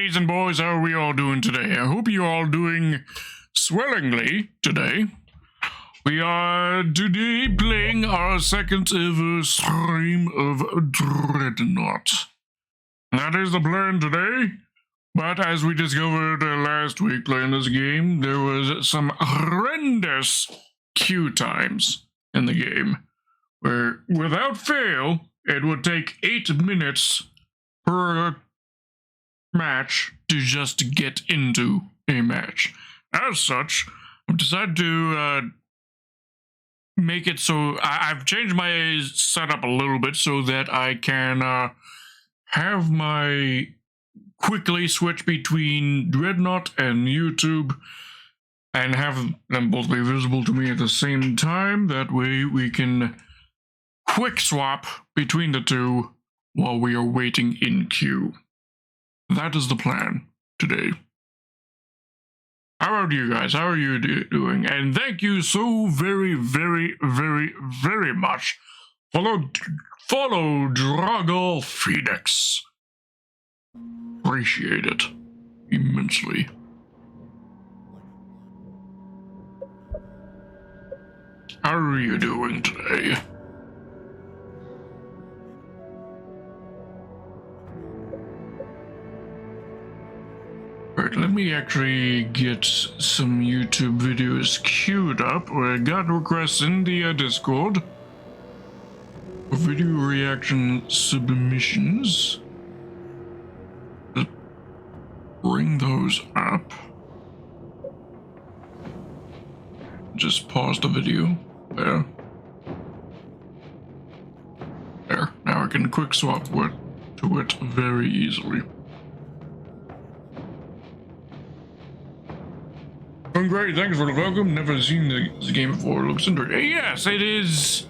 ladies and boys, how are we all doing today? I hope you're all doing swellingly today. We are today playing our second ever stream of Dreadnought. That is the plan today, but as we discovered last week playing this game, there was some horrendous queue times in the game, where without fail, it would take 8 minutes per match to just get into a match. As such, I've decided to make it so I've changed my setup a little bit so that I can have my quickly switch between Dreadnought and YouTube and have them both be visible to me at the same time. That way we can quick swap between the two while we are waiting in queue. That is the plan today. How about you guys? How are you doing? And thank you so very, very, very, very much. Follow Drago Phoenix. Appreciate it immensely. How are you doing today? Alright, let me actually get some YouTube videos queued up. I got requests in the Discord for video reaction submissions. Just bring those up. Just pause the video. There. There. Now I can quick swap to it very easily. I'm great, thanks for the welcome. Never seen this game before. Looks interesting. Yes, it is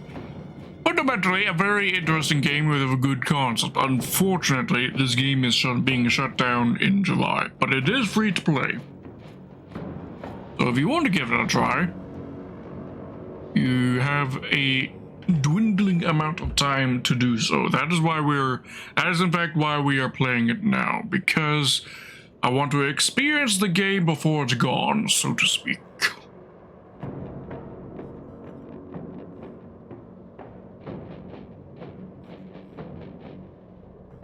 fundamentally a very interesting game with a good concept. Unfortunately, this game is being shut down in July, but it is free to play. So if you want to give it a try, you have a dwindling amount of time to do so. That is in fact why we are playing it now, because I want to experience the game before it's gone, so to speak.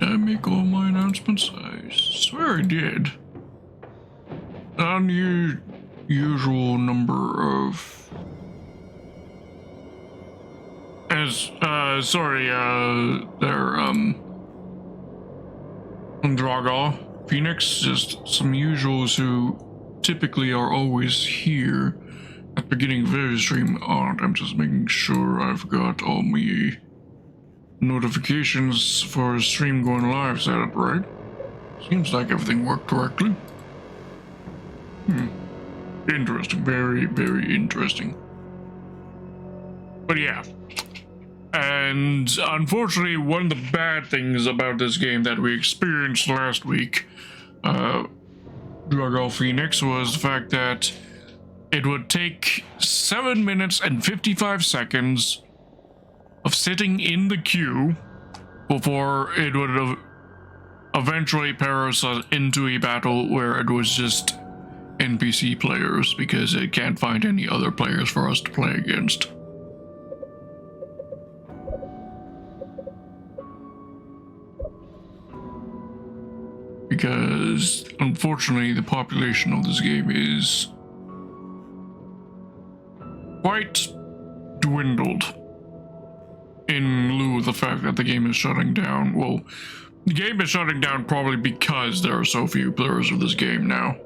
Did I make all my announcements? I swear I did. Unusual number of... Drago Phoenix, just some usuals who typically are always here at the beginning of every stream aren't. I'm just making sure I've got all my notifications for a stream going live set up right. Seems like everything worked correctly. Interesting. Very, very interesting. But yeah. And unfortunately, one of the bad things about this game that we experienced last week, Drago Phoenix, was the fact that it would take 7 minutes and 55 seconds of sitting in the queue before it would eventually pair us into a battle where it was just NPC players, because it can't find any other players for us to play against. Because, unfortunately, the population of this game is quite dwindled in lieu of the fact that the game is shutting down. Well, the game is shutting down probably because there are so few players of this game now.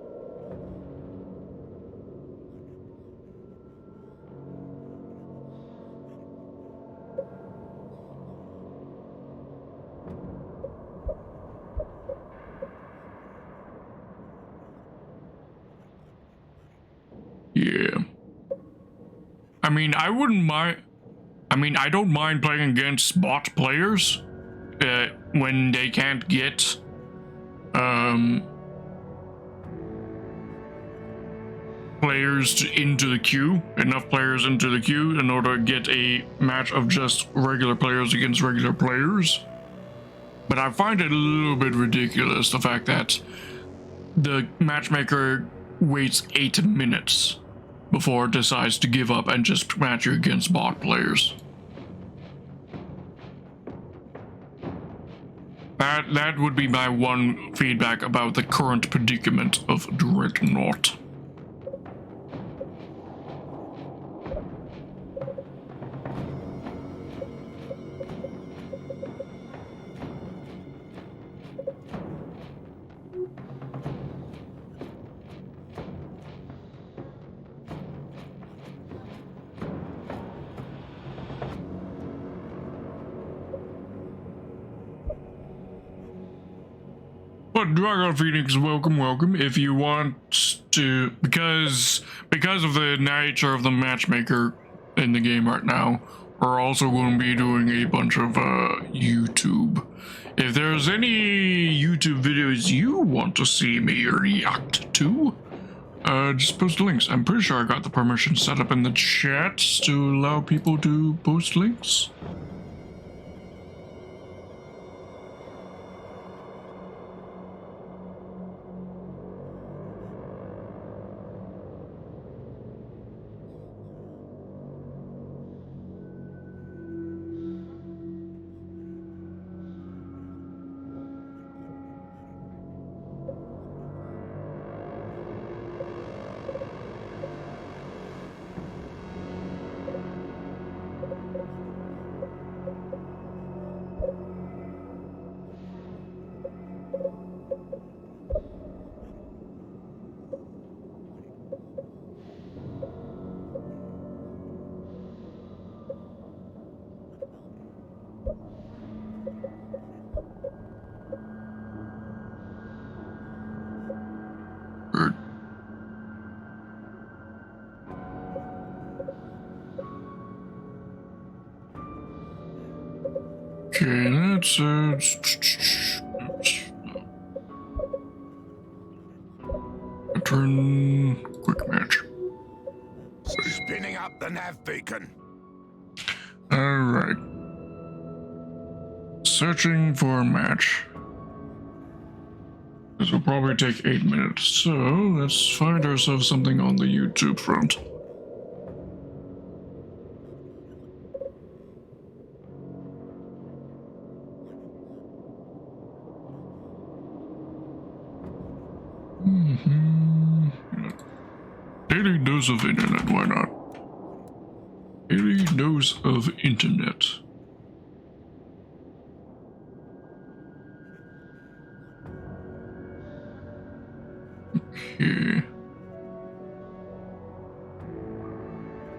Yeah. I mean, I wouldn't mind... I don't mind playing against bot players when they can't get players into the queue, enough players into the queue in order to get a match of just regular players against regular players. But I find it a little bit ridiculous, the fact that the matchmaker waits 8 minutes before it decides to give up and just match you against bot players. That would be my one feedback about the current predicament of Dreadnought. But Dragon Phoenix, welcome. If you want to, because of the nature of the matchmaker in the game right now, we're also going to be doing a bunch of YouTube. If there's any YouTube videos you want to see me react to, just post links. I'm pretty sure I got the permission set up in the chat to allow people to post links. Okay, that's turn quick match. Spinning up the nav beacon. Alright. Searching for a match. This will probably take 8 minutes, so let's find ourselves something on the YouTube front. Daily dose of internet, why not? Daily dose of internet. Okay.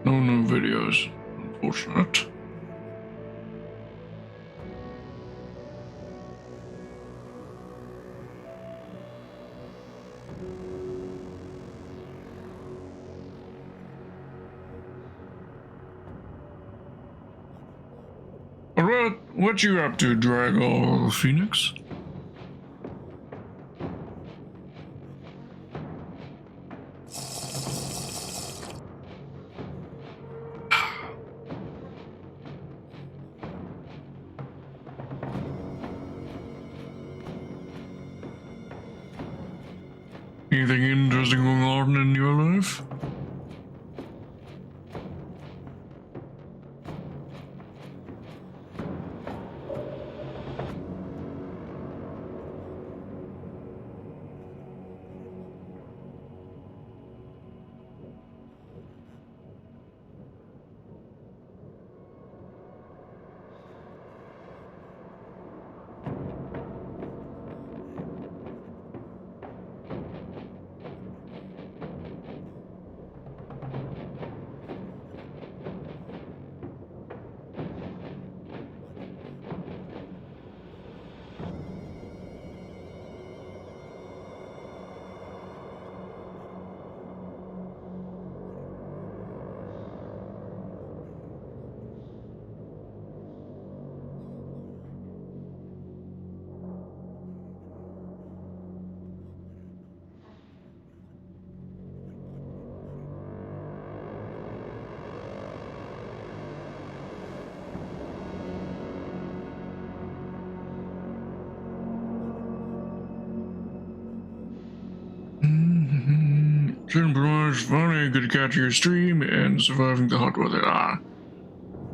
No videos, unfortunate. What you up to, Dragon Phoenix? Anything interesting going on in your life? Shouldn't promise funny, good to catch your stream and surviving the hot weather.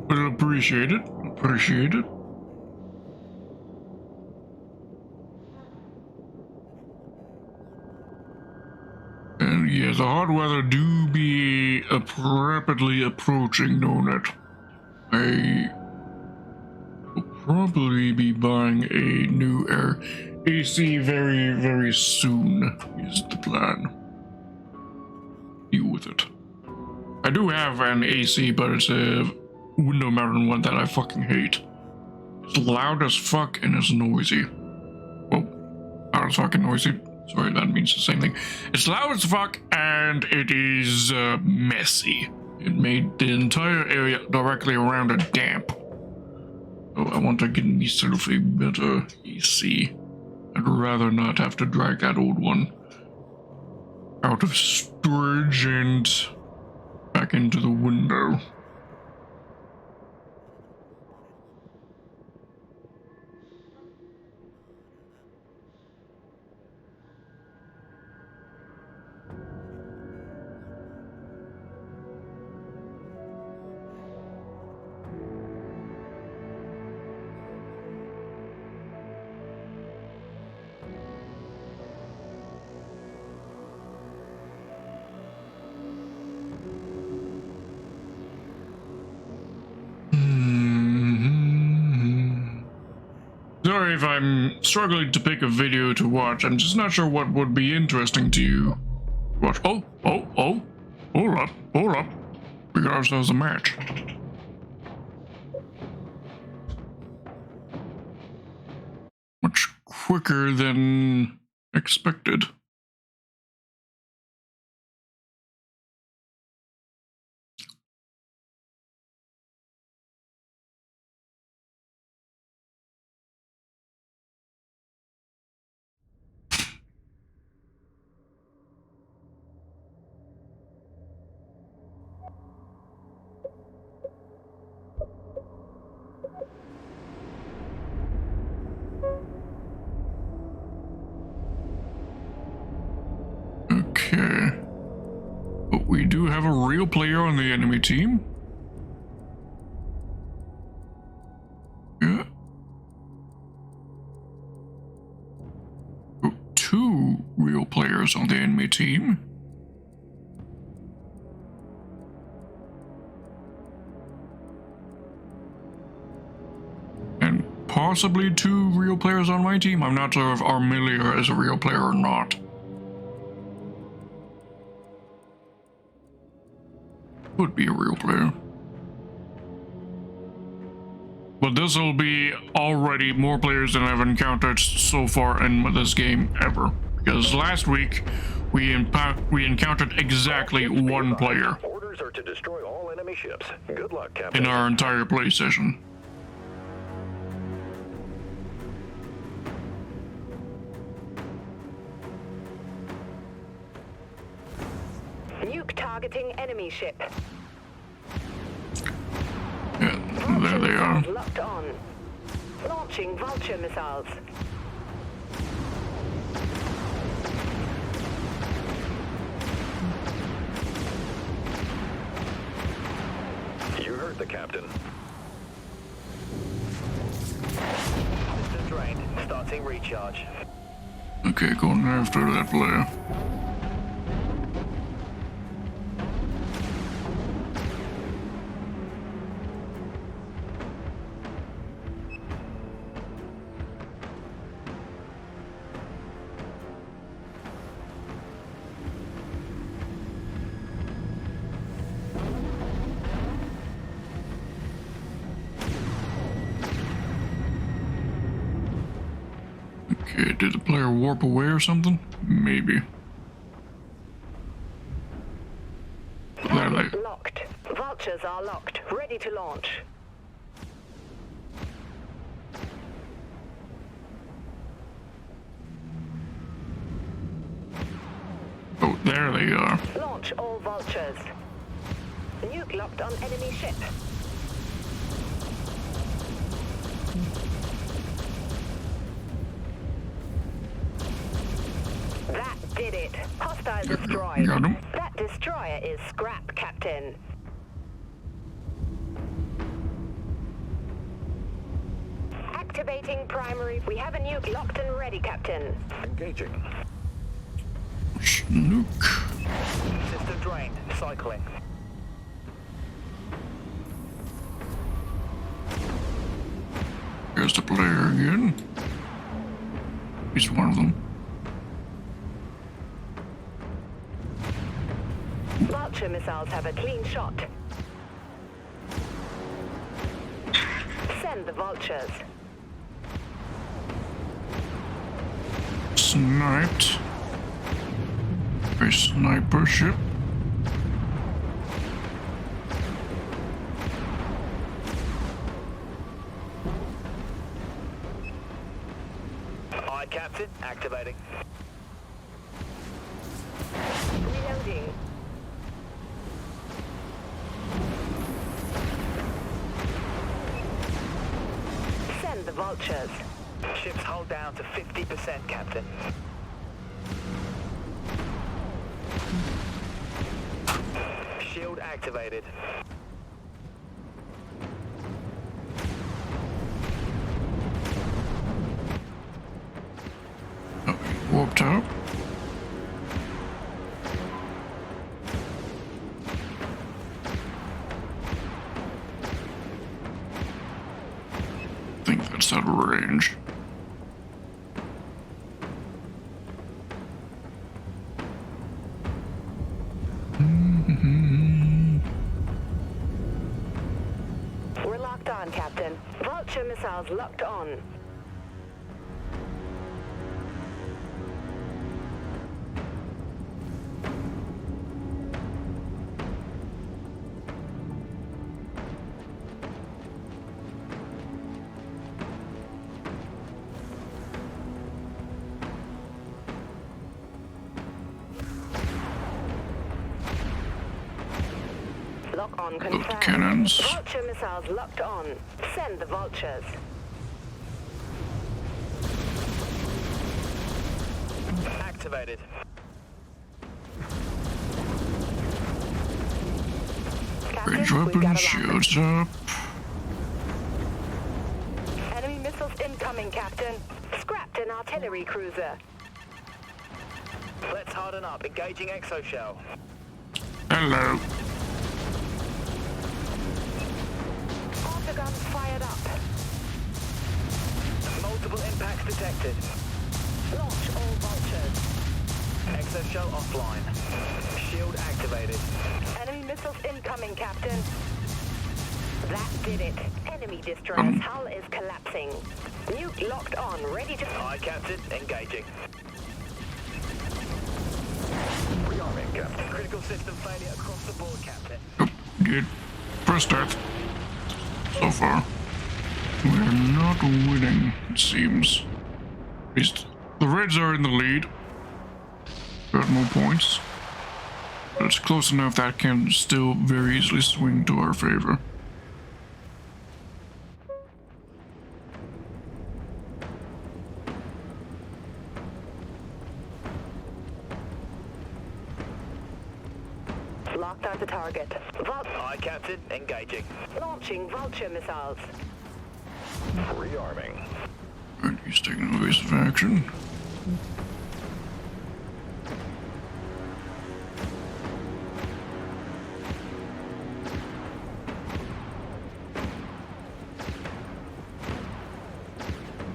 Well, appreciate it. Appreciate it. And yeah, the hot weather do be rapidly approaching, don't it? I will probably be buying a new AC very, very soon, is the plan. Deal with it. I do have an AC, but it's a window mounted one that I fucking hate. It's loud as fuck and it's noisy. Well, loud as fuck and noisy. Sorry, that means the same thing. It's loud as fuck and it is messy. It made the entire area directly around it damp. So I want to get myself a better AC. I'd rather not have to drag that old one out of storage and back into the window. Sorry if I'm struggling to pick a video to watch. I'm just not sure what would be interesting to you. Watch. Oh. Hold up. We got ourselves a match. Much quicker than expected. Okay. But we do have a real player on the enemy team. Yeah. Oh, 2 real players on the enemy team. And possibly 2 real players on my team. I'm not sure if Armilia is a real player or not. Would be a real player. But this will be already more players than I've encountered so far in this game ever. Because last week we encountered exactly 1 player. Orders are to destroy all enemy ships. Good luck, Captain. In our entire play session. Nuke targeting enemy ship. Yeah, there they are. Locked on. Launching vulture missiles. You heard the captain. Systems drained. Starting recharge. Okay, going after that player. Okay, did the player warp away or something? Maybe. There they... Locked. Vultures are locked. Ready to launch. Oh, there they are. Launch all vultures. Nuke locked on enemy ship. That did it. Hostile destroyed. Got him. That destroyer is scrap, Captain. Activating primary. We have a nuke locked and ready, Captain. Engaging. Snook. System drained. Cycling. Here's the player again. He's one of them. Vulture missiles have a clean shot. Send the vultures. Sniped. A sniper ship. Aye, Captain. Activating. Reloading. Send the vultures. Ships hull down to 50%, Captain. Shield activated. Warped out. I think that's out of range. We're locked on, Captain. Vulture missiles locked on. Lock on confirmed. cannons. Vulture missiles locked on. Send the vultures. Activated. Captain, Range we've weapon, got a lock. shields up. Enemy missiles incoming, Captain. Scrapped an artillery cruiser. Let's harden up. Engaging exoshell. Hello. Autoguns fired up. Multiple impacts detected. Launch all vultures. Exoshell offline. Shield activated. Enemy missiles incoming, Captain. That did it. Enemy destroyer's hull is collapsing. Nuke locked on, ready to... Aye, Captain. Engaging. Rearming, Captain. Critical system failure across the board, Captain. Yep, did. First death. So far. We're not winning, it seems. At least the Reds are in the lead. Got more points. But it's close enough that can still very easily swing to our favor. Locked onto target. Aye, Captain. Engaging. Launching vulture missiles. Rearming. Alright, he's taking evasive action.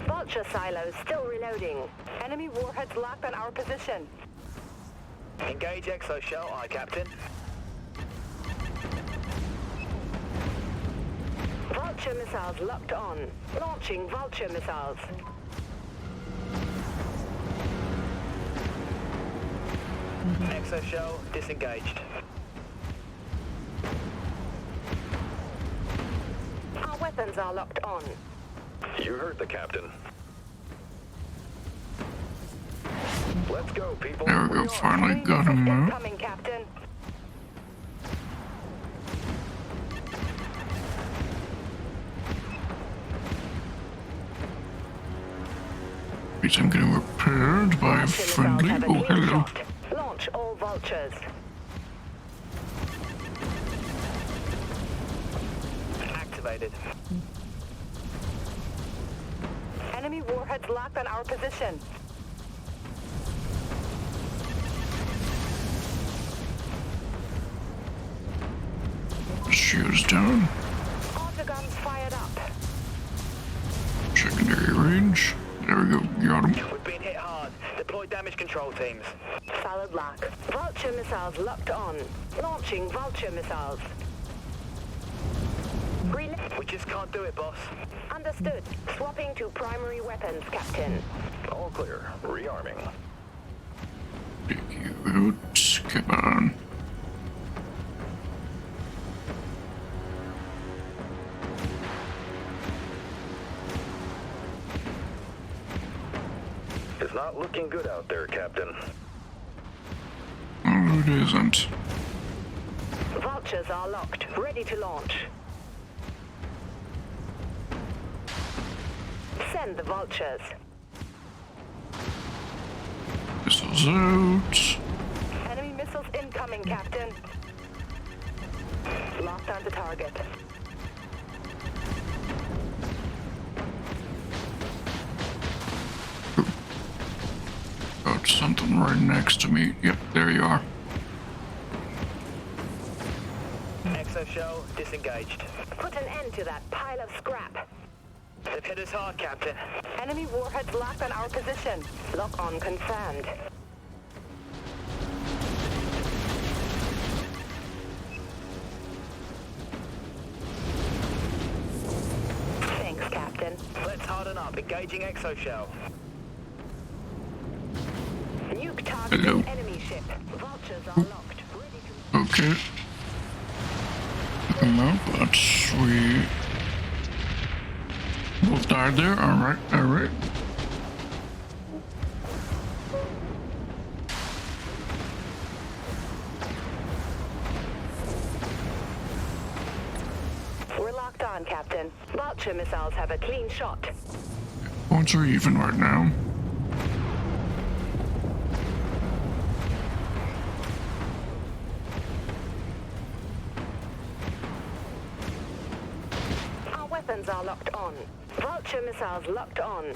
Vulture silos still reloading. Enemy warheads locked on our position. Engage exoshell. Aye, Captain. Vulture missiles locked on. Launching vulture missiles. Exoshell disengaged. Our weapons are locked on. You heard the captain. Let's go, people. There we go, finally Enemy got missiles him out. incoming, Captain. Wait, I'm getting repaired by a Vulture missiles friendly. have a Oh, clean hello. shot. Launch all vultures. Activated. Enemy warheads locked on our position. Shields down. Autoguns fired up. Secondary range. There we go. Got him. We've been hit hard. Deploy damage control teams. Solid lock. Vulture missiles locked on. Launching vulture missiles. We just can't do it, boss. Understood. Swapping to primary weapons, Captain. All clear. Rearming. Take you out. Come on. It's not looking good out there, Captain. Oh, it isn't. Vultures are locked. Ready to launch. Send the vultures. Missiles out. Enemy missiles incoming, Captain. Locked on the target. Got something right next to me. Yep, there you are. Exo shell disengaged. Put an end to that pile of scrap. They've hit us hard, Captain. Enemy warheads locked on our position. Lock on confirmed. Thanks, Captain. Let's harden up. Engaging exo shell. Nuke target Hello. enemy ship. Vultures are locked. Ready to... Okay. No, but we both died there. Alright, alright. We're locked on, Captain. Vulture missiles have a clean shot. Points are even right now. Our weapons are locked on. Vulture missiles locked on.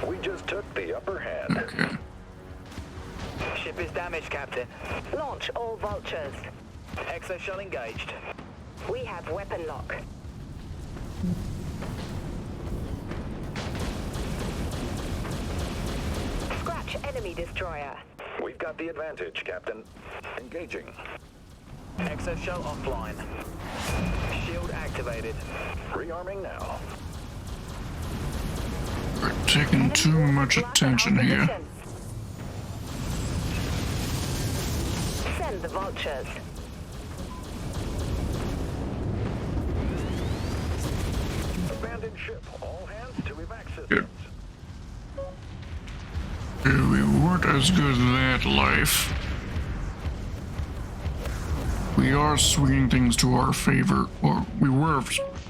We just took the upper hand. Okay. Ship is damaged, Captain. Launch all vultures. Exo shell engaged. We have weapon lock. Scratch enemy destroyer. We've got the advantage, Captain. Engaging. Exo shell offline. Shield activated. Rearming now. We're taking too much attention here. Send the vultures. Abandoned ship. All hands to evac systems. Good. We weren't as good at that life. We are swinging things to our favor, or we were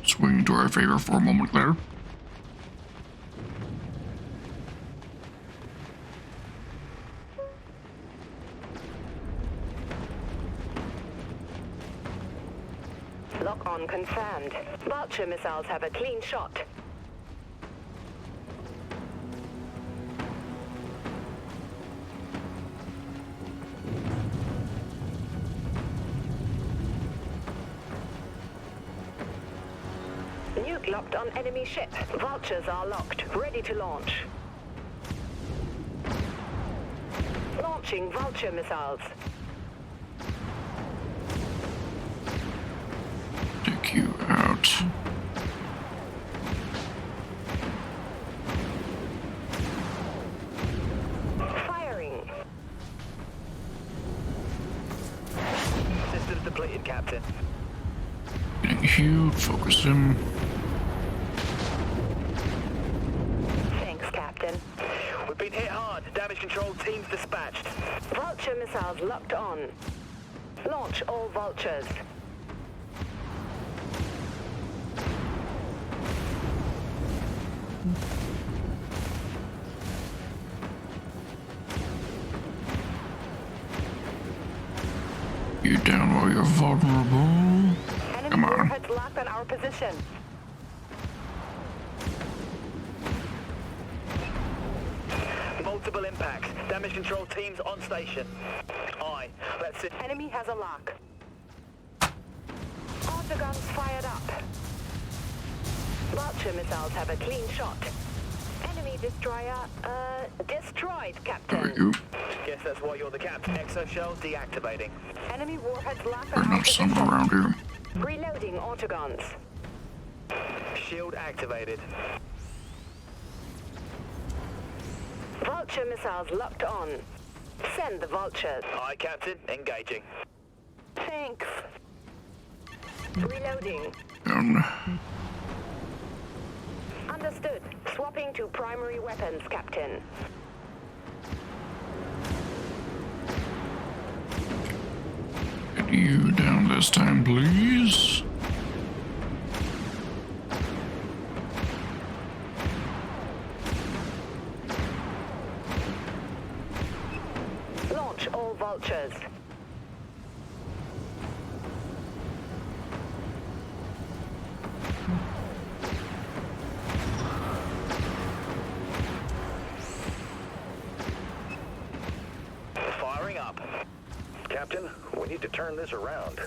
swinging to our favor for a moment there. Lock on confirmed. Vulture missiles have a clean shot. Nuke locked on enemy ship. Vultures are locked. Ready to launch. Launching vulture missiles. Take you out. Firing. Systems depleted, Captain. Getting healed. Focus him. Thanks, Captain. We've been hit hard. Damage control teams dispatched. Vulture missiles locked on. Launch all vultures. You down while you're vulnerable. Enemy Come on. warheads locked on our position. Multiple impacts. Damage control teams on station. Aye. Let's see. Enemy has a lock. Autoguns fired up. Vulture missiles have a clean shot. Enemy destroyer, destroyed, There Captain. you. Guess that's why you're the captain. Exoshell deactivating. Enemy warheads locked There's on our not some position. around here. Reloading autoguns. Shield activated. Vulture missiles locked on. Send the vultures. Aye, Captain. Engaging. Thanks. Reloading. Down. Understood. Swapping to primary weapons, Captain. Get you down this time, please. Launch all vultures. Firing up. Captain, we need to turn this around.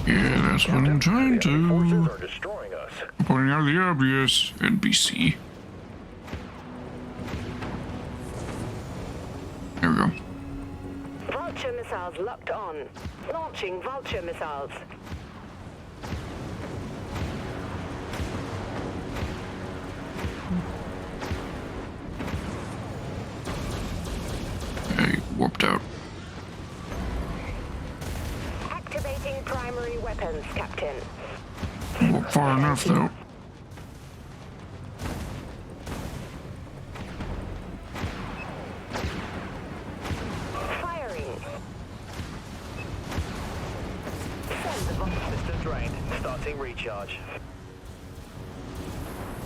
Yeah, that's what I'm trying The enemy forces to. are destroying us. Pointing out the obvious. NPC. There we go. Vulture missiles locked on. Launching vulture missiles. Hey, warped out. Activating primary weapons, Captain. Warped far enough, though. Firing. Send the vulture. System drained. Starting recharge.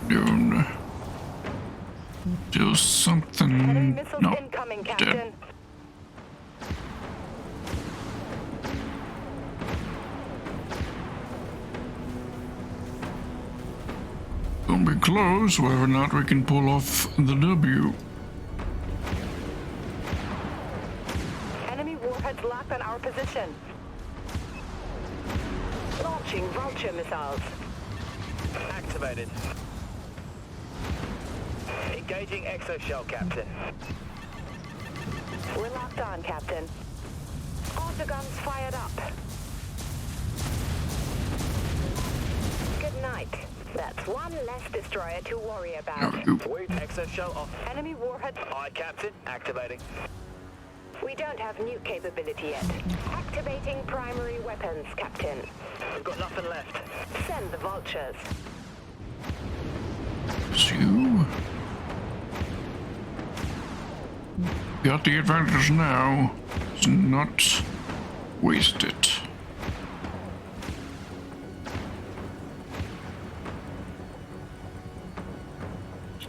Doing. Do Enemy something. missiles No. incoming, Dead. Captain. Gonna be close, whether or not we can pull off the W. Enemy warheads locked on our position. Launching vulture missiles. Activated. Engaging exoshell, Captain. We're locked on, Captain. Autoguns fired up. Good night. That's one less destroyer to worry about. There we go. Wait. Exoshell off. Enemy warhead. Aye, Captain. Activating. We don't have nuke capability yet. Activating primary weapons, Captain. We've got nothing left. Send the vultures. So you got the advantage now. Let's not waste it.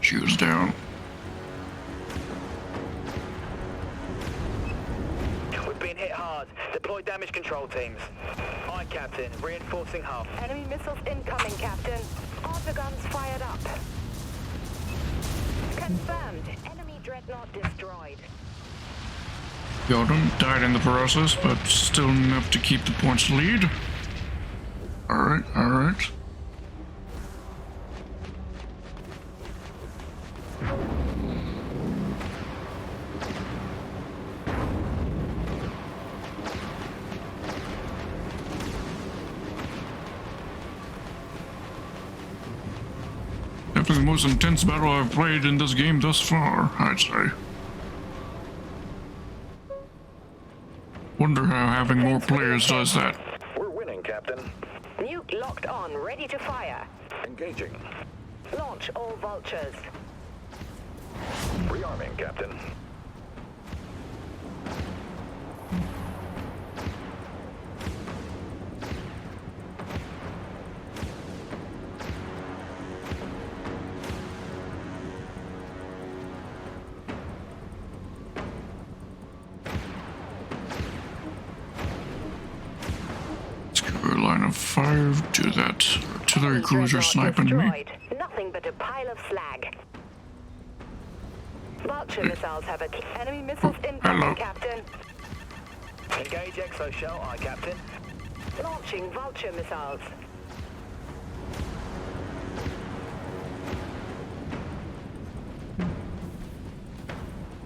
Shoes down. We've been hit hard. Deploy damage control teams. Aye, Captain. Reinforcing hub. Enemy missiles incoming, Captain. Autoguns fired up. Confirmed. Enemy dreadnought destroyed. Gordon died in the process, but still enough to keep the points lead. Alright, alright. Definitely the most intense battle I've played in this game thus far, I'd say. Wonder how having more players does that. We're winning, Captain. Nuke locked on, ready to fire. Engaging. Launch all vultures. Rearming, Captain. 5 to that artillery cruiser Dreadnought sniping me. destroyed. Nothing but a pile of slag. Vulture missiles have a enemy missiles incoming, hello. Captain. Engage exo shell, aye, Captain. Launching Vulture missiles.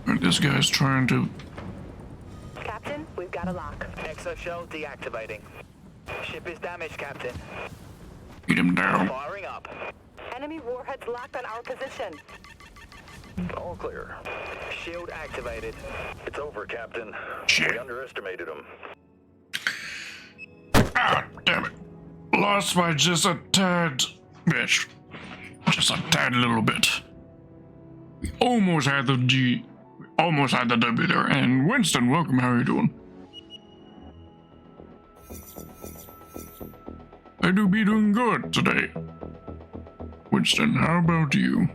And this guy's trying to. Captain, we've got a lock. Exo shell deactivating. Ship is damaged, Captain. Beat him down. Firing up. Enemy warheads locked on our position. All clear. Shield activated. It's over, Captain. Shit. We underestimated him. Ah, damn it. Lost by just a tad bit. Just a tad little bit. We almost had the G. We almost had the W there. And Winston, welcome. How are you doing? I do be doing good today. Winston, how about you?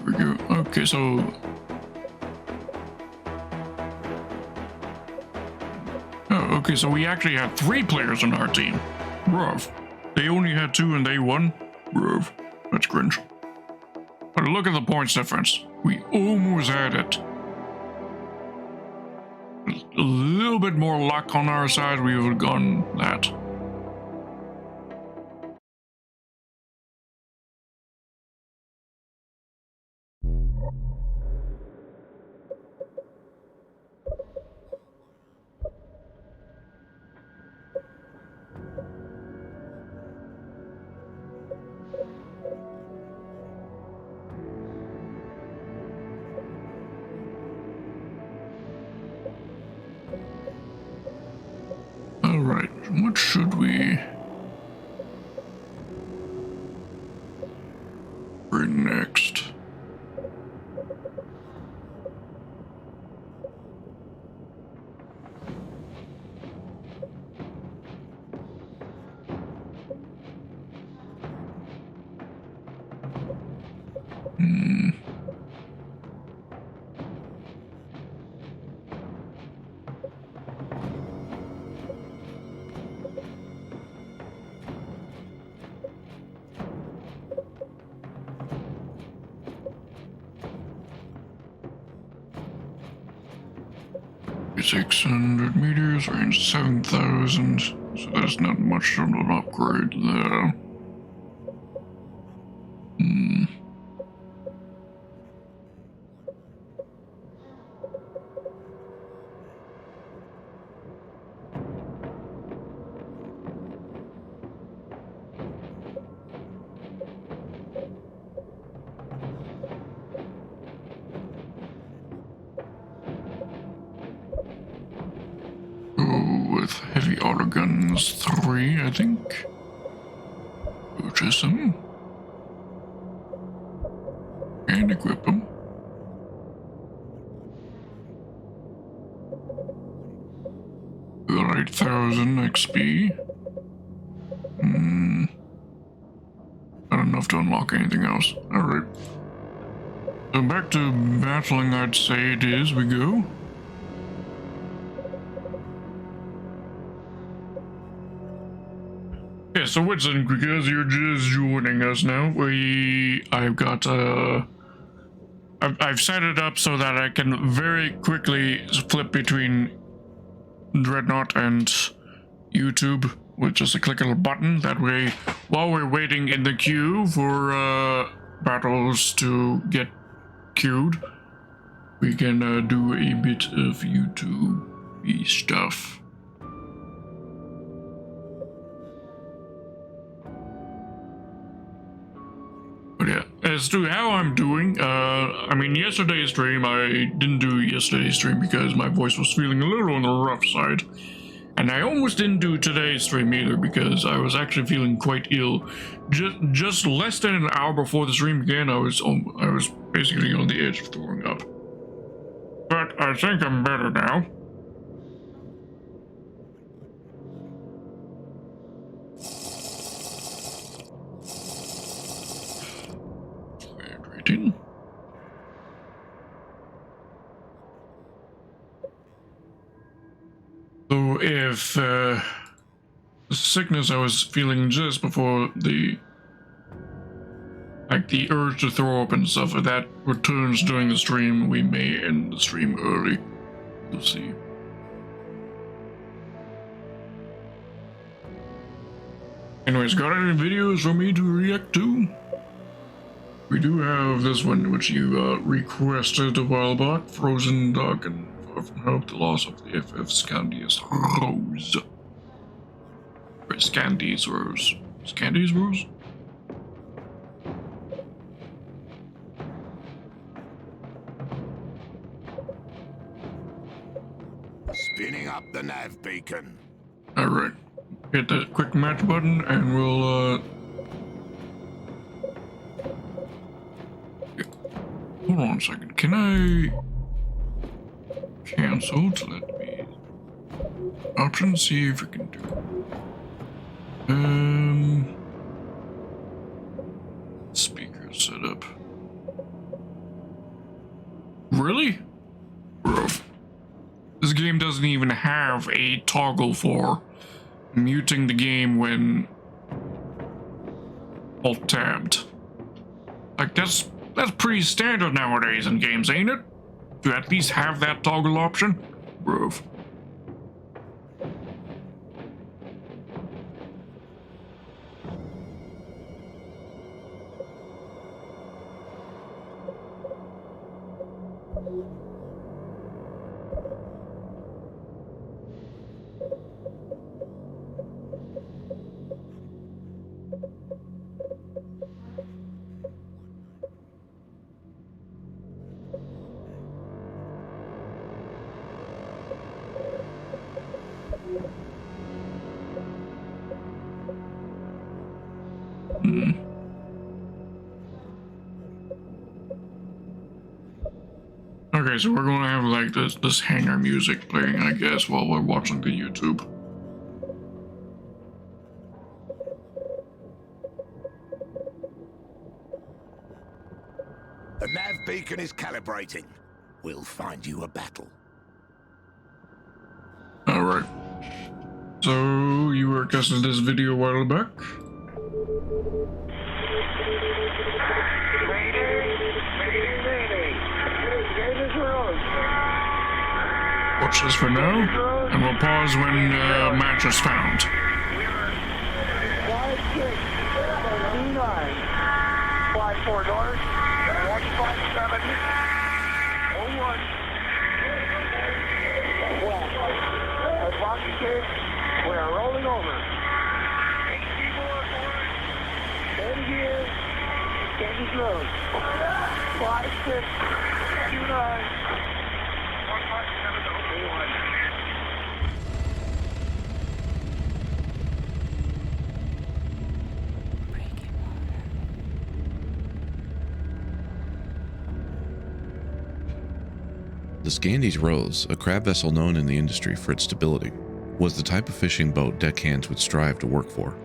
There we go. Okay, so okay, so we actually had 3 players on our team. Rough. They only had 2 and they won. Rough. That's cringe. But look at the points difference. We almost had it. A little bit more luck on our side, we would have gone that. Alright, what should we bring next? Hmm. 600 meters, range 7,000, so that's not much of an upgrade there. With heavy auto guns 3, I think. Purchase them. And equip them. Got 8,000 XP. Not enough to unlock anything else. Alright. So back to battling, I'd say it is. We go. Yeah, so Winston, because you're just joining us now, I've set it up so that I can very quickly flip between Dreadnought and YouTube with just a click of a button. That way, while we're waiting in the queue for battles to get queued, we can do a bit of YouTube-y stuff. But yeah, as to how I'm doing, I mean, yesterday's stream, I didn't do yesterday's stream because my voice was feeling a little on the rough side. And I almost didn't do today's stream either because I was actually feeling quite ill. Just less than an hour before the stream began, I was basically on the edge of throwing up. But I think I'm better now. Waiting. So if the sickness I was feeling just before the urge to throw up and stuff, if that returns during the stream, we may end the stream early. We'll see. Anyways, got any videos for me to react to? We do have this one, which you requested a while back. Frozen Dog and Far From Hope, the loss of the FF Scandius Rose. Or Scandies Rose. Scandies Rose? Spinning up the nav beacon. Alright. Hit that quick match button and we'll hold on a second. Can I cancel to let me options, see if we can do speaker setup. Really? Bro. This game doesn't even have a toggle for muting the game when alt tabbed. Like that's pretty standard nowadays in games, ain't it? To at least have that toggle option, bro. Okay, so we're gonna have like this hangar music playing, I guess, while we're watching the YouTube. The nav beacon is calibrating. We'll find you a battle. Alright. So, you were requested this video a while back? Watch this for now, and we'll pause when match is found. 5-6, 2-9, 5-4 north, 157, 01, west. Advance kick, we are rolling over. Steady gear, Kansas Road. 5-6, 2-9. The Scandies Rose, a crab vessel known in the industry for its stability, was the type of fishing boat deckhands would strive to work for.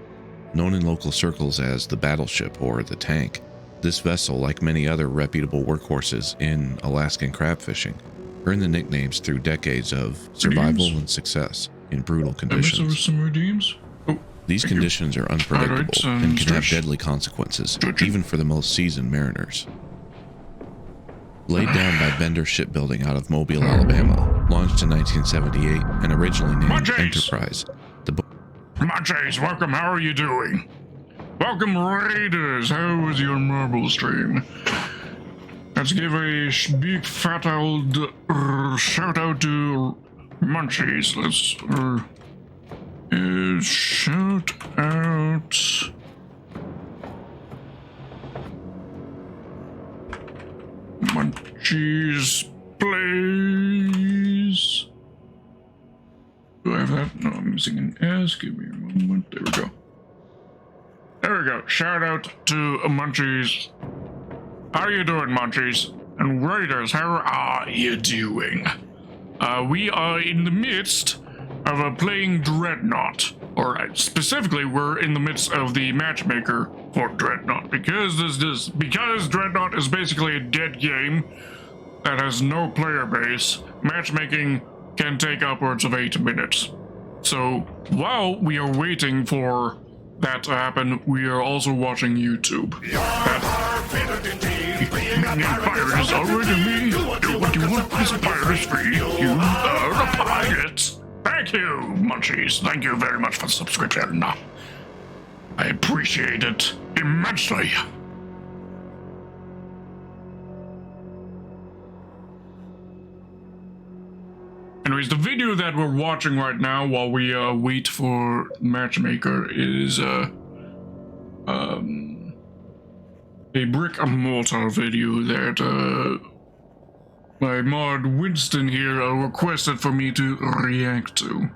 Known in local circles as the battleship or the tank, this vessel, like many other reputable workhorses in Alaskan crab fishing, earned the nicknames through decades of survival and success in brutal conditions. Some redeems? Oh, These conditions are unpredictable and can have deadly consequences, even for the most seasoned mariners. Laid down by Bender Shipbuilding out of Mobile, Alabama, launched in 1978 and originally named Enterprise. Munchies, welcome, how are you doing? Welcome, Raiders, how was your marble stream? Let's give a big fat old shout out to Munchies. Let's shout out. Munchies, please. Do I have that? No, I'm using an S. Give me a moment. There we go. There we go. Shout out to Munchies. How are you doing, Munchies? And Raiders, how are you doing? We are in the midst of playing Dreadnought. Alright, specifically, we're in the midst of the matchmaker for Dreadnought, because because Dreadnought is basically a dead game that has no player base. Matchmaking can take upwards of 8 minutes. So while we are waiting for that to happen, we are also watching YouTube. Pirate is already me. Do what you want, this pirate is free. You are a pirate. Thank you, Munchies. Thank you very much for the subscription. I appreciate it immensely. Anyways, the video that we're watching right now while we wait for Matchmaker is a brick and mortar video that my mod Winston here requested for me to react to.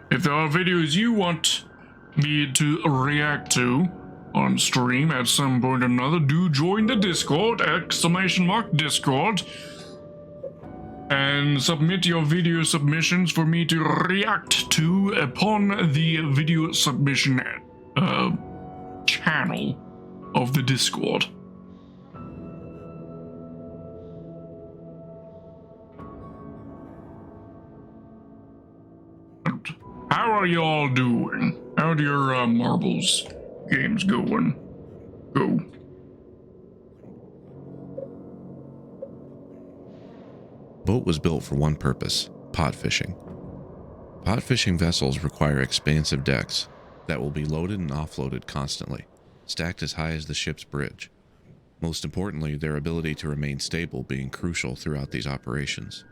If there are videos you want me to react to on stream at some point or another, do join the Discord, !Discord, and submit your video submissions for me to react to upon the video submission channel of the Discord. How are you all doing? How do your marbles games going? Go. Boat was built for one purpose: pod fishing. Pod fishing vessels require expansive decks that will be loaded and offloaded constantly, stacked as high as the ship's bridge. Most importantly, their ability to remain stable being crucial throughout these operations.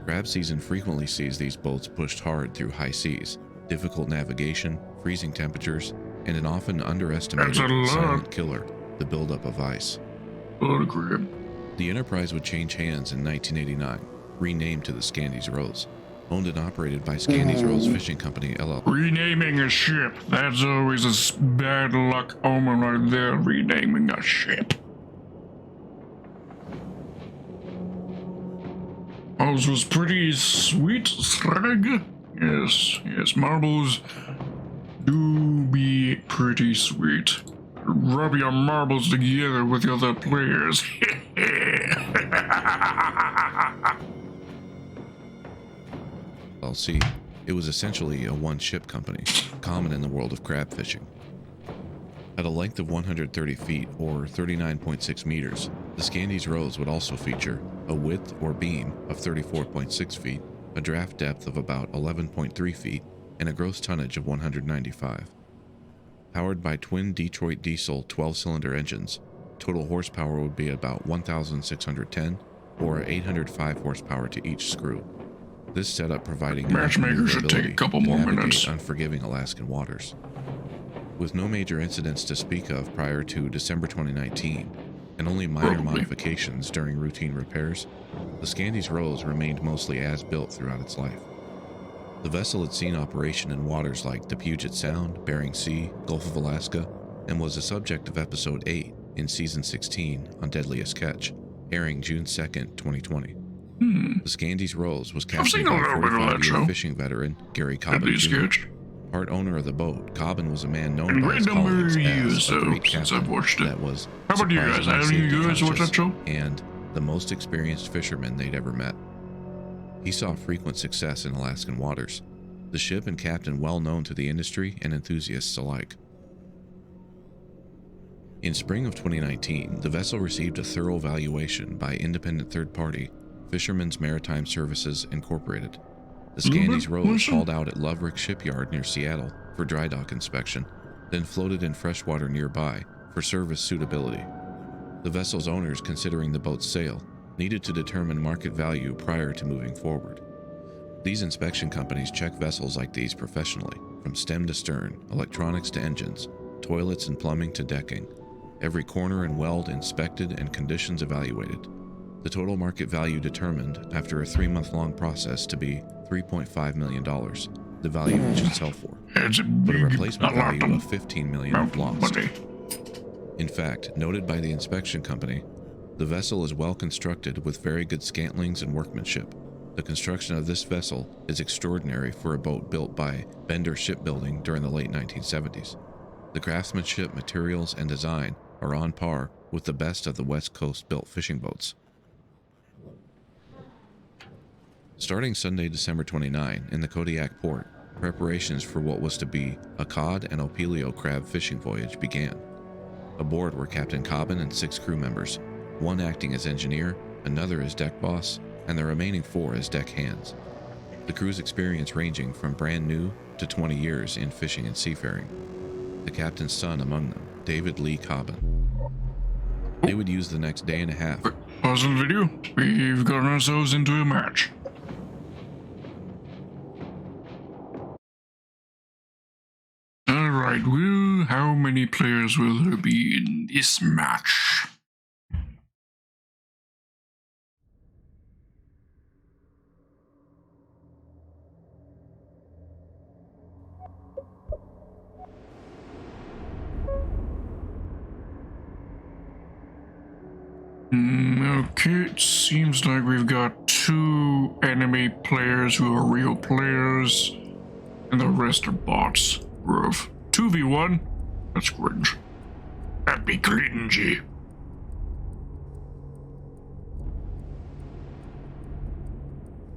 Crab season frequently sees these boats pushed hard through high seas, difficult navigation, freezing temperatures, and an often underestimated silent killer, the buildup of ice. The Enterprise would change hands in 1989, renamed to the Scandies Rose, owned and operated by Scandies Rose Fishing Company, LLC. Renaming a ship, that's always a bad luck omen right there, renaming a ship. Marbles was pretty sweet, Sreg. Yes, marbles do be pretty sweet. Rub your marbles together with the other players. LLC. It was essentially a one-ship company, common in the world of crab fishing. At a length of 130 feet, or 39.6 meters, the Scandies Rose would also feature a width or beam of 34.6 feet, a draft depth of about 11.3 feet, and a gross tonnage of 195. Powered by twin Detroit diesel 12-cylinder engines, total horsepower would be about 1,610 or 805 horsepower to each screw. This setup providing Matchmaker should take a couple more minutes. Unforgiving Alaskan waters. With no major incidents to speak of prior to December 2019, and only minor modifications during routine repairs, the Scandies Rose remained mostly as-built throughout its life. The vessel had seen operation in waters like the Puget Sound, Bering Sea, Gulf of Alaska, and was the subject of Episode 8 in Season 16 on Deadliest Catch, airing June 2nd, 2020. The Scandies Rose was captained by 45-year fishing veteran Gary Cobbin Jr. Part owner of the boat, Cobbin was a man known by his colleagues as a great captain that was How about you guys? Have you guys watched that show? And the most experienced fisherman they'd ever met. He saw frequent success in Alaskan waters, the ship and captain well known to the industry and enthusiasts alike. In spring of 2019, the vessel received a thorough valuation by independent third party Fishermen's Maritime Services Incorporated. The Scandies Rose hauled out at Loverick Shipyard near Seattle for dry dock inspection, then floated in freshwater nearby for service suitability. The vessel's owners, considering the boat's sale, needed to determine market value prior to moving forward. These inspection companies check vessels like these professionally, from stem to stern, electronics to engines, toilets and plumbing to decking. Every corner and weld inspected and conditions evaluated. The total market value determined after a 3-month-long process to be $3.5 million, the value it should sell for, but a replacement value of $15 million if lost. In fact, noted by the inspection company, the vessel is well constructed with very good scantlings and workmanship. The construction of this vessel is extraordinary for a boat built by Bender Shipbuilding during the late 1970s. The craftsmanship, materials, and design are on par with the best of the West Coast built fishing boats. Starting Sunday, December 29, in the Kodiak port, preparations for what was to be a cod and opilio crab fishing voyage began. Aboard were Captain Cobbin and 6 crew members, one acting as engineer, another as deck boss, and the remaining 4 as deck hands. The crew's experience ranging from brand new to 20 years in fishing and seafaring. The captain's son among them, David Lee Cobbin. They would use the next day and a half. Pause the video. We've gotten ourselves into a match. Alright, well, how many players will there be in this match? Okay, it seems like we've got 2 enemy players who are real players, and the rest are bots. Rough. 2v1? That's cringe. That'd be cringy.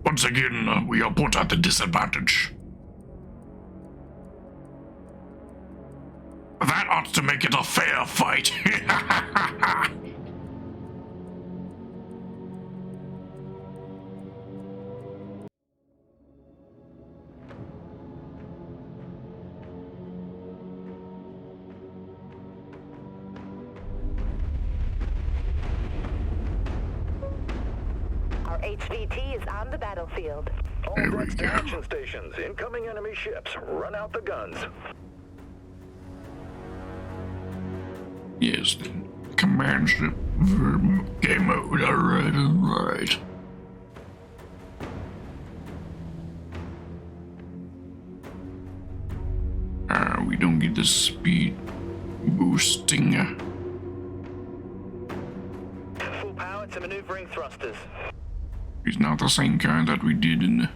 Once again, we are put at a disadvantage. That ought to make it a fair fight. HVT is on the battlefield. All There we decks to go. action stations. Incoming enemy ships. Run out the guns. Yes, the command ship game mode. Alright. We don't get the speed boosting. Full power to maneuvering thrusters. It's not the same kind that we did in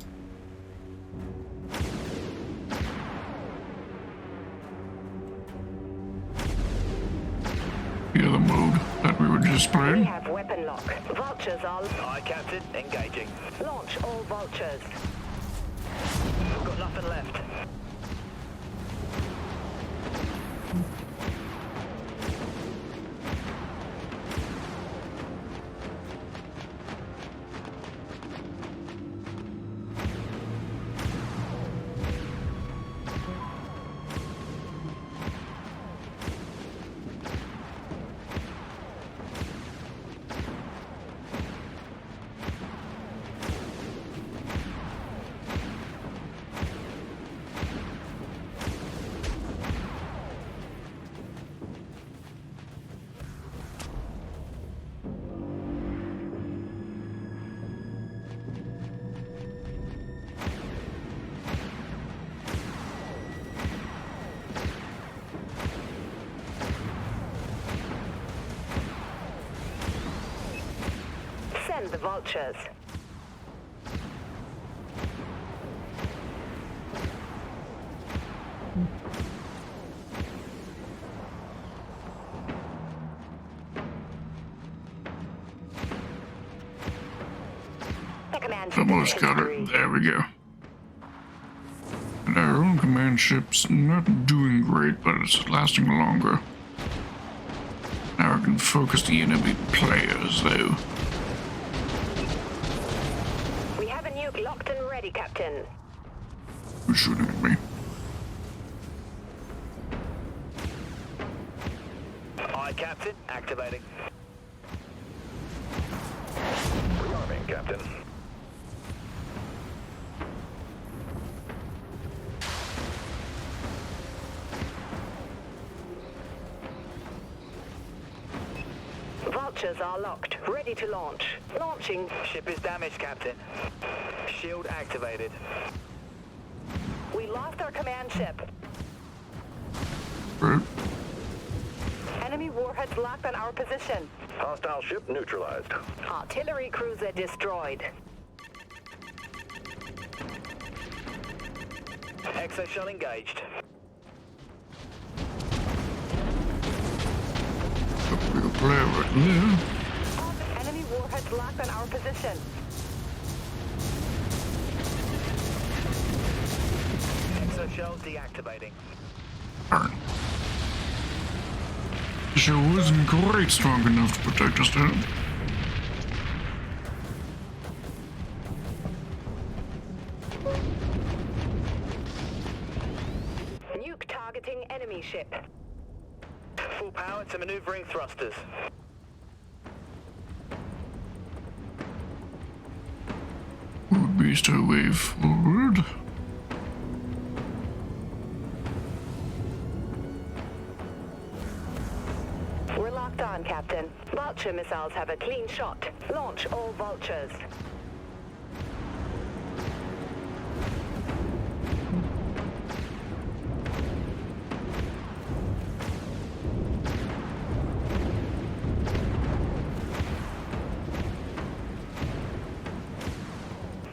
the other mode that we were just We playing. have weapon lock. Vultures all. Aye, Captain. Engaging. Launch all vultures. We've got nothing left. Send the vultures. The command ship Almost is got free. it. There we go. And our own command ship's not doing great, but it's lasting longer. Now I can focus the enemy players, though. We have a nuke locked and ready, Captain. Who's shooting at me? Aye, Captain. Activating. Rearming, Captain. Vultures are locked, ready to launch. Launching. Ship is damaged, Captain. Shield activated. We lost our command ship. Right. Enemy warheads locked on our position. Hostile ship neutralized. Artillery cruiser destroyed. Exo shell engaged. We'll play right now. Enemy warheads locked on our position. Exo shell deactivating. Darn. The show wasn't quite strong enough to protect us there. Nuke targeting enemy ship. Full power to maneuvering thrusters. Would beast our way forward. We're locked on, Captain. Vulture missiles have a clean shot. Launch all vultures.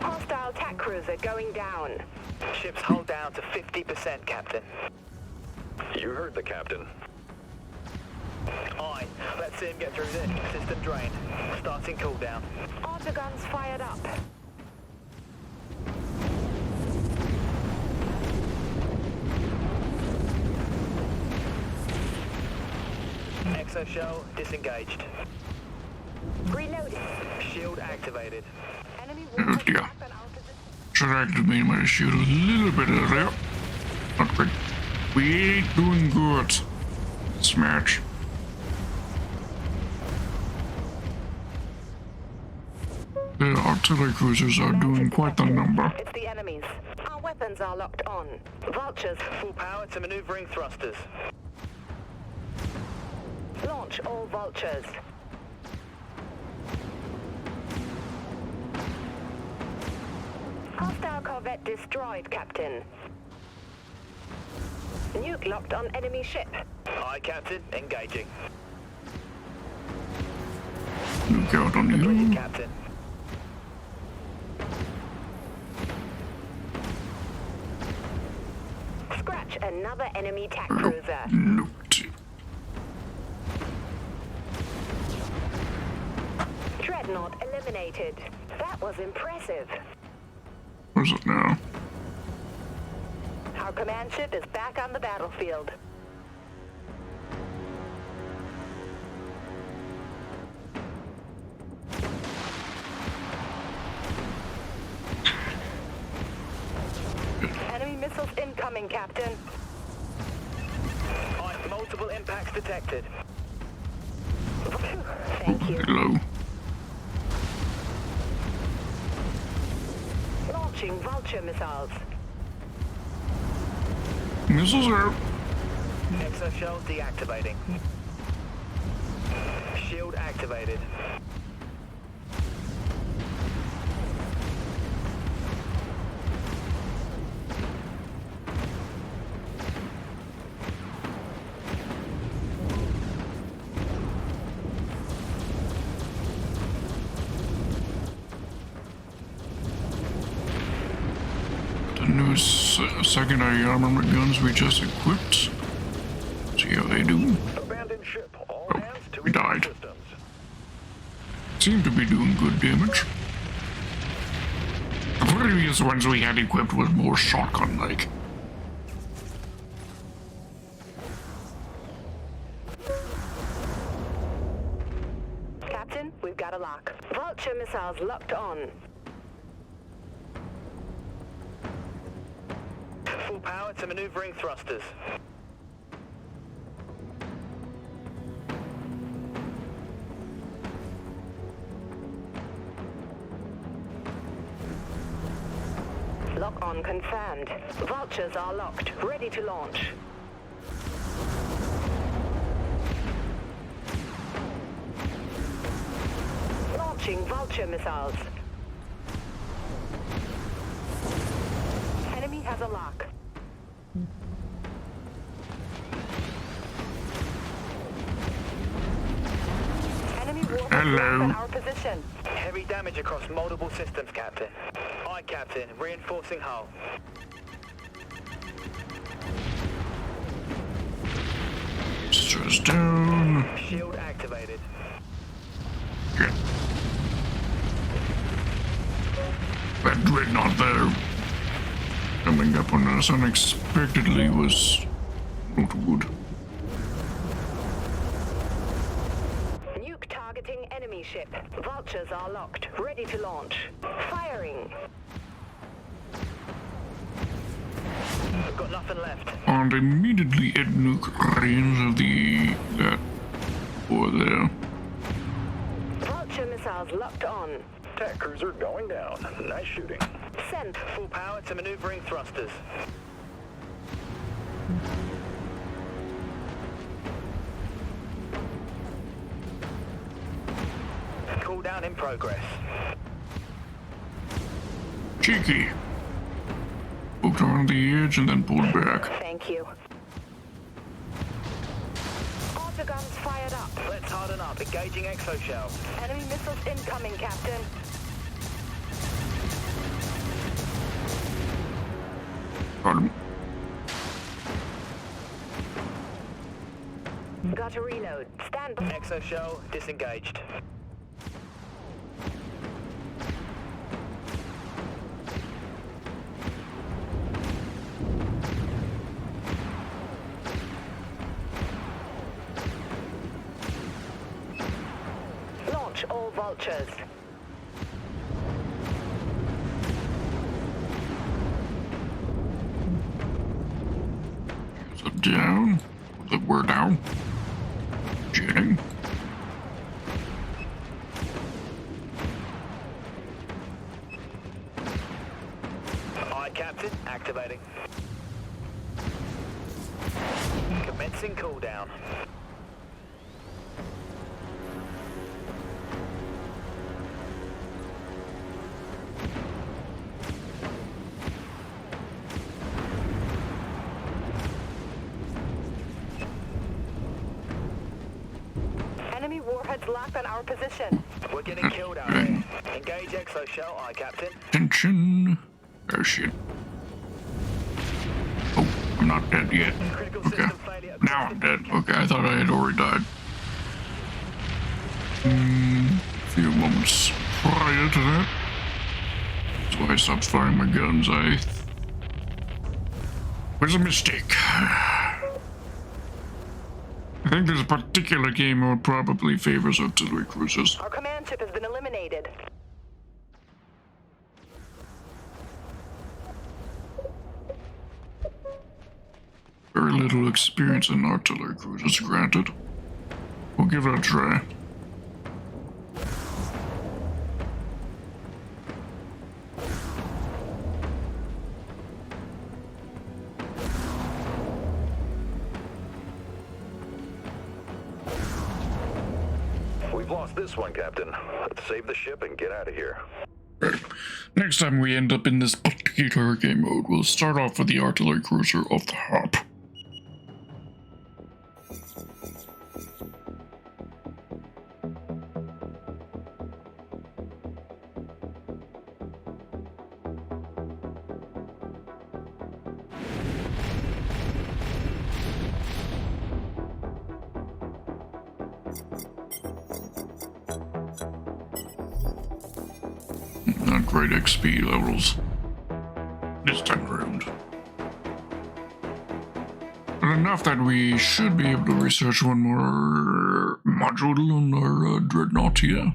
Hostile attack cruiser going down. Ships hull down to 50%, Captain. You heard the captain. Aye. Let's see him get through this. System drained. Starting cooldown. Autoguns fired up. Exo shell disengaged. Reloading. Shield activated. Enemy Oh warheads dear. locked on our position. Should have activated my shield a little bit earlier. Not good. We ain't doing good. Smash. The artillery cruisers are doing quite the number. It's the enemies. Our weapons are locked on. Vultures, Full power to maneuvering thrusters. launch all vultures. Hostile corvette destroyed, Captain. Nuke locked on enemy ship. Aye, Captain. Engaging. Look out on Completed, you. Captain. Scratch another enemy attack cruiser. Looked. Dreadnought eliminated. That was impressive. Where's it now? Our command ship is back on the battlefield. Enemy missiles incoming, Captain. Aye, multiple impacts detected. Thank you. Hello. Launching vulture missiles. Missiles out. Exo shell deactivating. Shield activated. The new secondary armament guns we just equipped. See how they do. Abandoned ship. All Oh, hands to we died. systems. Seem to be doing good damage. The previous ones we had equipped was more shotgun-like. Captain, we've got a lock. Vulture missiles locked on. Full power to maneuvering thrusters. Lock on confirmed. Vultures are locked, ready to launch. Launching vulture missiles. Enemy has a lock. Enemy warheads Hello. locked on our position. Heavy damage across multiple systems, Captain. Aye, Captain. Reinforcing hull. Boosters down. Shield activated. Shit. That Dreadnought there coming up on us unexpectedly was not good. Nuke targeting enemy ship. Vultures are locked, ready to launch. Firing. I've got nothing left. And immediately at nuke range of that boy there. Vulture missiles locked on. Attack cruiser going down. Nice shooting. Sent. Full power to maneuvering thrusters. Cool down in progress. Cheeky. Poked around the edge and then pulled back. Thank you. Autoguns fired up. Let's harden up. Engaging exoshell. Enemy missiles incoming, Captain. Got him. Got to reload. Stand by. Exoshell disengaged. Launch all vultures. So down. We're down. Jetting. Aye, Captain. Activating. Commencing cooldown. Enemy warheads locked on our position. We're getting killed out there. Engage exoshell. Aye, Captain. Attention. Oh shit. Oh, I'm not dead yet. Critical Okay. system failure. Now I'm dead. Okay, I thought I had already died. A few moments prior to that. That's why I stopped firing my guns. It was a mistake. I think there's a particular game mode probably favors artillery cruisers. Our command ship has been eliminated. Very little experience in artillery cruisers, granted. We'll give it a try. We've lost this one, Captain. Let's save the ship and get out of here. Right. Next time we end up in this particular game mode, we'll start off with the artillery cruiser off the hop. Not great XP levels this time around. But enough that we should be able to research one more module on our Dreadnought here.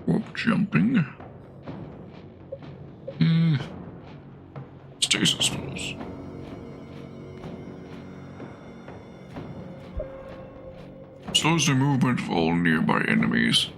Warp jumping. Stasis pulse. slows the movement of all nearby enemies.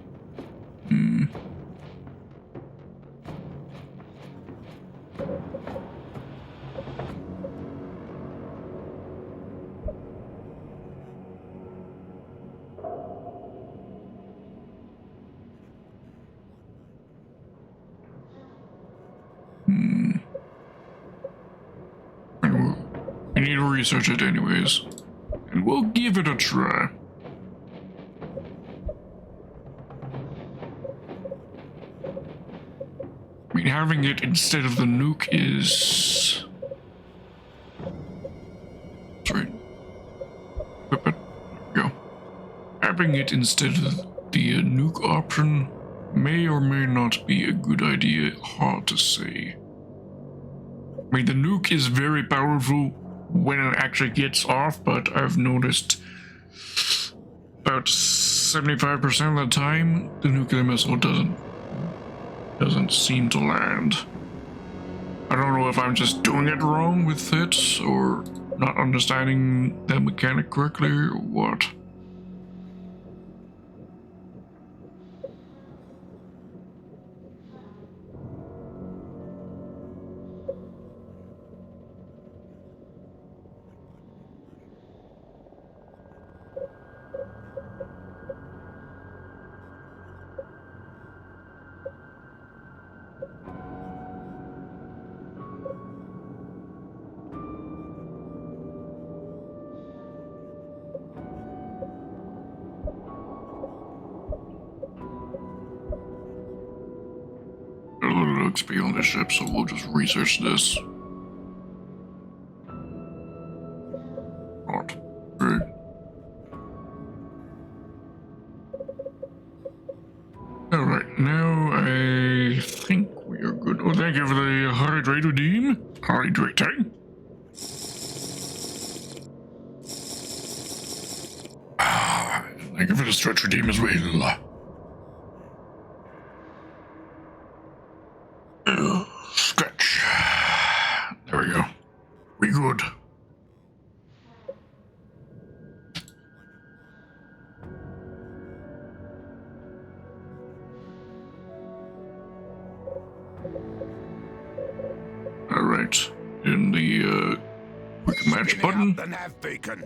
We need to research it anyways. And we'll give it a try. I mean, having it instead of the nuke is... Sorry. Equip it. There we go. Having it instead of the nuke option may or may not be a good idea. Hard to say. I mean, the nuke is very powerful when it actually gets off, but I've noticed about 75% of the time the nuclear missile doesn't seem to land. I don't know if I'm just doing it wrong with it or not understanding the mechanic correctly or what. XP on this ship, so we'll just research this. Not great. Alright, now I think we are good. Oh, thank you for the hydrate redeem. Hydrating. Thank you for the stretch redeem as well. Stretch. There we go. We good. Alright. In the quick match button. The nav beacon.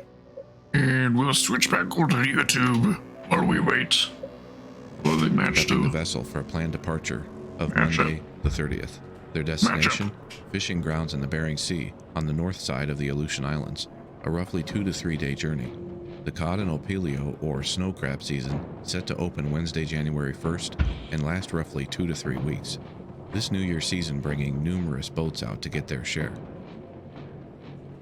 And we'll switch back over to YouTube while we wait for the match The to vessel for a planned departure of Match up. Monday the 30th. Their destination, fishing grounds in the Bering Sea on the north side of the Aleutian Islands, a roughly 2 to 3 day journey. The cod and opilio, or snow crab season, set to open Wednesday, January 1st and last roughly 2 to 3 weeks. This New Year season bringing numerous boats out to get their share.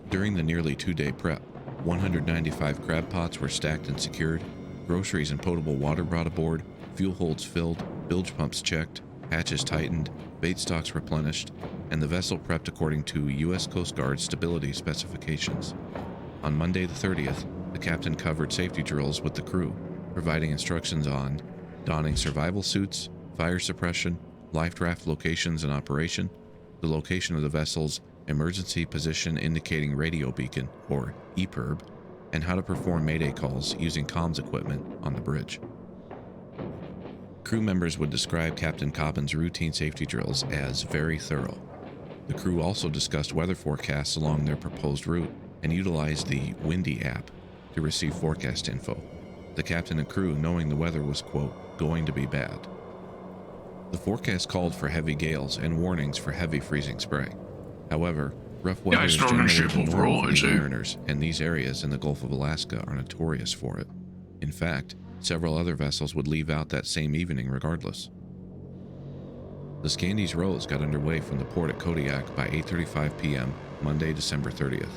During the nearly 2-day prep, 195 crab pots were stacked and secured, groceries and potable water brought aboard, fuel holds filled, bilge pumps checked, hatches tightened, bait stocks replenished, and the vessel prepped according to U.S. Coast Guard stability specifications. On Monday the 30th, the captain covered safety drills with the crew, providing instructions on donning survival suits, fire suppression, life raft locations and operation, the location of the vessel's emergency position indicating radio beacon, or EPIRB, and how to perform mayday calls using comms equipment on the bridge. Crew members would describe Captain Cobbin's routine safety drills as very thorough. The crew also discussed weather forecasts along their proposed route and utilized the Windy app to receive forecast info, the captain and crew knowing the weather was, quote, going to be bad. The forecast called for heavy gales and warnings for heavy freezing spray. However, rough weather is strong generally ship the norm overall, for I'd the say. mariners, and these areas in the Gulf of Alaska are notorious for it. In fact, several other vessels would leave out that same evening regardless. The Scandies Rose got underway from the port at Kodiak by 8:35 p.m. Monday, December 30th.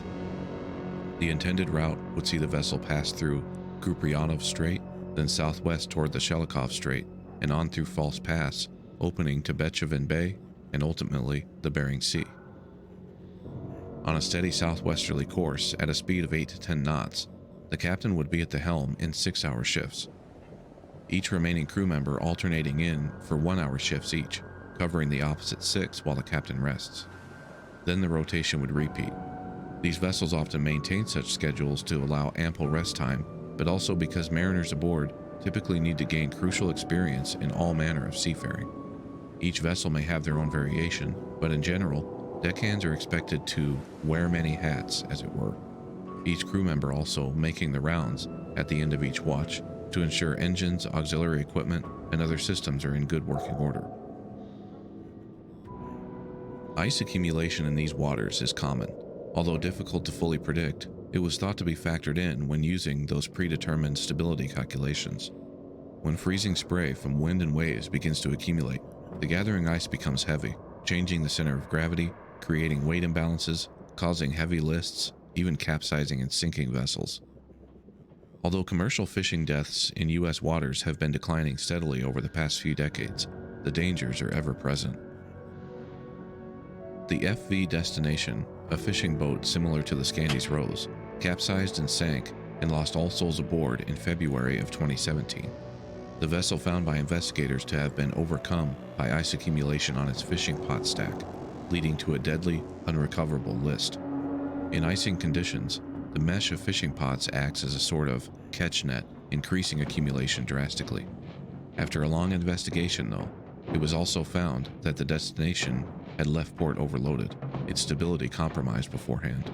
The intended route would see the vessel pass through Kuprianov Strait, then southwest toward the Shelikof Strait, and on through False Pass, opening to Betchevin Bay, and ultimately the Bering Sea. On a steady southwesterly course at a speed of 8 to 10 knots, the captain would be at the helm in 6-hour shifts, each remaining crew member alternating in for 1-hour shifts each, covering the opposite 6 while the captain rests. Then the rotation would repeat. These vessels often maintain such schedules to allow ample rest time but also because mariners aboard typically need to gain crucial experience in all manner of seafaring. Each vessel may have their own variation, but in general, deckhands are expected to wear many hats, as it were. Each crew member also making the rounds at the end of each watch to ensure engines, auxiliary equipment, and other systems are in good working order. Ice accumulation in these waters is common. Although difficult to fully predict, it was thought to be factored in when using those predetermined stability calculations. When freezing spray from wind and waves begins to accumulate, the gathering ice becomes heavy, changing the center of gravity, creating weight imbalances, causing heavy lists, even capsizing and sinking vessels. Although commercial fishing deaths in U.S. waters have been declining steadily over the past few decades, the dangers are ever present. The FV Destination, a fishing boat similar to the Scandy's Rose, capsized and sank and lost all souls aboard in February of 2017. The vessel found by investigators to have been overcome by ice accumulation on its fishing pot stack, leading to a deadly, unrecoverable list. In icing conditions, the mesh of fishing pots acts as a sort of catch net, increasing accumulation drastically. After a long investigation, though, it was also found that the Destination had left port overloaded, its stability compromised beforehand.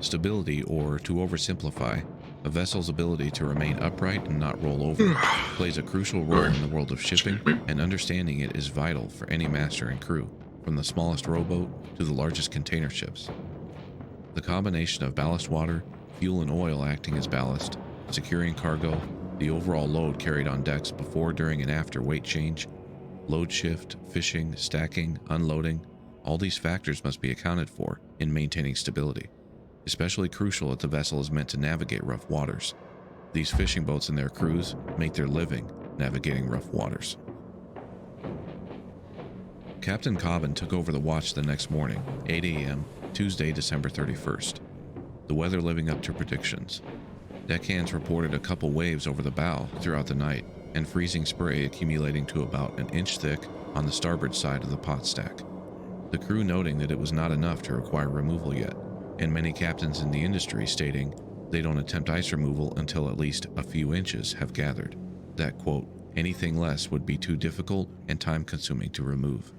Stability, or to oversimplify, a vessel's ability to remain upright and not roll over, plays a crucial role in the world of shipping, and understanding it is vital for any master and crew, from the smallest rowboat to the largest container ships. The combination of ballast water, fuel and oil acting as ballast, securing cargo, the overall load carried on decks before, during, and after weight change, load shift, fishing, stacking, unloading, all these factors must be accounted for in maintaining stability, especially crucial if the vessel is meant to navigate rough waters. These fishing boats and their crews make their living navigating rough waters. Captain Cobbin took over the watch the next morning, 8 a.m., Tuesday, December 31st. The weather living up to predictions. Deckhands reported a couple waves over the bow throughout the night, and freezing spray accumulating to about an inch thick on the starboard side of the pot stack. The crew noting that it was not enough to require removal yet, and many captains in the industry stating they don't attempt ice removal until at least a few inches have gathered, that, quote, anything less would be too difficult and time-consuming to remove.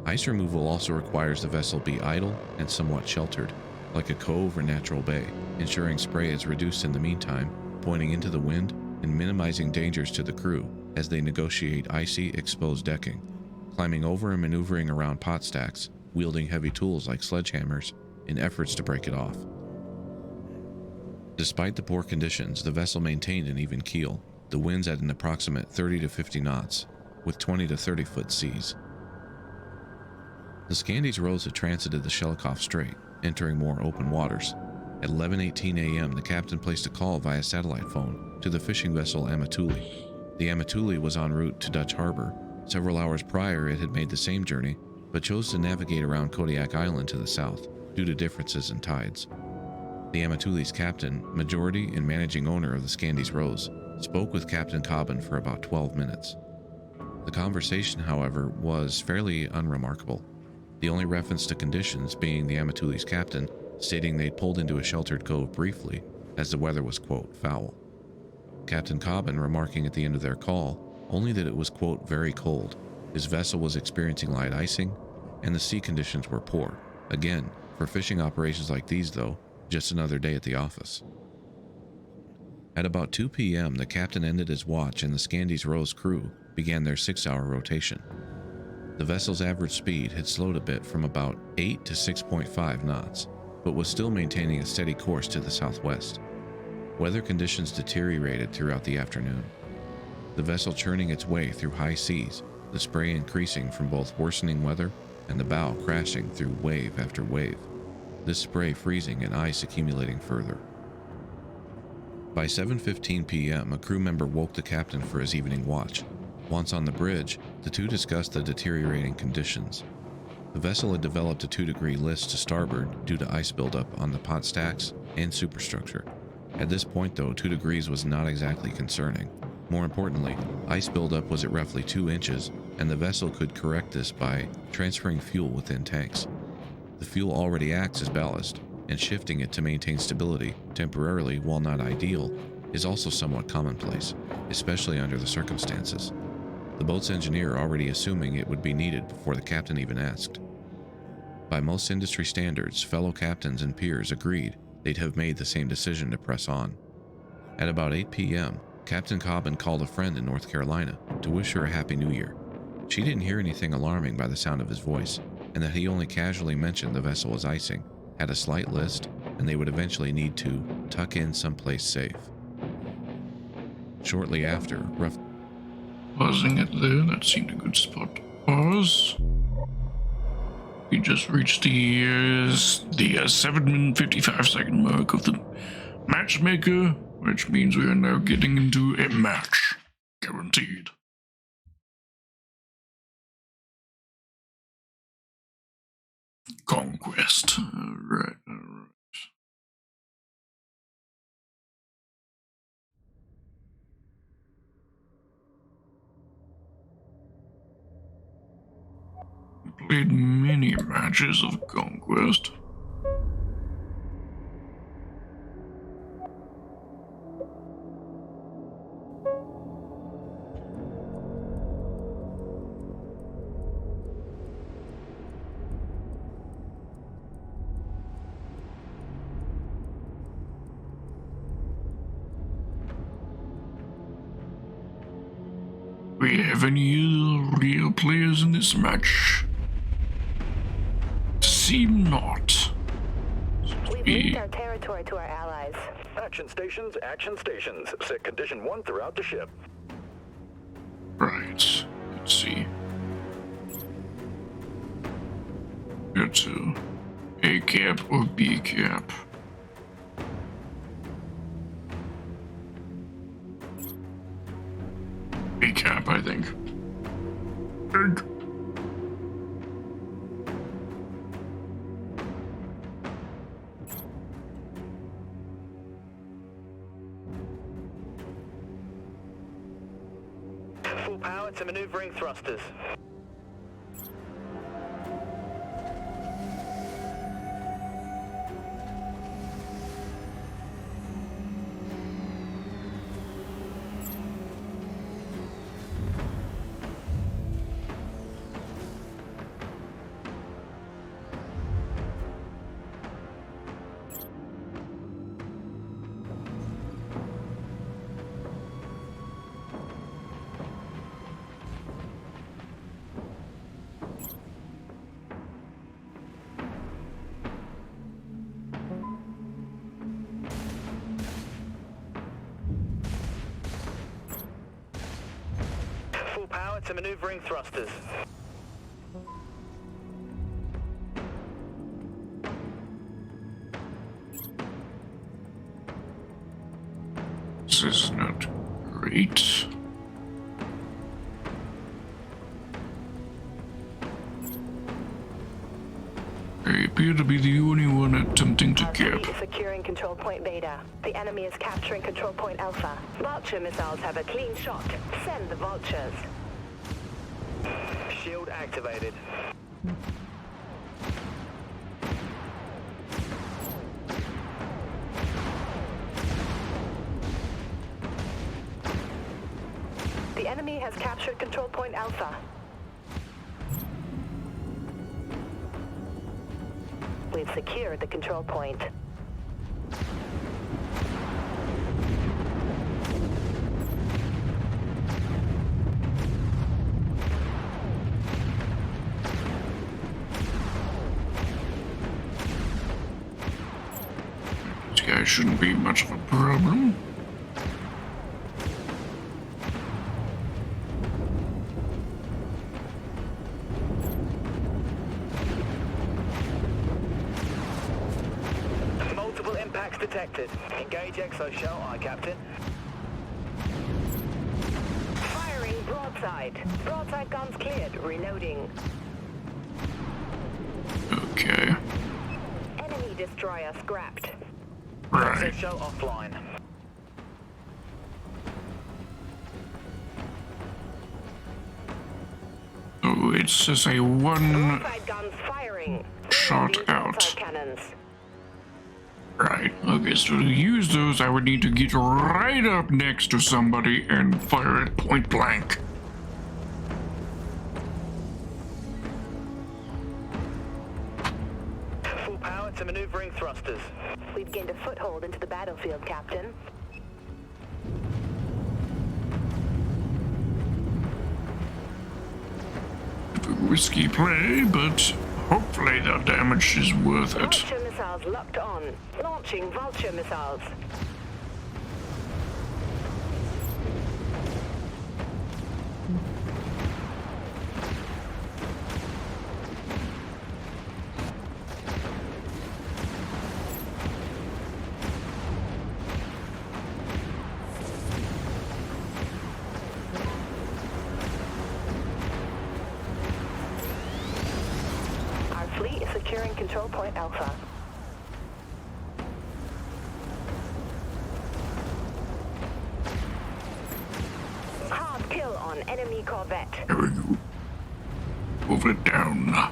Ice removal also requires the vessel be idle and somewhat sheltered, like a cove or natural bay, ensuring spray is reduced in the meantime, pointing into the wind and minimizing dangers to the crew as they negotiate icy, exposed decking, climbing over and maneuvering around pot stacks, wielding heavy tools like sledgehammers in efforts to break it off. Despite the poor conditions, the vessel maintained an even keel, the winds at an approximate 30 to 50 knots, with 20 to 30 foot seas. The Scandy's Rose had transited the Shelikof Strait, entering more open waters. At 11:18 a.m., the captain placed a call via satellite phone to the fishing vessel Amatuli. The Amatuli was en route to Dutch Harbor. Several hours prior, it had made the same journey, but chose to navigate around Kodiak Island to the south due to differences in tides. The Amatuli's captain, majority and managing owner of the Scandy's Rose, spoke with Captain Cobbin for about 12 minutes. The conversation, however, was fairly unremarkable, the only reference to conditions being the Amatuli's captain stating they'd pulled into a sheltered cove briefly as the weather was, quote, foul. Captain Cobbin remarking at the end of their call only that it was, quote, very cold, his vessel was experiencing light icing, and the sea conditions were poor. Again, for fishing operations like these though, just another day at the office. At about 2 p.m., the captain ended his watch and the Scandy's Rose crew began their 6-hour rotation. The vessel's average speed had slowed a bit from about 8 to 6.5 knots, but was still maintaining a steady course to the southwest. Weather conditions deteriorated throughout the afternoon. The vessel churning its way through high seas, the spray increasing from both worsening weather and the bow crashing through wave after wave, this spray freezing and ice accumulating further. By 7:15 p.m., a crew member woke the captain for his evening watch. Once on the bridge, the two discussed the deteriorating conditions. The vessel had developed a 2-degree list to starboard due to ice buildup on the pot stacks and superstructure. At this point though, 2 degrees was not exactly concerning. More importantly, ice buildup was at roughly 2 inches, and the vessel could correct this by transferring fuel within tanks. The fuel already acts as ballast, and shifting it to maintain stability, temporarily while not ideal, is also somewhat commonplace, especially under the circumstances. The boat's engineer already assuming it would be needed before the captain even asked. By most industry standards, fellow captains and peers agreed they'd have made the same decision to press on. At about 8 p.m., Captain Cobbin called a friend in North Carolina to wish her a Happy New Year. She didn't hear anything alarming by the sound of his voice, and that he only casually mentioned the vessel was icing, had a slight list, and they would eventually need to tuck in someplace safe. Shortly after, Pausing it there, that seemed a good spot to pause. We just reached the 7 55-second mark of the matchmaker, which means we are now getting into a match. Guaranteed. Conquest. Alright. Played many matches of Conquest. We have any real players in this match? Seem not. We've moved our territory to our allies. Action stations, action stations. Set condition 1 throughout the ship. Right. Let's see. Go to A cap or B cap. A cap, I think. Full power to maneuvering thrusters. Full power to maneuvering thrusters. This is not great. I appear to be the only one attempting to Our fleet cap. is securing control point Beta. The enemy is capturing control point Alpha. Vulture missiles have a clean shot. Send the Vultures. Shield activated. The enemy has captured control point Alpha. We've secured the control point. This guy shouldn't be much of a problem. Multiple impacts detected. Engage exo shell, aye, Captain. Firing broadside. Broadside guns cleared. Reloading. Okay. Enemy destroyer scrapped. Right. Exo shell offline. Oh, it says a one Broadside guns firing. shot Reloading out. broadside cannons. Okay, so to use those, I would need to get right up next to somebody and fire it point blank. Full power to maneuvering thrusters. We've gained a foothold into the battlefield, Captain. Risky play, but hopefully the damage is worth it. Vulture missiles locked on. Launching Vulture missiles. Our fleet is securing control point Alpha. Hard kill on enemy corvette. There we go. Move it down.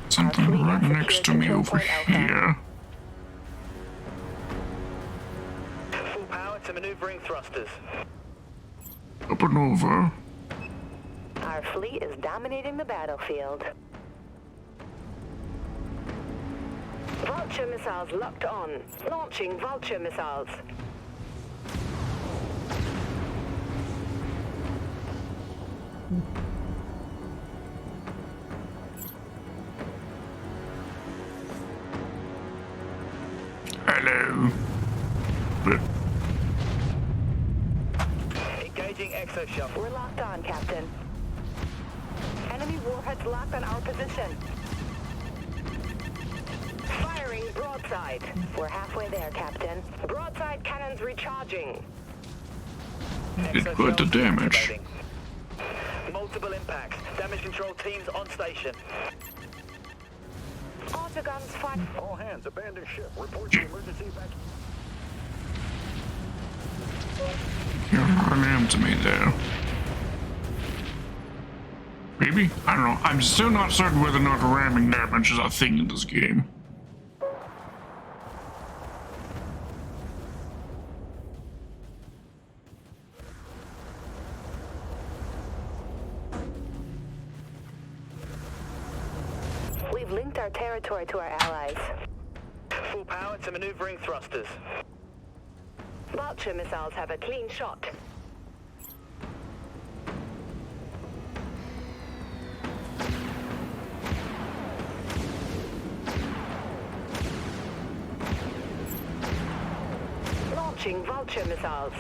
Something right next to me over here. Full power to maneuvering thrusters. Up and over. Our fleet is dominating the battlefield. Vulture missiles locked on. Launching Vulture missiles. Hello. But Engaging exo shuttle. We're locked on, Captain. Enemy warheads locked on our position. Firing broadside. We're halfway there, Captain. Broadside cannons recharging. it got the damage. Activating. Multiple impacts. Damage control teams on station. Autoguns fire. All hands, abandon ship. Report to emergency evacuation. You run into me there. Maybe? I don't know. I'm still not certain whether or not ramming damage is a thing in this game. We've linked our territory to our allies. Full power to maneuvering thrusters. Vulture missiles have a clean shot. Launching Vulture missiles.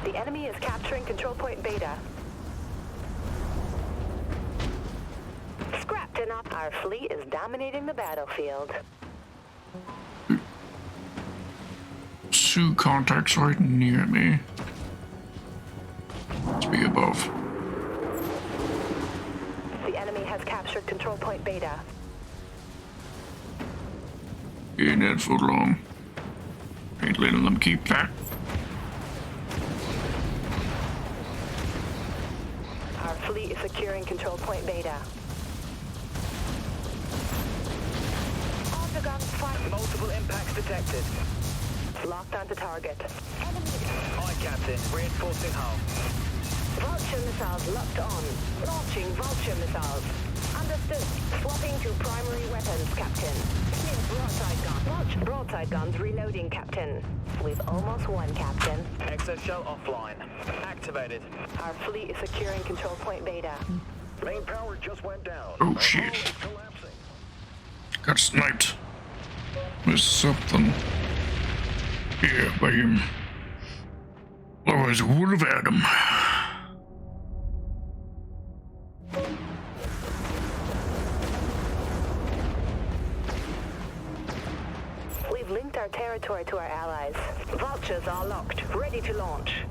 The enemy is capturing control point Beta. Scrapped enough. Our fleet is dominating the battlefield. Two contacts right near me. Let's be above. The enemy has captured control point Beta. Ain't that for long. Ain't letting them keep that. Our fleet is securing control point Beta. Autoguns fire. Multiple impacts detected. Locked onto target. Enemy. Aye, Captain. Reinforcing hull. Vulture missiles locked on. Launching Vulture missiles. Understood. Swapping to primary weapons, Captain. Broadside gun. Launch broadside guns reloading, Captain. We've almost won, Captain. Exo shell offline. Activated. Our fleet is securing control point Beta. Main power just went down. Oh, Our shit. hull is collapsing. Got sniped. There's something here by him. Otherwise, I would have had him. We've linked our territory to our allies. Vultures are locked, ready to launch.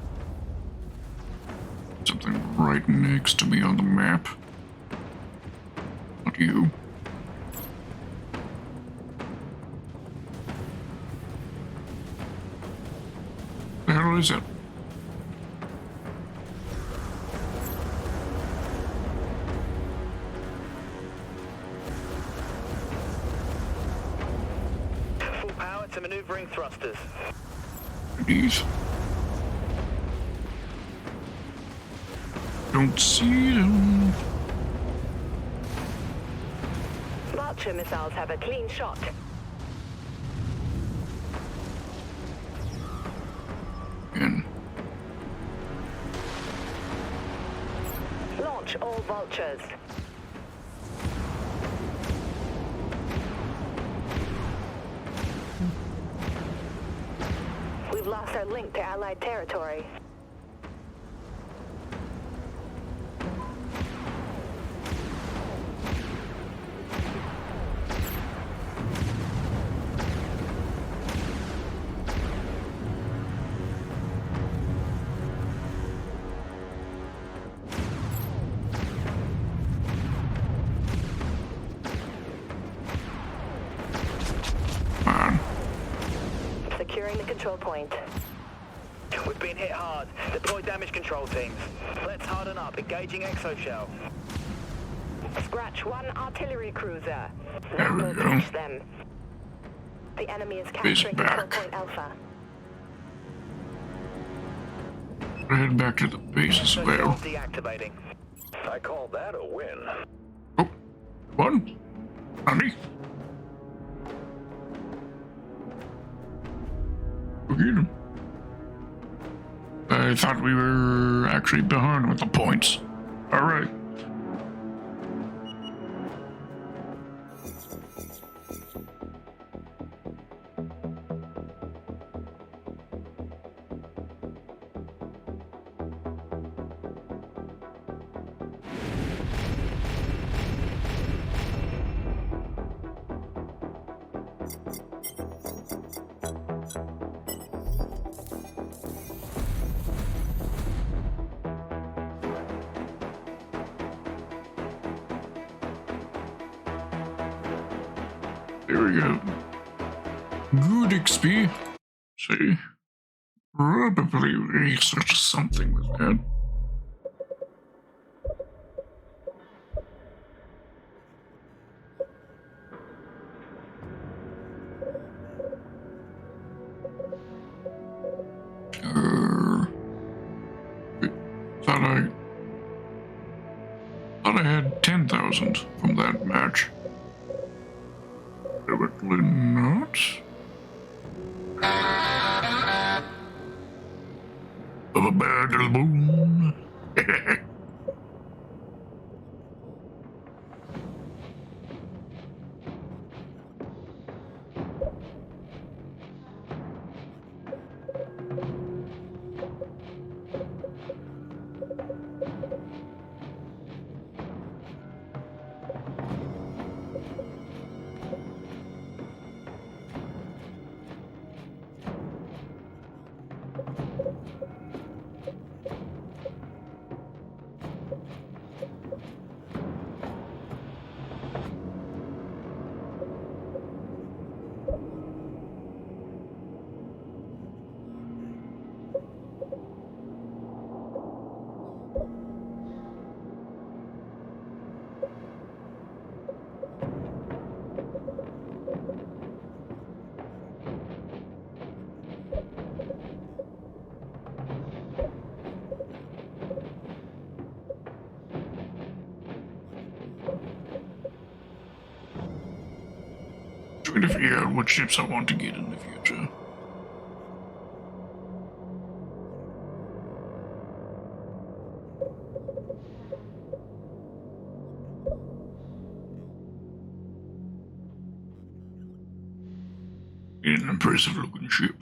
Something right next to me on the map. Not you. What the hell is it? Full power to maneuvering thrusters. These. Don't see them. Vulture missiles have a clean shot. And Launch all vultures. We've lost our link to Allied territory. man, Securing the control point. We've been hit hard. Deploy damage control teams. Let's harden up. Engaging exoshell. Scratch one artillery cruiser. There we We'll go. reach them. The enemy is capturing control back. point Alpha. head back to the base as well. Deactivating. I call that a win. Oh, one, honey. Look at him. I thought we were actually behind with the points. All right. There we go. Good XP. See? Probably research something with that. Thought I had 10,000 from that match. Evidently not. Of a battle boom. Trying to figure out what ships I want to get in the future. An impressive looking ship.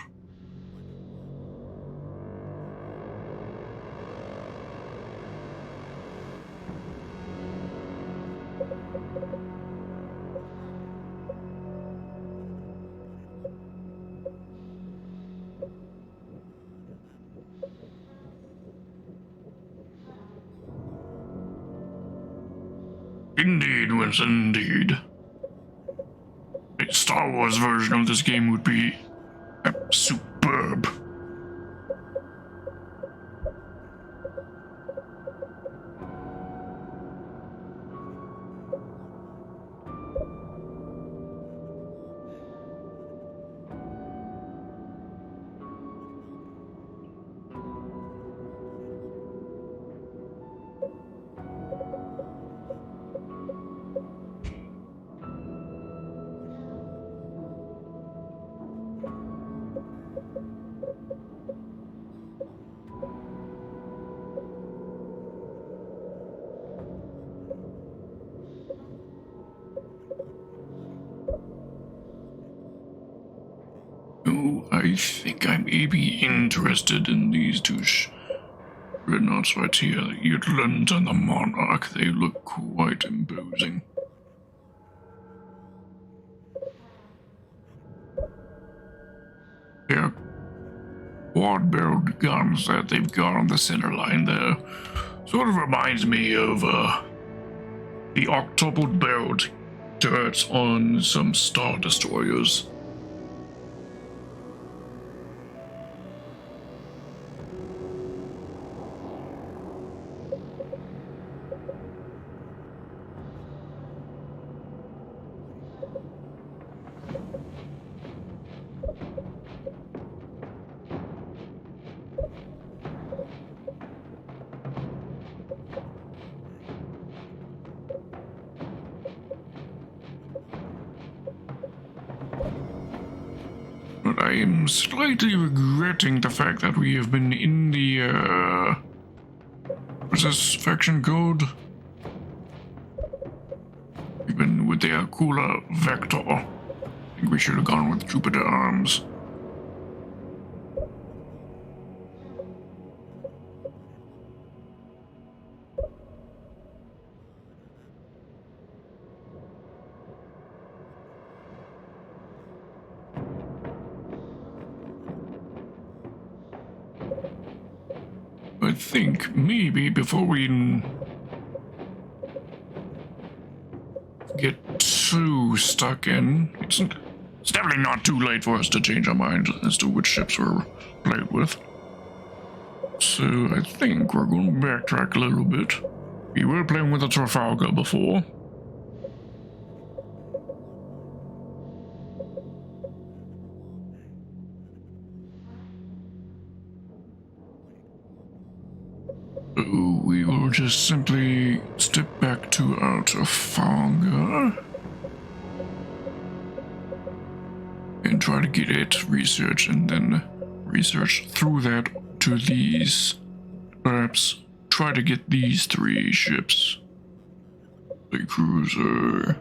Indeed, Winston, indeed. A Star Wars version of this game would be superb. Ooh, I think I may be interested in these two Dreadnoughts right here, the Jutland and the Monarch. They look quite imposing. Yeah, quad-barreled guns that they've got on the center line there sort of reminds me of the octuple barreled turrets on some Star Destroyers. But I am slightly regretting the fact that we have been in the, what's this faction code? We've been with the Akula Vector. I think we should have gone with Jupiter Arms. I think maybe before we get too stuck in, it's definitely not too late for us to change our mind as to which ships we're played with. So I think we're going to backtrack a little bit. We were playing with the Trafalgar before. So we will just simply step back to our Trafalgar and try to get it researched, and then research through that to these. Perhaps try to get these three ships. The cruiser.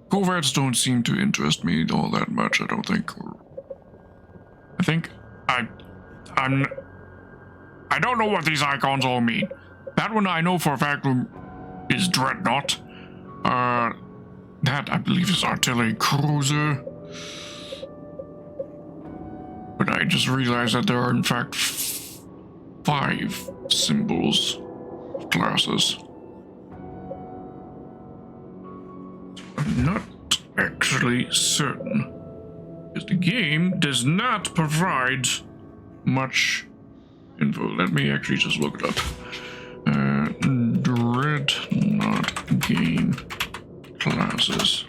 Corvettes don't seem to interest me all that much, I don't think. I don't know what these icons all mean. That one I know for a fact is Dreadnought. That I believe is artillery cruiser. But I just realized that there are in fact 5 symbols of classes. I'm not actually certain, because the game does not provide much info. Let me actually just look it up. Dreadnought game classes.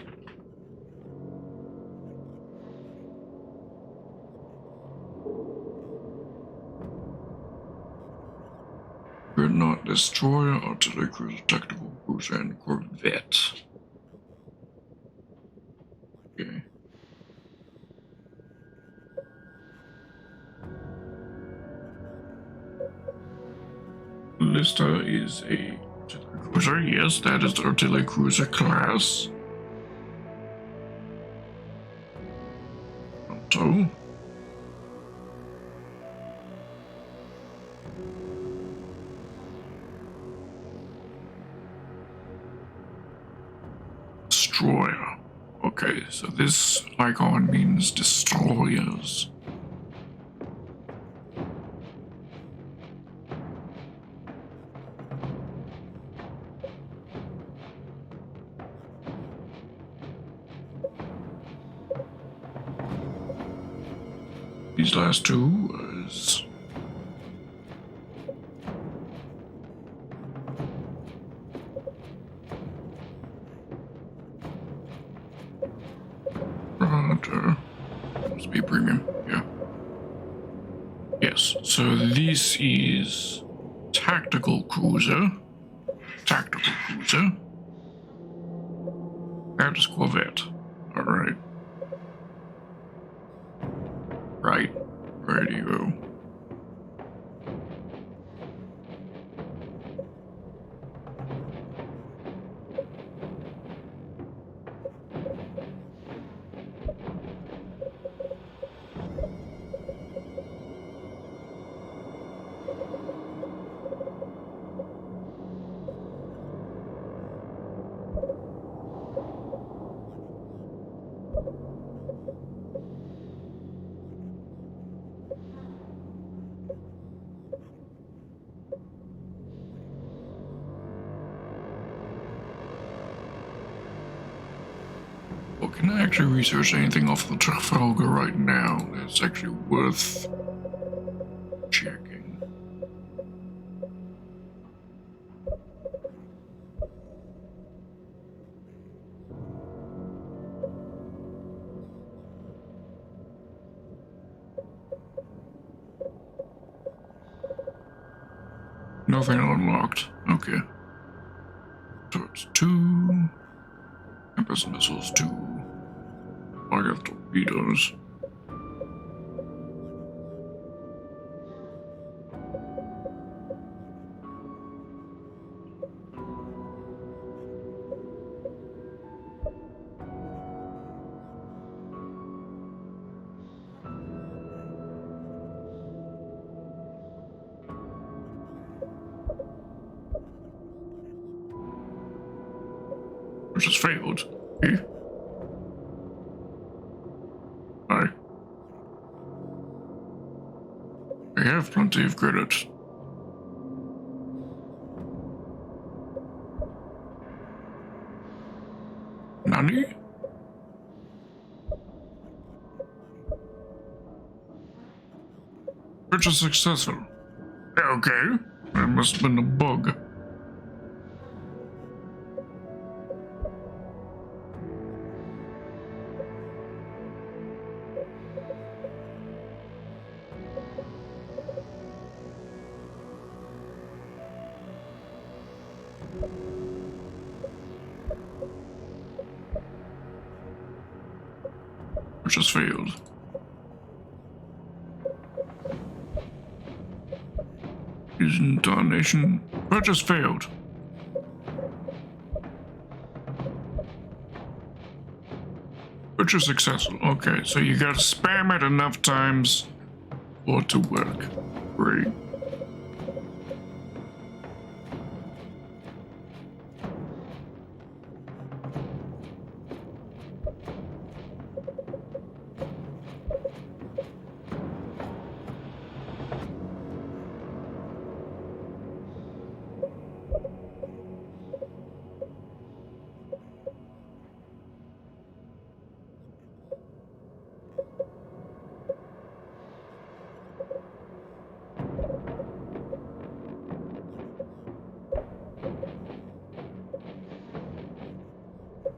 Dreadnought, destroyer, artillery cruiser, tactical cruiser, and corvette. Okay. Lister is a artillery cruiser. Yes, that is the artillery cruiser class. Otto. Destroyer. Okay, so this icon means destroyers. These last two is Roger. Must be premium, yeah. Yes, so this is tactical cruiser. Tactical cruiser. That is corvette. Alright. Right. Radio. can I actually research anything off the Trafalgar right now that's actually worth checking? Nothing unlocked. Okay. Turrets 2. Campus missiles 2. I got torpedoes. Which has failed. Eh? I have plenty of credit. Nani? Purchase successful. Okay. That must have been a bug. Purchase failed. Using donation. Purchase failed. Purchase successful. Okay, so you gotta spam it enough times for it to work. Great.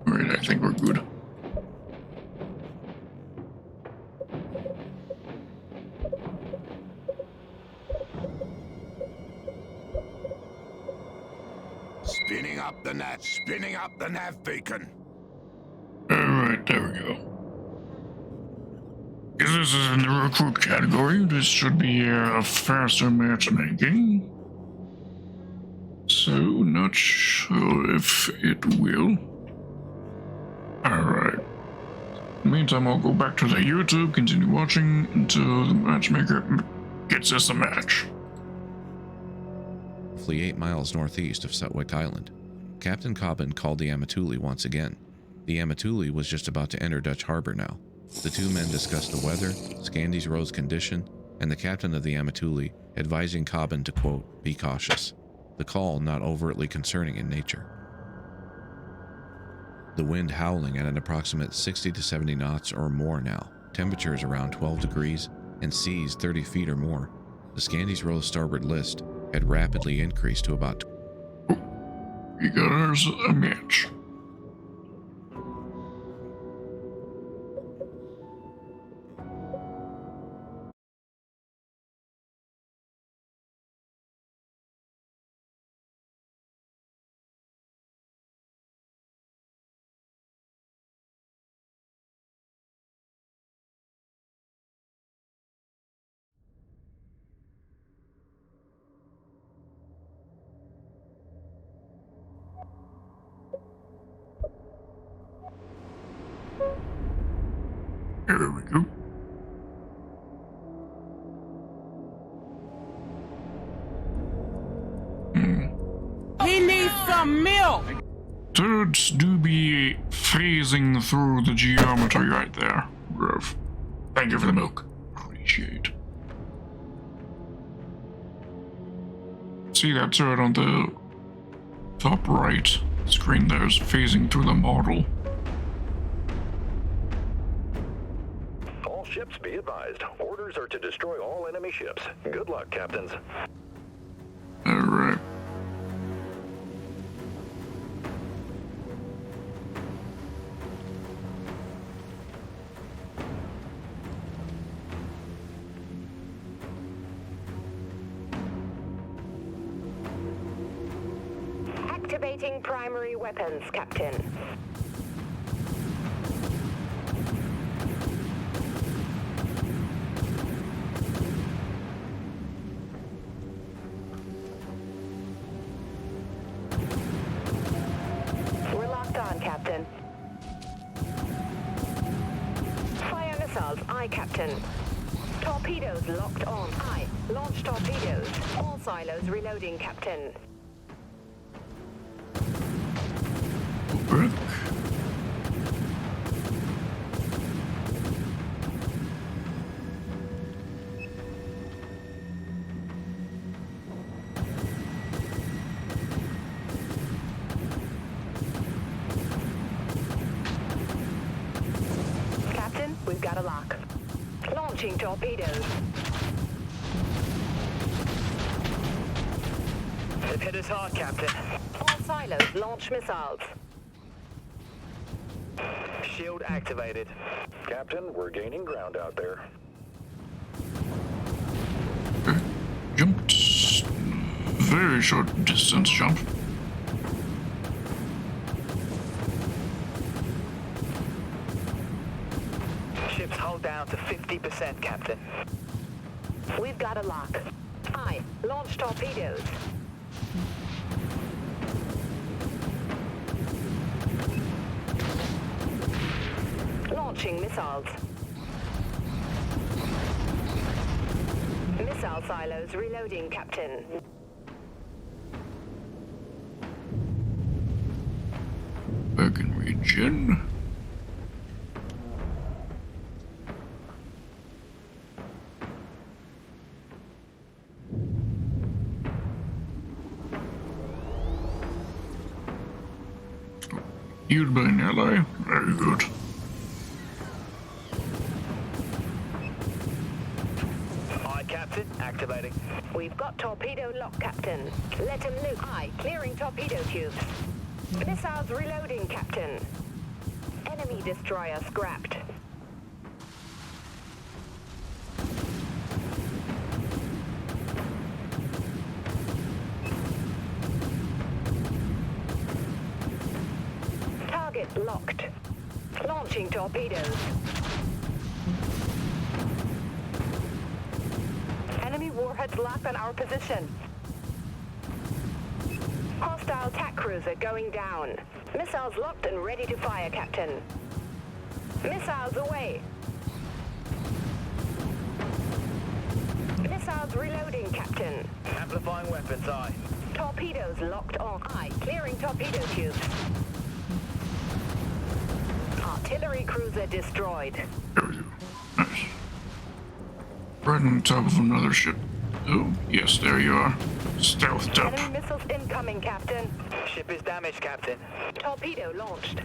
Alright, I think we're good. Spinning up the nav beacon. Alright, there we go. Because this is in the recruit category, this should be a faster matchmaking. So, not sure if it will. Alright. In the meantime, I'll go back to the YouTube, continue watching until the matchmaker gets us a match. Roughly 8 miles northeast of Sutwick Island, Captain Cobbin called the Amatuli once again. The Amatuli was just about to enter Dutch Harbor now. The two men discussed the weather, Scandi's road's condition, and the captain of the Amatuli advising Cobbin to, quote, be cautious. The call not overtly concerning in nature. The wind howling at an approximate 60 to 70 knots or more now, temperatures around 12 degrees, and seas 30 feet or more. The Scandi's Rose starboard list had rapidly increased to about... We got ours a match. There we go. He needs some milk! Turrets do be phasing through the geometry right there, Rev. Thank you for the milk. Appreciate. See that turret on the top right screen there is phasing through the model. ships, be advised. Orders are to destroy all enemy ships. Good luck, captains. Alright. Activating primary weapons, Captain. We're locked on, Captain. Fire missiles, aye, Captain. Torpedoes locked on, aye. Launch torpedoes. All silos reloading, Captain. Work. Captain, we've got a lock. Launching torpedoes. They've hit us hard, Captain. All silos launch missiles. Shield activated. Captain, we're gaining ground out there. Jumped. Very short distance jump. Ships hull down to 50%, Captain. We've got a lock. Aye, launch torpedoes. Launching missiles. Missile silos reloading, Captain. Back in region. You'd by an ally? Very good. Aye, Captain. Activating. We've got torpedo lock, Captain. Let him loose. Aye, clearing torpedo tubes. Missiles reloading, Captain. Enemy destroyer scrapped. Target locked. Launching torpedoes. Enemy warheads locked on our position. Hostile attack cruiser going down. Missiles locked and ready to fire, Captain. Missiles away. Missiles reloading, Captain. Amplifying weapons, aye. Torpedoes locked on. Aye, clearing torpedo tubes. Artillery cruiser destroyed. There we go. Nice. Right on top of another ship. Oh, yes, there you are. Stealthed up. Enemy missiles incoming, Captain. Ship is damaged, Captain. Torpedo launched.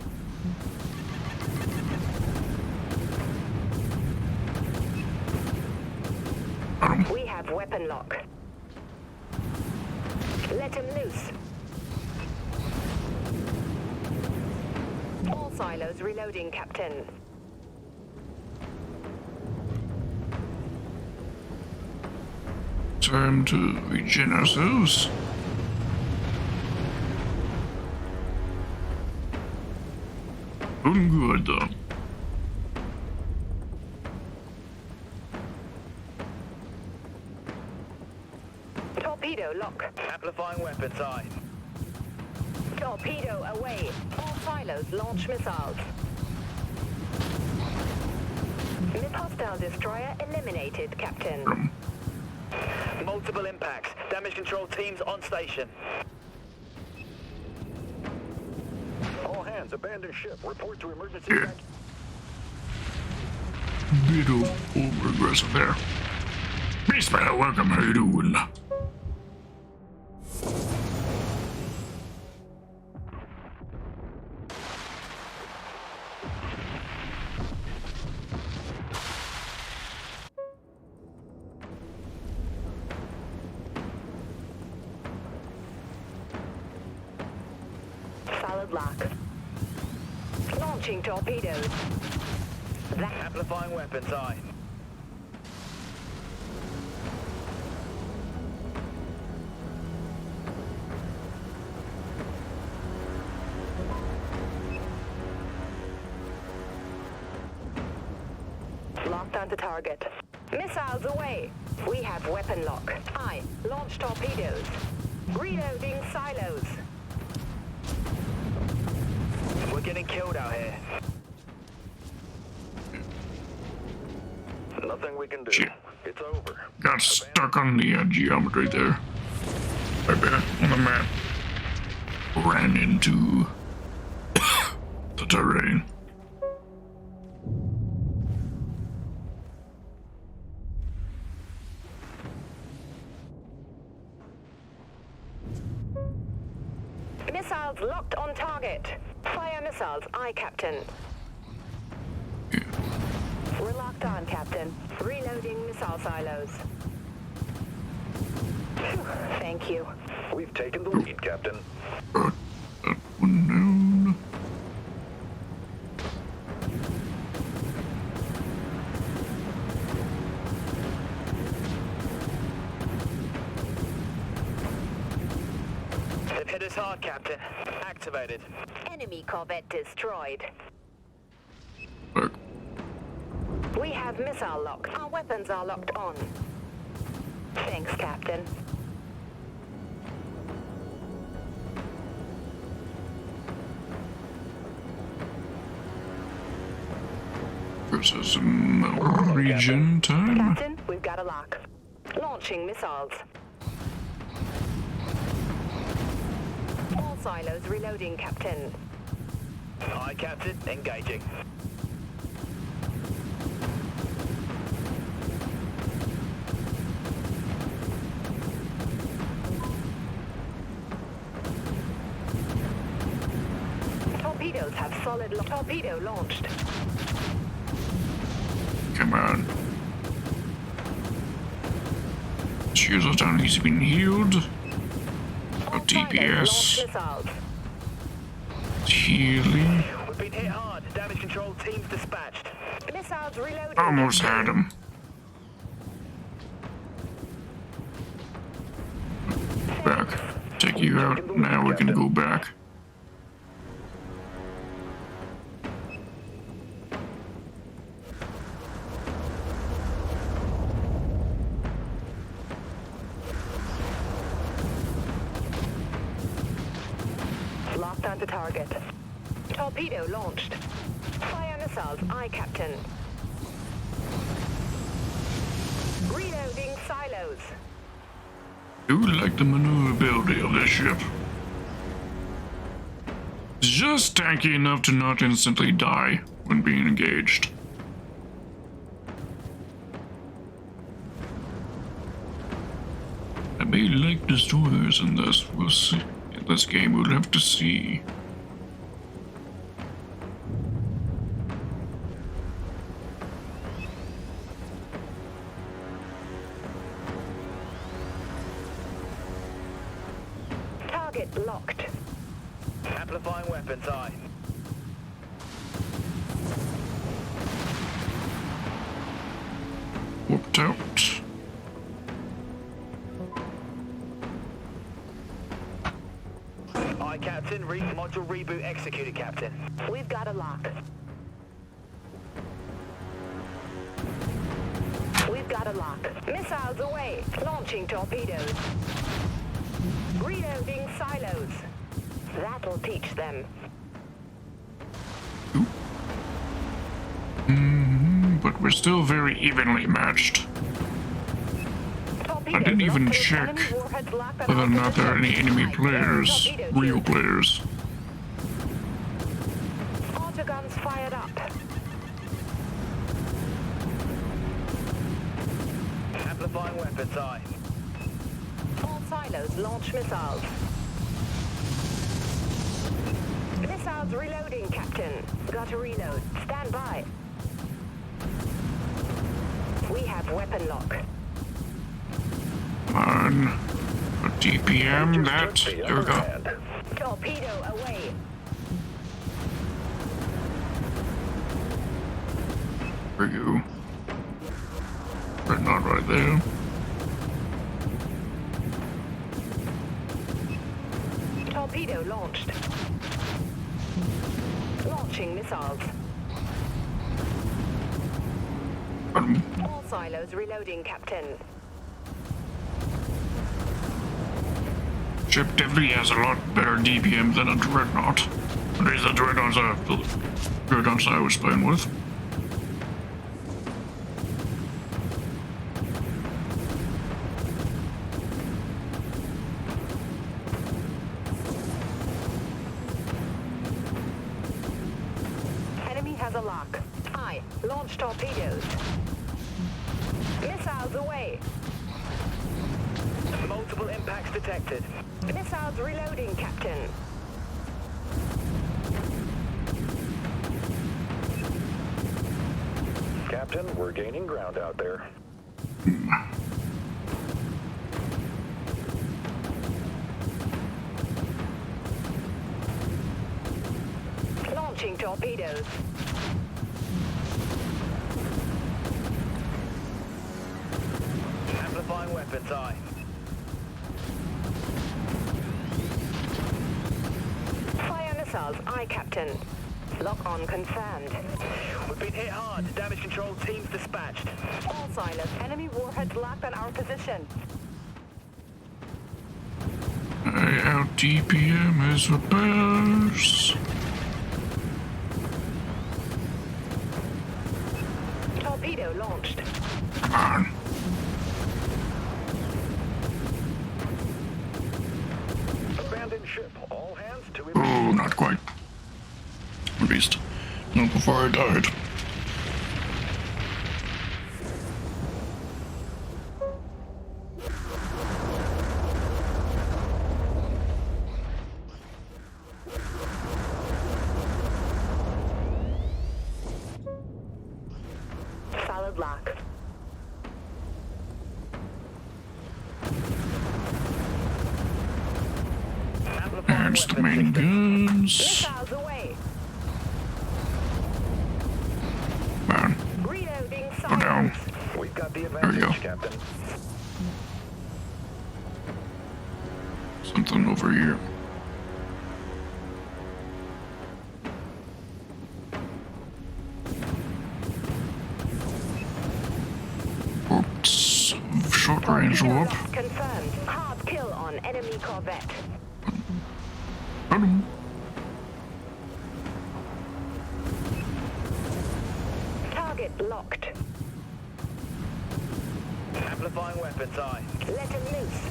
We have weapon lock. Let him loose. All silos reloading, Captain. Time to regen ourselves. Doing good though. Torpedo lock. Amplifying weapons, aye. Torpedo away. All silos launch missiles. Hostile destroyer eliminated, Captain. Multiple impacts. Damage control teams on station. All hands, abandon ship. Report to emergency. Yeah. Bit of over-aggressive there. Beastman, welcome. How you doing? Good luck. Launching torpedoes. Amplifying weapons, aye. Locked onto target. Missiles away. We have weapon lock. Aye. Launch torpedoes. Reloading silos. We're getting killed out here. Nothing we can do. Shit. It's over. Got stuck on the geometry there. Right there on the map. Ran into the terrain. Missiles locked on target. Fire missiles. Aye, Captain. We're locked on, Captain. Reloading missile silos. Phew, thank you. We've taken the lead, Captain. That one down. They've hit us hard, Captain. Activated. Enemy corvette destroyed. Back. We have missile lock. Our weapons are locked on. Thanks, Captain. This is region time. Captain, we've got a lock. Launching missiles. All silos reloading, Captain. Aye, Captain. Engaging. Torpedoes have solid lock. Torpedo launched. Come on. Shields down, he's been healed. All Oh, silos launch DPS. missiles. Healing. We've been hit hard. Damage control teams dispatched. Missiles reloading. Almost had him. Back. Take you out. Now we can go back. Locked onto target. Torpedo launched. Fire missiles. Aye, Captain. Reloading silos. Do like the maneuverability of this ship. It's just tanky enough to not instantly die when being engaged. I may like destroyers in this. We'll see. In this game, we'll have to see. Target locked. Amplifying weapons, aye. Whooped out. Aye, Captain. Module reboot executed, Captain. We've got a lock. We've got a lock. Missiles away. Launching torpedoes. Reloading silos. That'll teach them. But we're still very evenly matched. I didn't even check whether or not there are any enemy players, real players. Autoguns fired up. Amplifying weapons, aye. All silos launch missiles. Missiles reloading, Captain. Got to reload. Stand by. We have weapon lock. Come on. A DPM, that. There we go. Torpedo away. Where are you? Dreadnought right there. Torpedo launched. Launching missiles. All silos reloading, Captain. Ship definitely has a lot better DPM than a Dreadnought. At least the Dreadnoughts are the Dreadnoughts I was playing with. Enemy has a lock. I launch torpedoes. Missiles away. Multiple impacts detected. Missiles reloading, Captain. Captain, we're gaining ground out there. Launching torpedoes. Amplifying weapons, aye. Fire missiles, aye, Captain. Lock on confirmed. We've been hit hard. Damage control teams dispatched. All silos. Enemy warheads locked on our position. Out DPM is repairs. Torpedo launched. Come on. Abandoned ship. All hands to Oh, not quite. At least, not before I died. Solid lock. Amplifying And it's the weapons main system. guns. Missiles away. Man, Reloading go down. silos. We've got the we go. advantage, Captain. Something over here. Oops. Short range Torpedo warp. lock confirmed. Hard kill on enemy corvette. Got him. Target locked. Amplifying weapons, aye. Let him loose.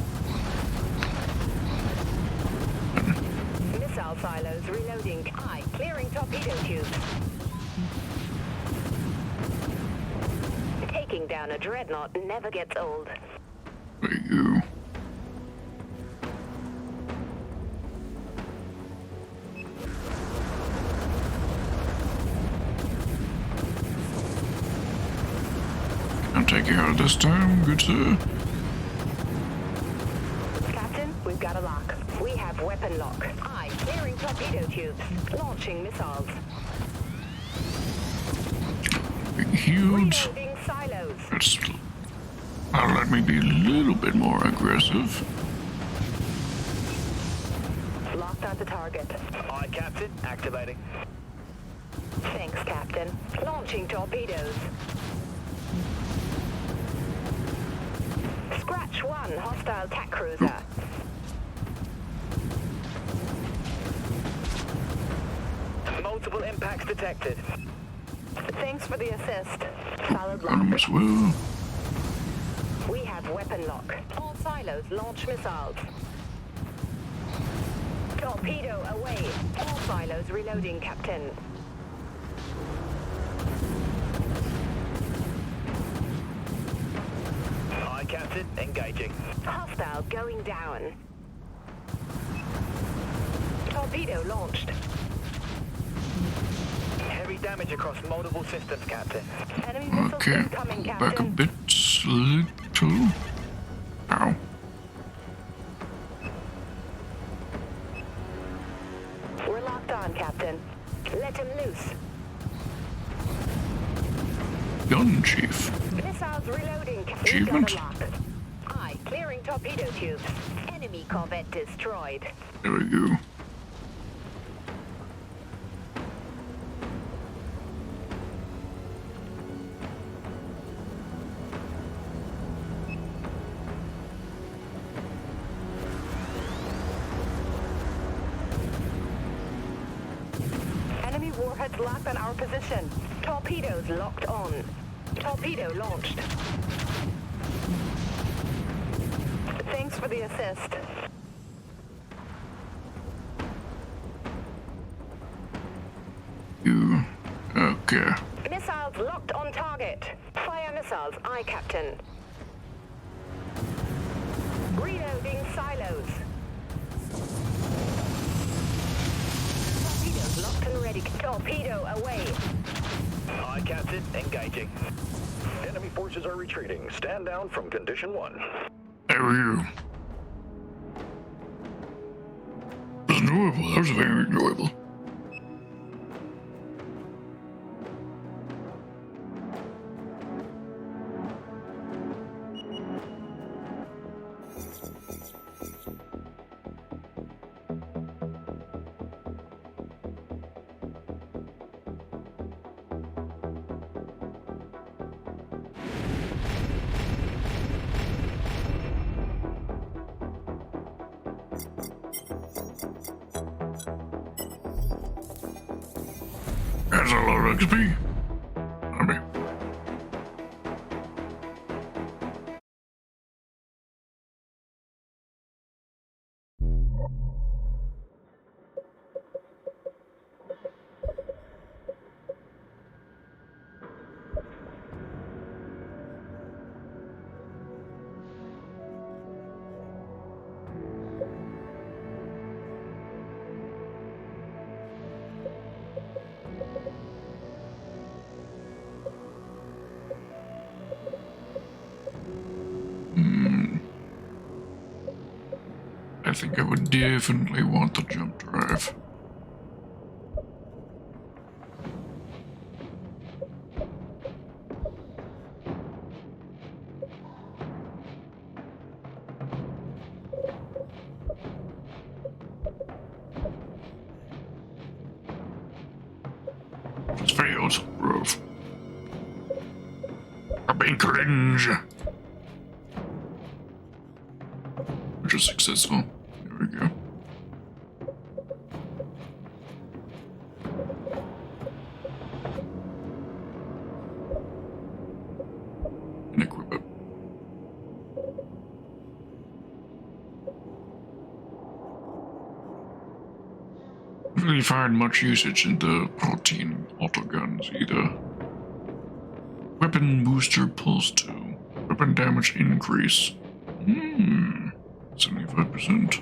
Missile silos reloading. I clearing torpedo tubes. Taking down a dreadnought never gets old. There you go. I'll take you out this time, good sir. Captain, we've got a lock. We have weapon lock. I clearing torpedo tubes. Launching missiles. Big huge. Reloading silos. It's, let me be a little bit more aggressive. Locked onto target. Aye, Captain. Activating. Thanks, Captain. Launching torpedoes. Scratch one hostile attack cruiser. Multiple impacts detected. Thanks for the assist. Solid Got him lock. as well. We have weapon lock. All silos launch missiles. Torpedo away. All silos reloading, Captain. Aye, Captain. Engaging. Hostile going down. Torpedo launched. Heavy damage across multiple systems, Captain. Enemy missiles Okay, incoming, back a Captain. bit, little. Ow. We're locked on, Captain. Let him loose. Gun Chief. Missiles reloading. Achievement? Aye, clearing torpedo tubes. Enemy corvette destroyed. There we go. Enemy warheads locked on our position. Torpedoes locked on. Torpedo launched. Thanks for the assist. You. Okay. Missiles locked on target. Fire missiles, aye, Captain. Reloading silos. Torpedoes locked and ready. Torpedo away. Aye, Captain. Engaging. Enemy forces are retreating. Stand down from condition 1. There we go. It was enjoyable. That was very enjoyable. That's a lot of XP. I mean, I think I would definitely want the jump drive. Just failed, bro. I've been cringe. Which is successful. There we go. And equip it. I don't really find much usage in the protein autoguns either. Weapon booster pulse 2. Weapon damage increase. 75%.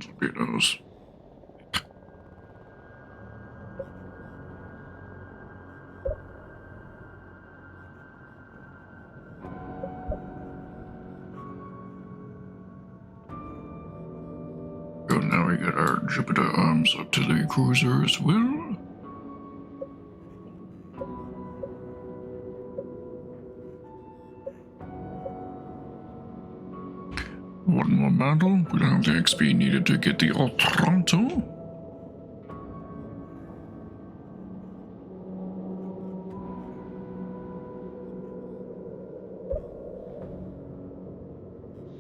Torpedoes. Oh, now we got our Jupiter Arms artillery cruiser as well. One more battle. We don't have the XP needed to get the Otranto.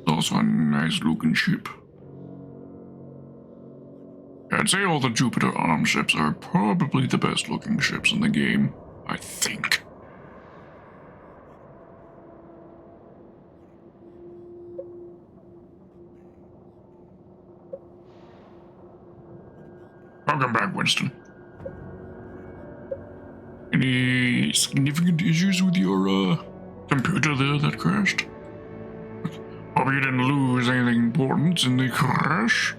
Also a nice looking ship. I'd say all the Jupiter armed ships are probably the best looking ships in the game. I think. Welcome back, Winston. Any significant issues with your computer there that crashed? Hope you didn't lose anything important in the crash.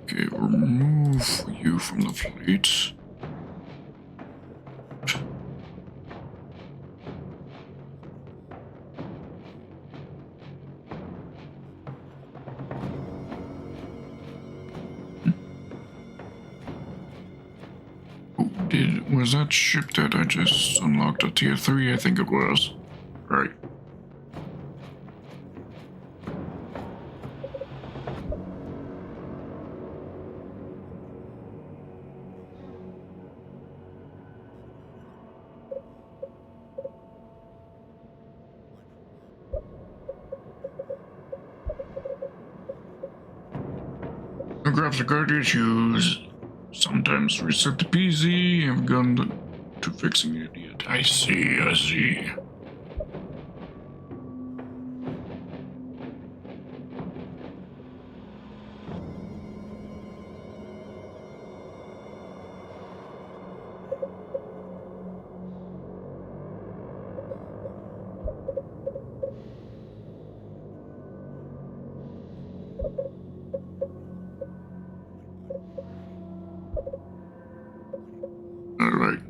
Okay, remove you from the fleet. Was that ship that I just unlocked at tier 3? I think it was. Right. Graphics card issues. Sometimes reset the PC. I've gone to fixing it yet. I see, I see.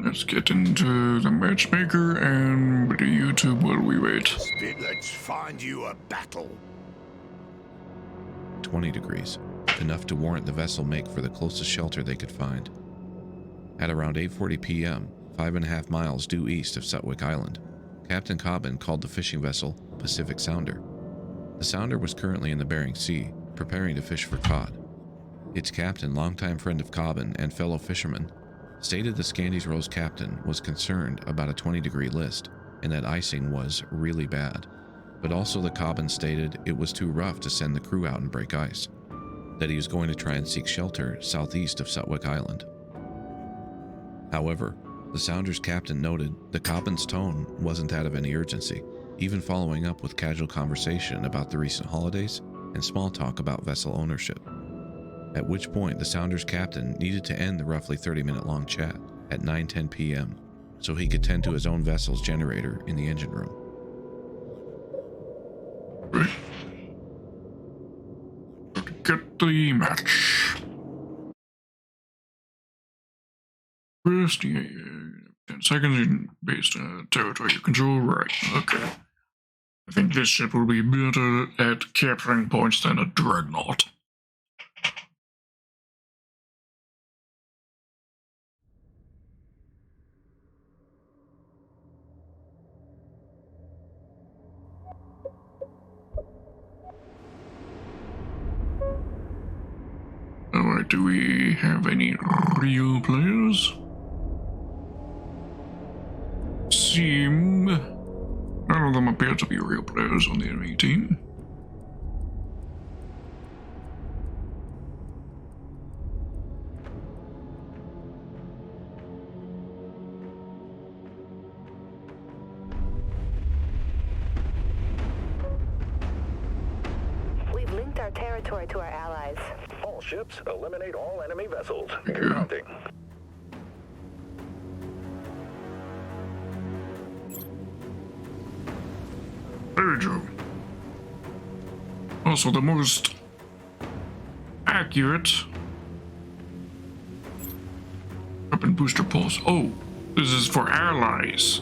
Let's get into the matchmaker and the YouTube while we wait. Let's find you a battle. 20 degrees, enough to warrant the vessel make for the closest shelter they could find. At around 8:40 p.m., 5.5 miles due east of Sutwick Island, Captain Cobbin called the fishing vessel Pacific Sounder. The Sounder was currently in the Bering Sea, preparing to fish for cod. Its captain, longtime friend of Cobbin and fellow fisherman, stated the Scandies Rose captain was concerned about a 20-degree list and that icing was really bad, but also the Cobbin stated it was too rough to send the crew out and break ice, that he was going to try and seek shelter southeast of Sutwick Island. However, the Sounder's captain noted the Cobbin's tone wasn't that of any urgency, even following up with casual conversation about the recent holidays and small talk about vessel ownership. At which point the Sounder's captain needed to end the roughly 30-minute long chat at 9:10 p.m. so he could tend to his own vessel's generator in the engine room. Get the match. First, 10 seconds in based territory control. Right, okay. I think this ship will be better at capturing points than a Dreadnought. Alright, do we have any real players? None of them appear to be real players on the enemy team. We've linked our territory to our allies. All ships, eliminate all enemy vessels. Get mounting. Very true. Also, the most accurate weapon booster pulse. Oh, this is for allies.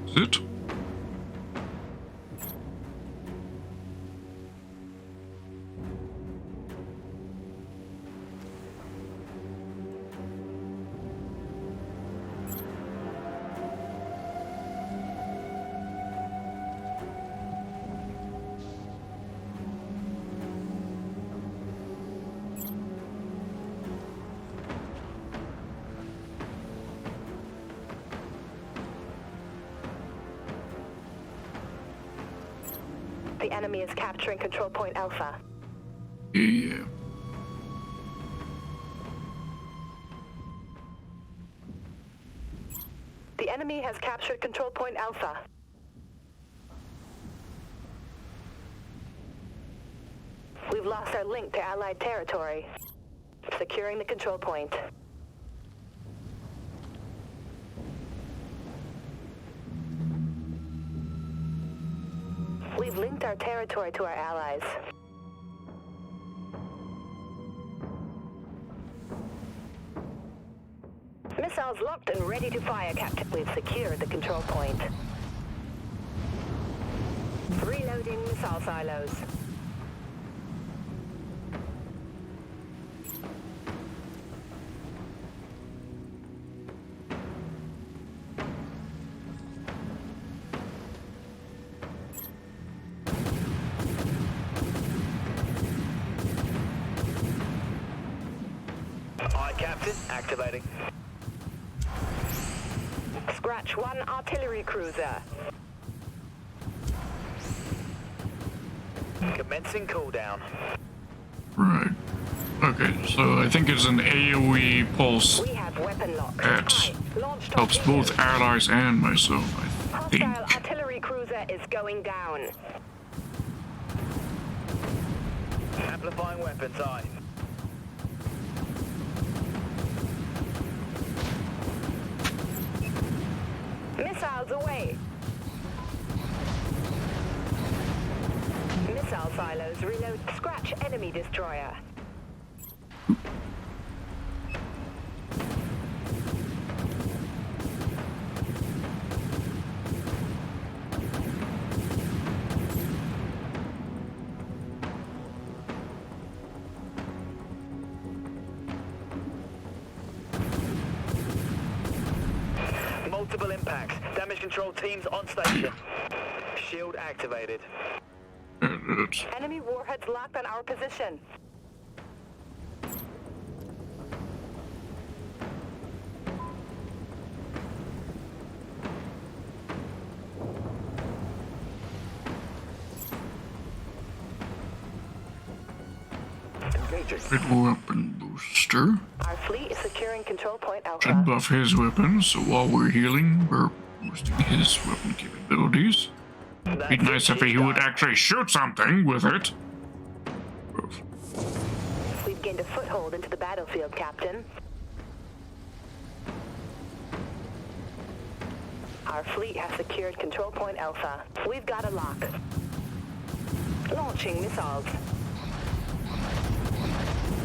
Is it? The enemy is capturing control point Alpha. Yeah. The enemy has captured control point Alpha. We've lost our link to Allied territory. Securing the control point. We've linked our territory to our allies. Missiles locked and ready to fire, Captain. We've secured the control point. Reloading missile silos. Aye, Captain. Activating. Scratch 1 artillery cruiser. Commencing cooldown. Right. Okay, so I think it's an AoE pulse We have weapon lock. that Aye. Launch helps torpedoes. both allies and myself, I think. Hostile artillery cruiser is going down. Amplifying weapons. Aye. Missiles away. Missile silos reload. Scratch enemy destroyer. Multiple impacts. Damage control teams on station. Shield activated. It's Enemy warheads locked on our position. Engaging. a weapon booster. Our fleet is securing control point Should Alpha. buff his weapon, so while we're healing, we're boosting his weapon capabilities. Be nice if he would actually shoot something with it. We've gained a foothold into the battlefield, Captain. Our fleet has secured control point Alpha. We've got a lock. Launching missiles.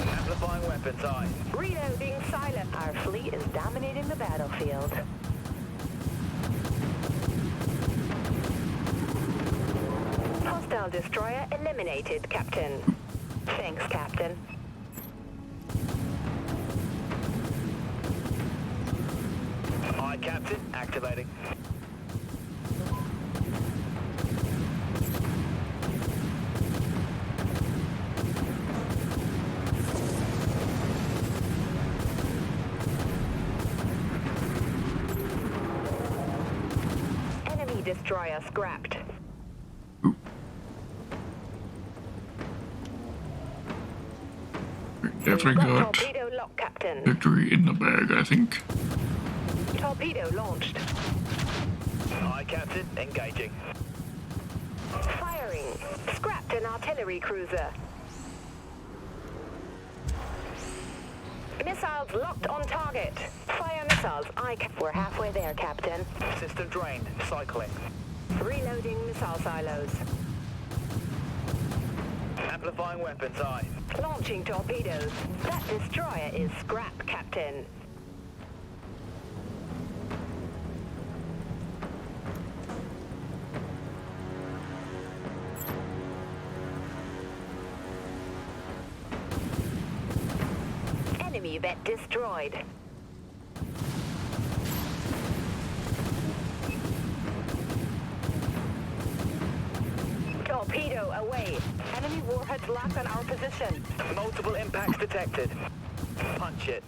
Amplifying weapons. Aye. Reloading silent. Our fleet is dominating the battlefield. Hostile destroyer eliminated, Captain. Thanks, Captain. Aye, Captain. Activating. Enemy destroyer scrapped. Definitely got Torpedo lock, Captain. victory in the bag, I think. Torpedo launched. Aye, Captain. Engaging. Firing. Scrapped an artillery cruiser. Missiles locked on target. Fire missiles. We're halfway there, Captain. System drained. Cycling. Reloading missile silos. Amplifying weapons. Aye. Launching torpedoes. That destroyer is scrap, Captain. Enemy vet destroyed. Torpedo away. Enemy warheads locked on our position. Multiple impacts detected. Punch it.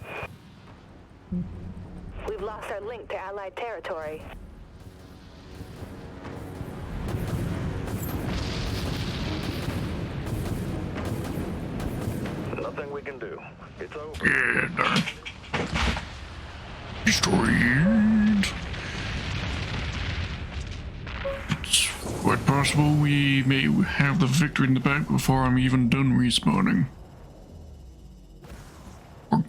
We've lost our link to Allied territory. thing we can do. It's over. Yeah, darn. Destroyed. It's quite possible we may have the victory in the bag before I'm even done respawning. Or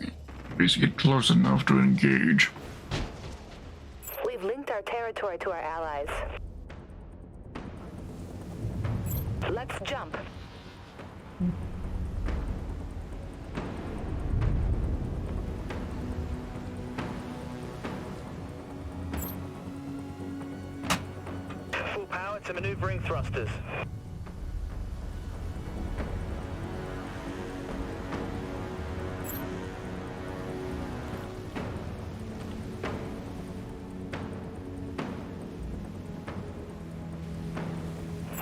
at least get close enough to engage. We've linked our territory to our allies. Let's jump. Full power to maneuvering thrusters.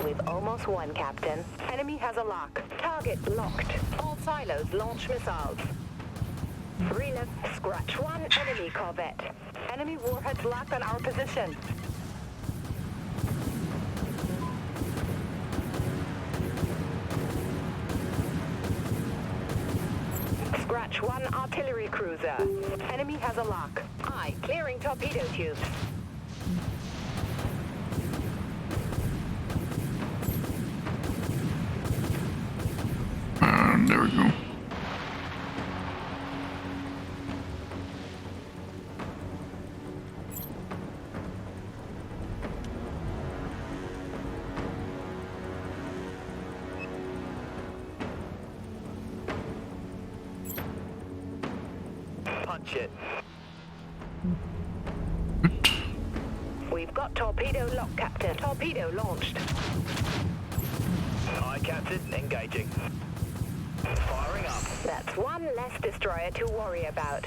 We've almost won, Captain. Enemy has a lock. Target locked. All silos launch missiles. Relief, scratch one enemy corvette. Enemy warheads locked on our position. Scratch one artillery cruiser. Enemy has a lock. Clearing torpedo tubes. And there we go. Punch it. We've got torpedo lock, Captain. Torpedo launched. Aye, Captain. Engaging. Firing up. That's one less destroyer to worry about.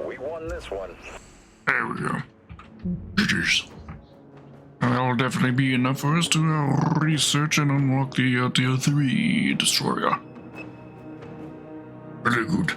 We won this one. There we go. GG's. That'll definitely be enough for us to research and unlock the Tier 3 destroyer. Very good.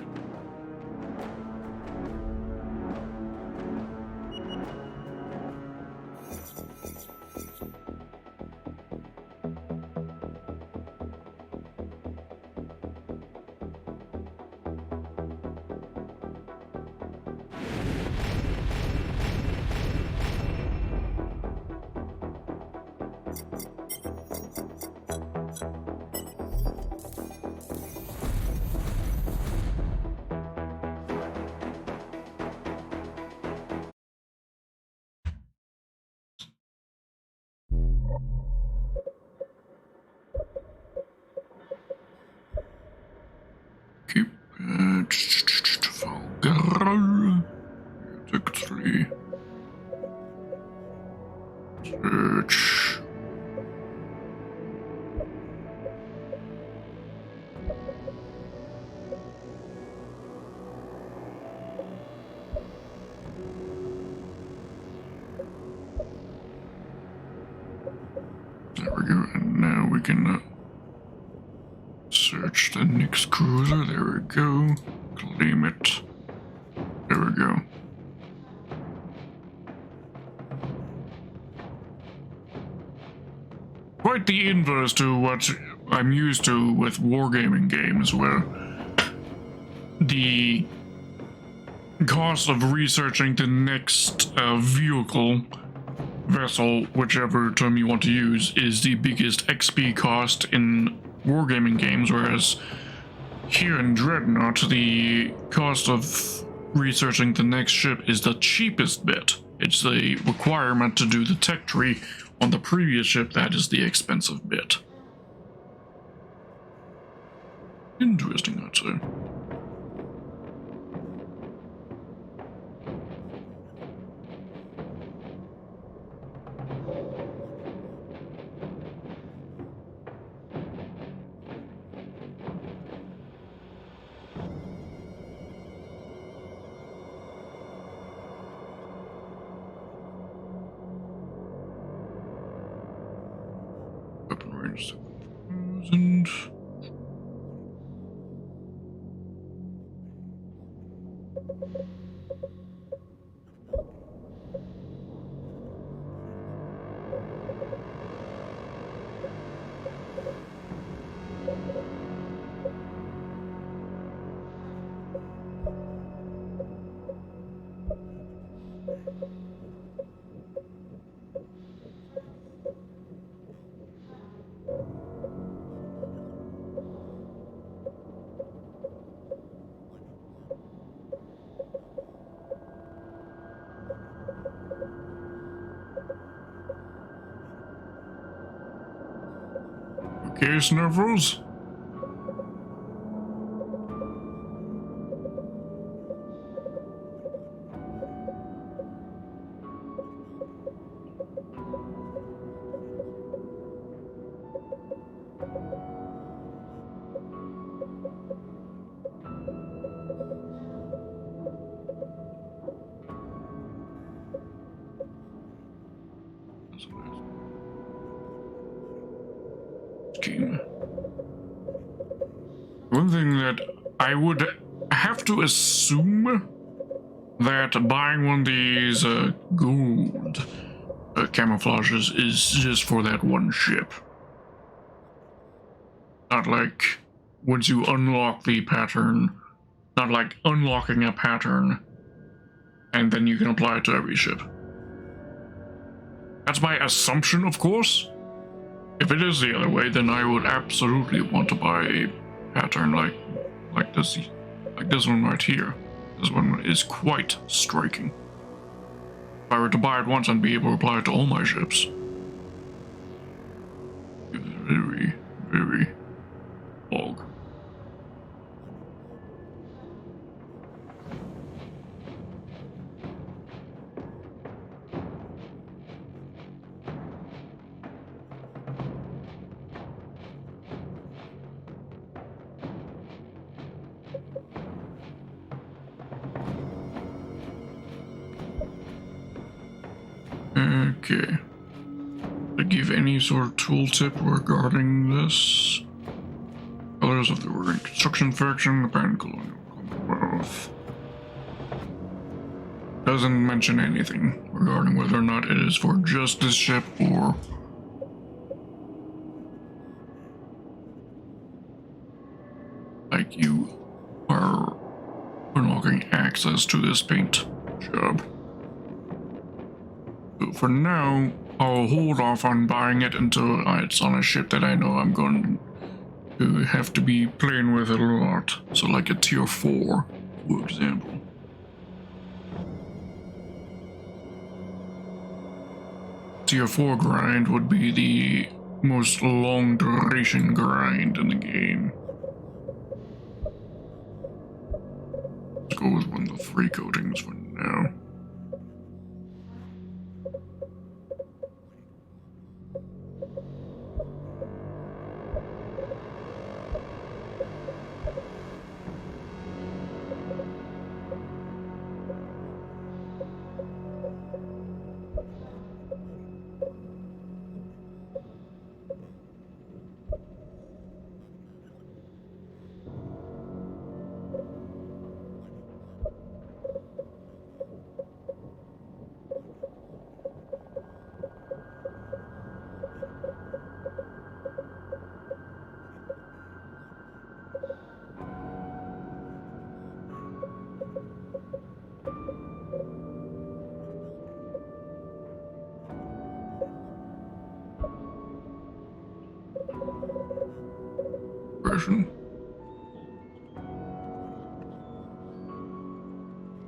Keep it. Vulgar. Take 3. Search. There we go, and now we can search the next cruiser. There we go. Claim it. There we go. Quite the inverse to what I'm used to with wargaming games, where the cost of researching the next vehicle, vessel, whichever term you want to use, is the biggest XP cost in wargaming games, whereas here in Dreadnought, the cost of researching the next ship is the cheapest bit. It's the requirement to do the tech tree on the previous ship that is the expensive bit. Interesting, I'd say. Weapon range 7,000. Okay, Snuffles? Game. One thing that I would have to assume that buying one of these gold camouflages is just for that one ship. Not like once you unlock the pattern, not like unlocking a pattern and then you can apply it to every ship. That's my assumption, of course. If it is the other way, then I would absolutely want to buy a pattern like this one right here. This one is quite striking. If I were to buy it once, I'd be able to apply it to all my ships. Very, very bog. Okay. To give any sort of tooltip regarding this. Colors of the Working Construction Faction, the Pan Colonial Commonwealth. Doesn't mention anything regarding whether or not it is for just this ship or like you are unlocking access to this paint job. So for now, I'll hold off on buying it until it's on a ship that I know I'm going to have to be playing with it a lot. So like a tier 4, for example. Tier 4 grind would be the most long duration grind in the game. Let's go with one of the free coatings for now.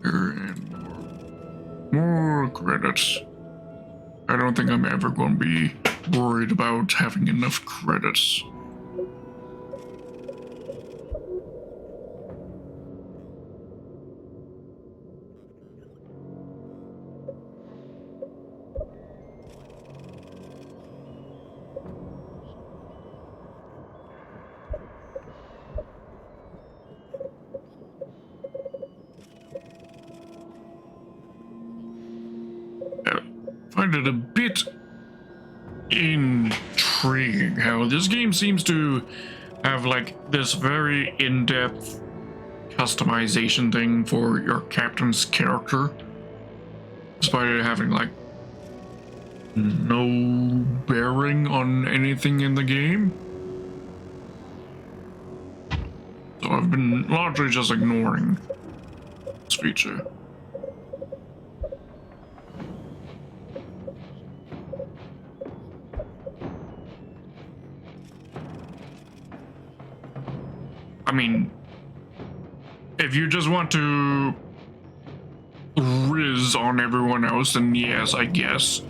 Here and more credits. I don't think I'm ever going to be worried about having enough credits. Find it a bit intriguing how this game seems to have like this very in-depth customization thing for your captain's character, despite it having like no bearing on anything in the game. So I've been largely just ignoring this feature. I mean, if you just want to riz on everyone else, then yes, I guess.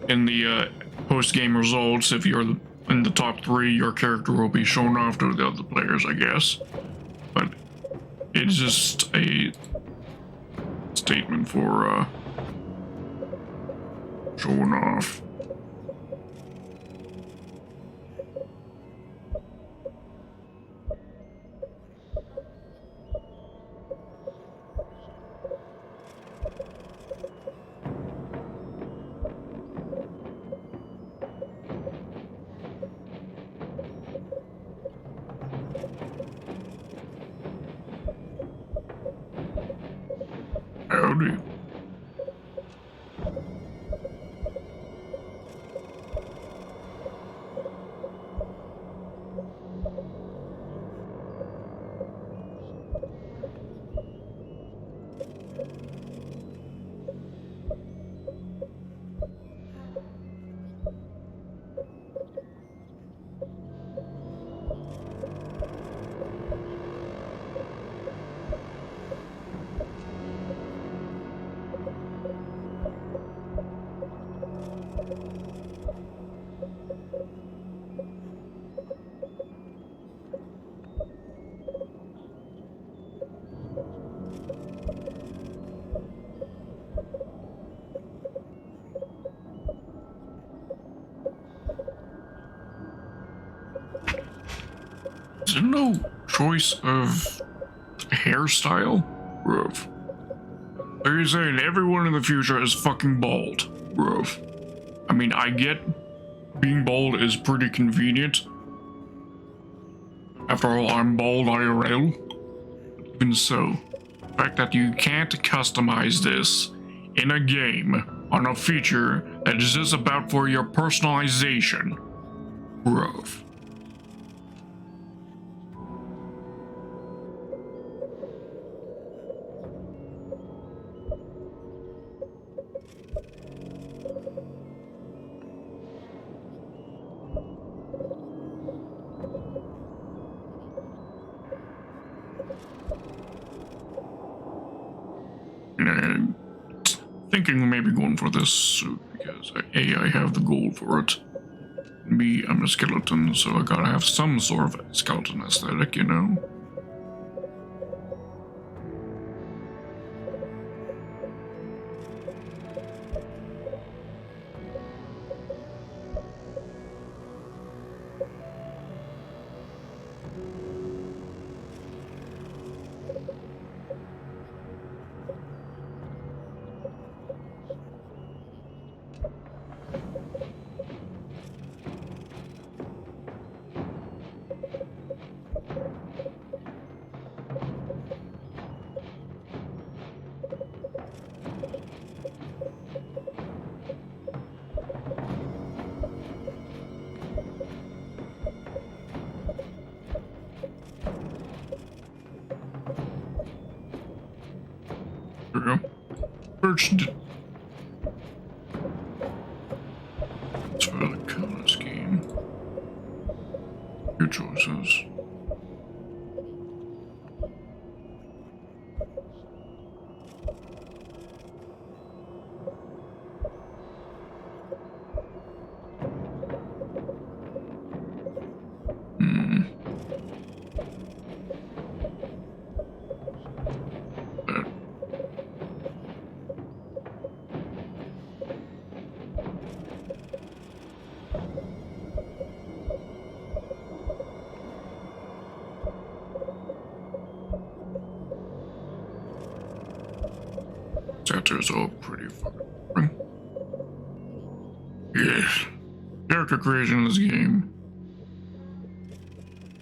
In the post-game results, if you're in the top 3, your character will be shown off to the other players, I guess. But it's just a statement for showing off. Howdy. Is there no choice of hairstyle? Rough. Are you saying everyone in the future is fucking bald? Rough. I mean, I get being bald is pretty convenient. After all, I'm bald IRL. Even so, the fact that you can't customize this in a game on a feature that is just about for your personalization. Rough. And thinking maybe going for this suit because A, I have the gold for it. B, I'm a skeleton, so I gotta have some sort of skeleton aesthetic, you know? There we go. Perched. It's for the color scheme. Your choices. Tattoos all pretty fucking boring. Yes. Character creation in this game.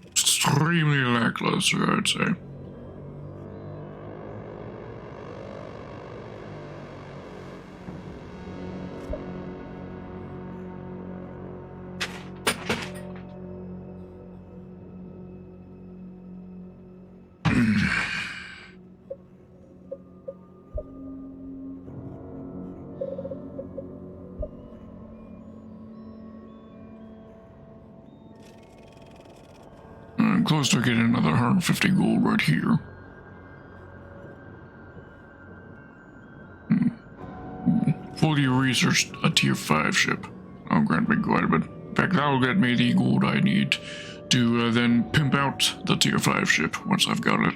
Extremely lackluster, I'd say. I'm close to getting another 150 gold right here. Fully researched a tier 5 ship. I'll grant me quite a bit In fact, that'll get me the gold I need to then pimp out the tier 5 ship once I've got it.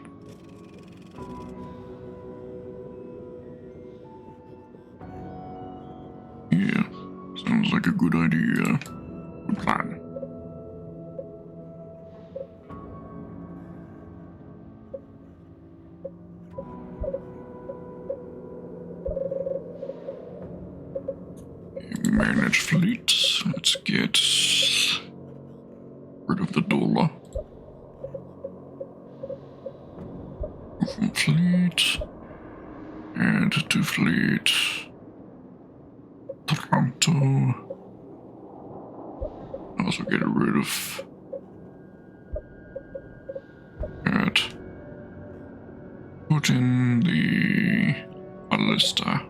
Yeah, sounds like a good idea. Good plan. Manage fleet. Let's get rid of the dollar. From fleet. Add to fleet. Toronto. Also get rid of that. Put in the ballista.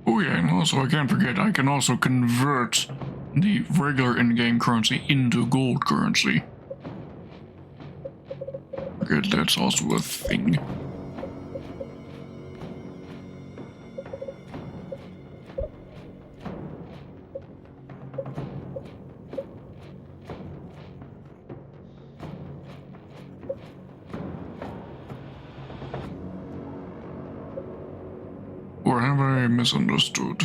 Oh yeah, and also I can't forget, I can also convert the regular in-game currency into gold currency. Forget that's also a thing. Or have I misunderstood?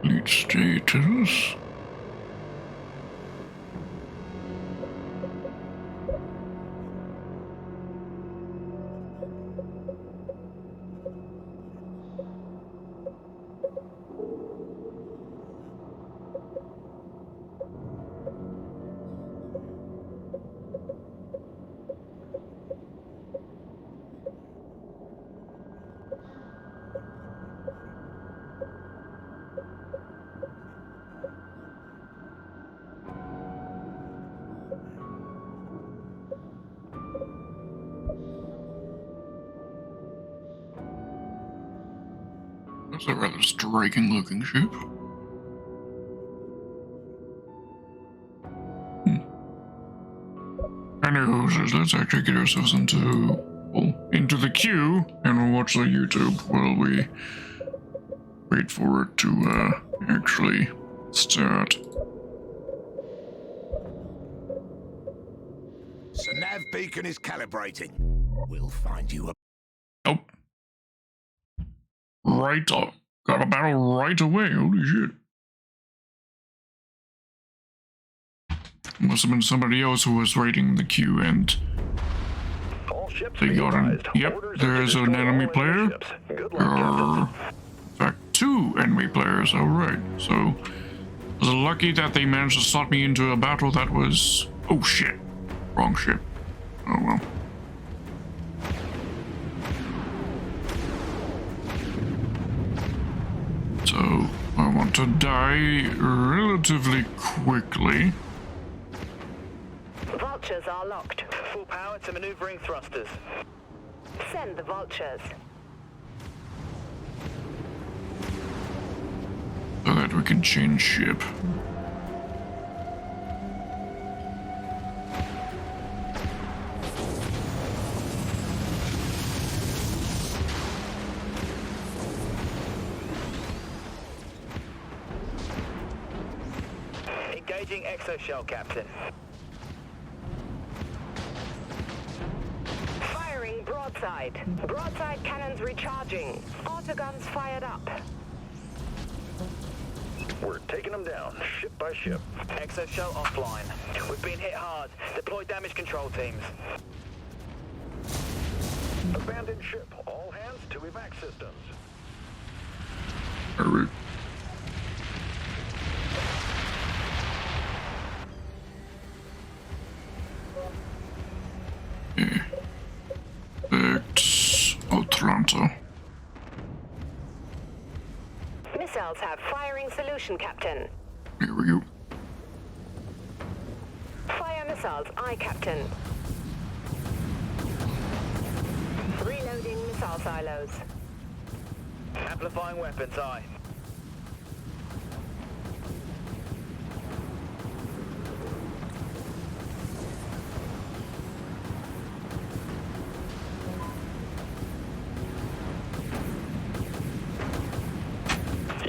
Fleet status. That's a rather striking looking ship. Anywho, let's actually get ourselves into the queue and we'll watch the YouTube while we wait for it to actually start. So nav beacon is calibrating. We'll find you a... Nope. Right up. Got a battle right away. Holy shit. Must have been somebody else who was raiding the queue and All ships they be got an... advised. Yep, Orders there are is to an destroy enemy all player. ships. Good luck, Captain. In fact, 2 enemy players. Alright, so... I was lucky that they managed to slot me into a battle that was... Oh shit. Wrong ship. Oh well. So, I want to die relatively quickly. Vultures are locked. Full power to maneuvering thrusters. Send the vultures. So that we can change ship. Engaging exoshell, Captain. broadside. Broadside cannons recharging. Autoguns fired up. We're taking them down, ship by ship. Exo shell offline. We've been hit hard. Deploy damage control teams. Abandoned ship. All hands to evac systems. Alright. Atlanta. Missiles have firing solution, Captain. Here we go. Fire missiles, aye, Captain. Reloading missile silos. Amplifying weapons, aye.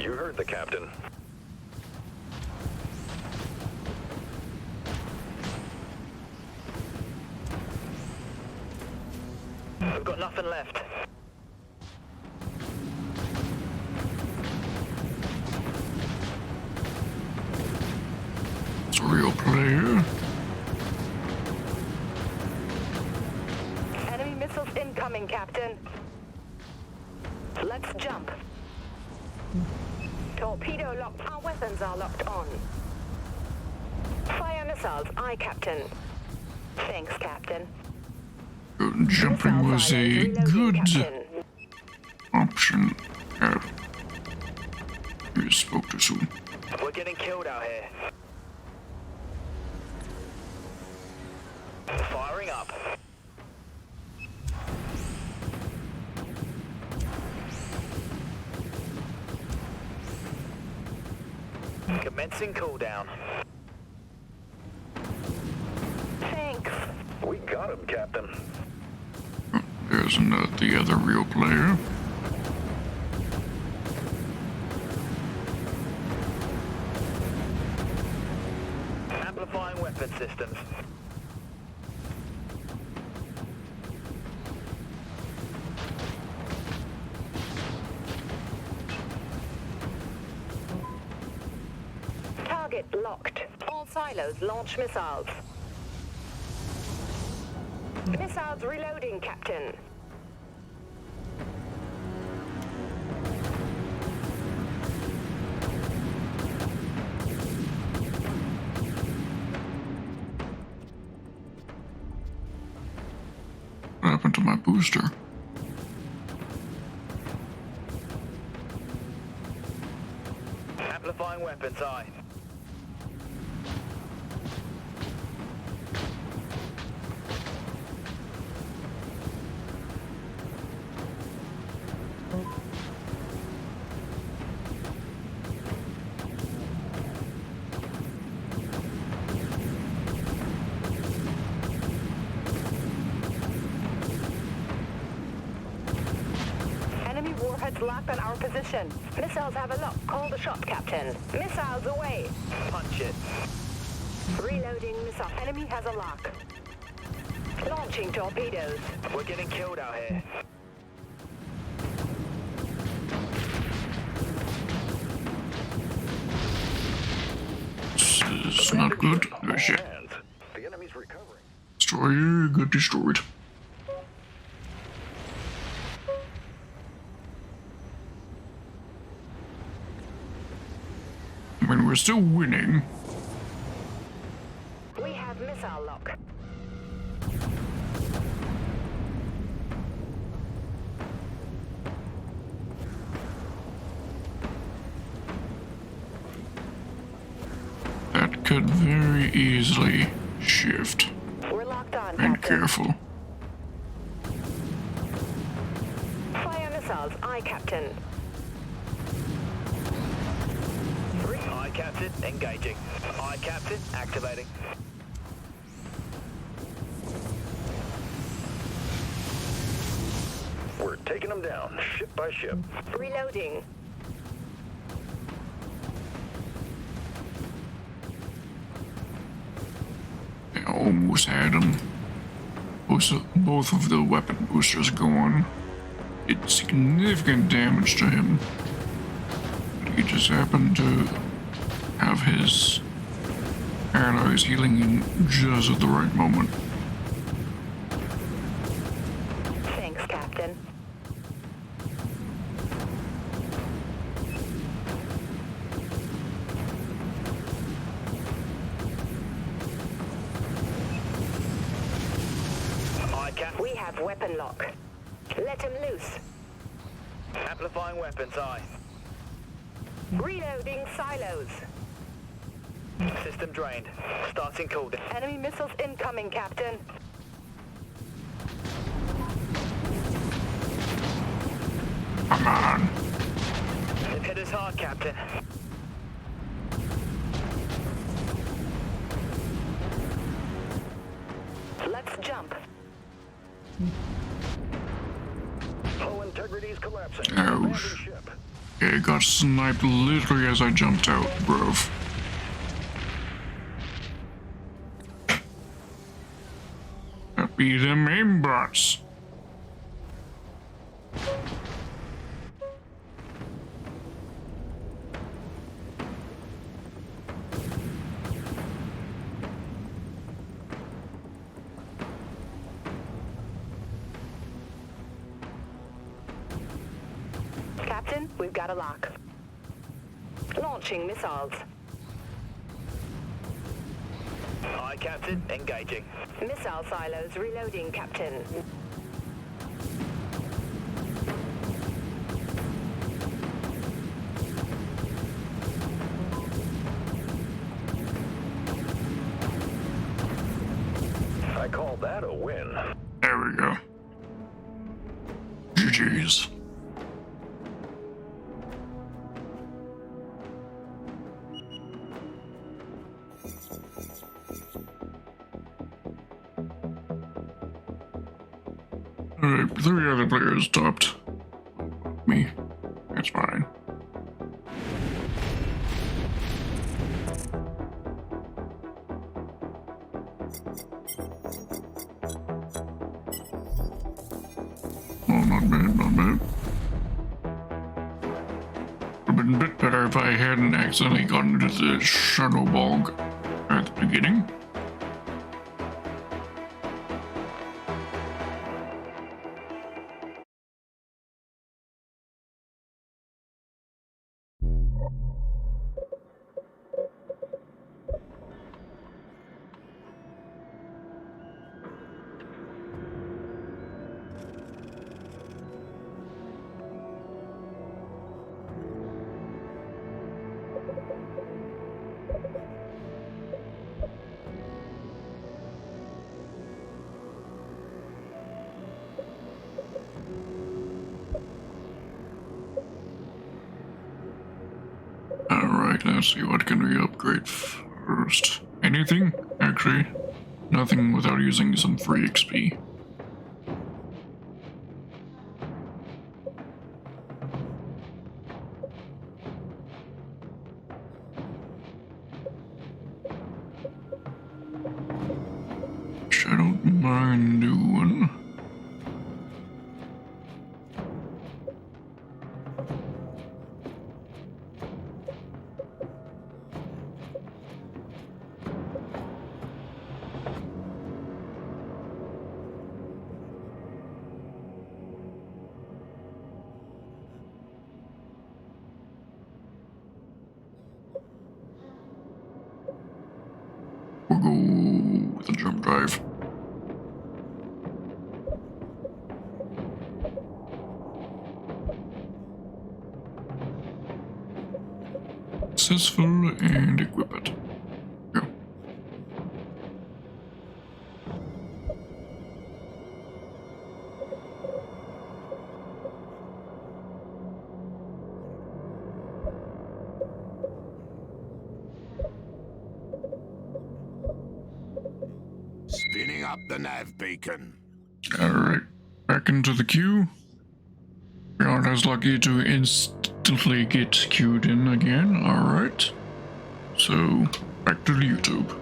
You heard the captain. We've got nothing left. It's a real player. Enemy missiles incoming, Captain. Let's jump. Torpedo locked. Our weapons are locked on. Fire missiles, aye, Captain. Thanks, Captain. Jumping was a good option. You spoke too soon. We're getting killed out here. Firing up. Commencing cooldown. Thanks. We got him, Captain. There's the other real player. Amplifying weapon systems. Target locked. All silos launch missiles. Missiles reloading, Captain. What happened to my booster? Amplifying weapons, aye. Enemy warheads locked on our position. Missiles have a lock. Call the shot, Captain. Missiles away. Punch it. Reloading missile. Enemy has a lock. Launching torpedoes. We're getting killed out here. This is not good. Oh shit. Hands. The enemy's recovering. Destroyer got destroyed. I mean, we're still winning. We have missile lock. That could very easily shift. We're locked on, And Captain. careful. Fire missiles, aye, Captain. Aye, Captain, engaging. Aye, Captain, activating. We're taking them down, ship by ship. Reloading. I almost had him. Both of the weapon boosters gone. Did significant damage to him. But he just happened to have his allies healing him just at the right moment. Thanks, Captain. We have weapon lock. Let him loose. Amplifying weapons, aye. Reloading silos. System drained. Starting cooldown. Enemy missiles incoming, Captain. Come on. They've hit us hard, Captain. Let's jump. Hull integrity's collapsing. Ouch. Abandon ship. Yeah, got sniped literally as I jumped out, bro. That be them aimbots. Captain, we've got a lock. Launching missiles. Aye, Captain. Engaging. Missile silos reloading, Captain. I call that a win. There we go. GG's. Alright, 3 other players stopped. Me. That's fine. Oh, not bad, not bad. Would have been a bit better if I hadn't accidentally gotten into the shadow bog at the beginning. Alright, let's see, what can we upgrade first? Anything? Actually, nothing without using some free XP. Which I don't mind doing. We'll go with the jump drive. Successful and equip it. Go. Spinning up the nav beacon. Alright, back into the queue. We aren't as lucky to instantly get queued in again. Alright. So, back to YouTube.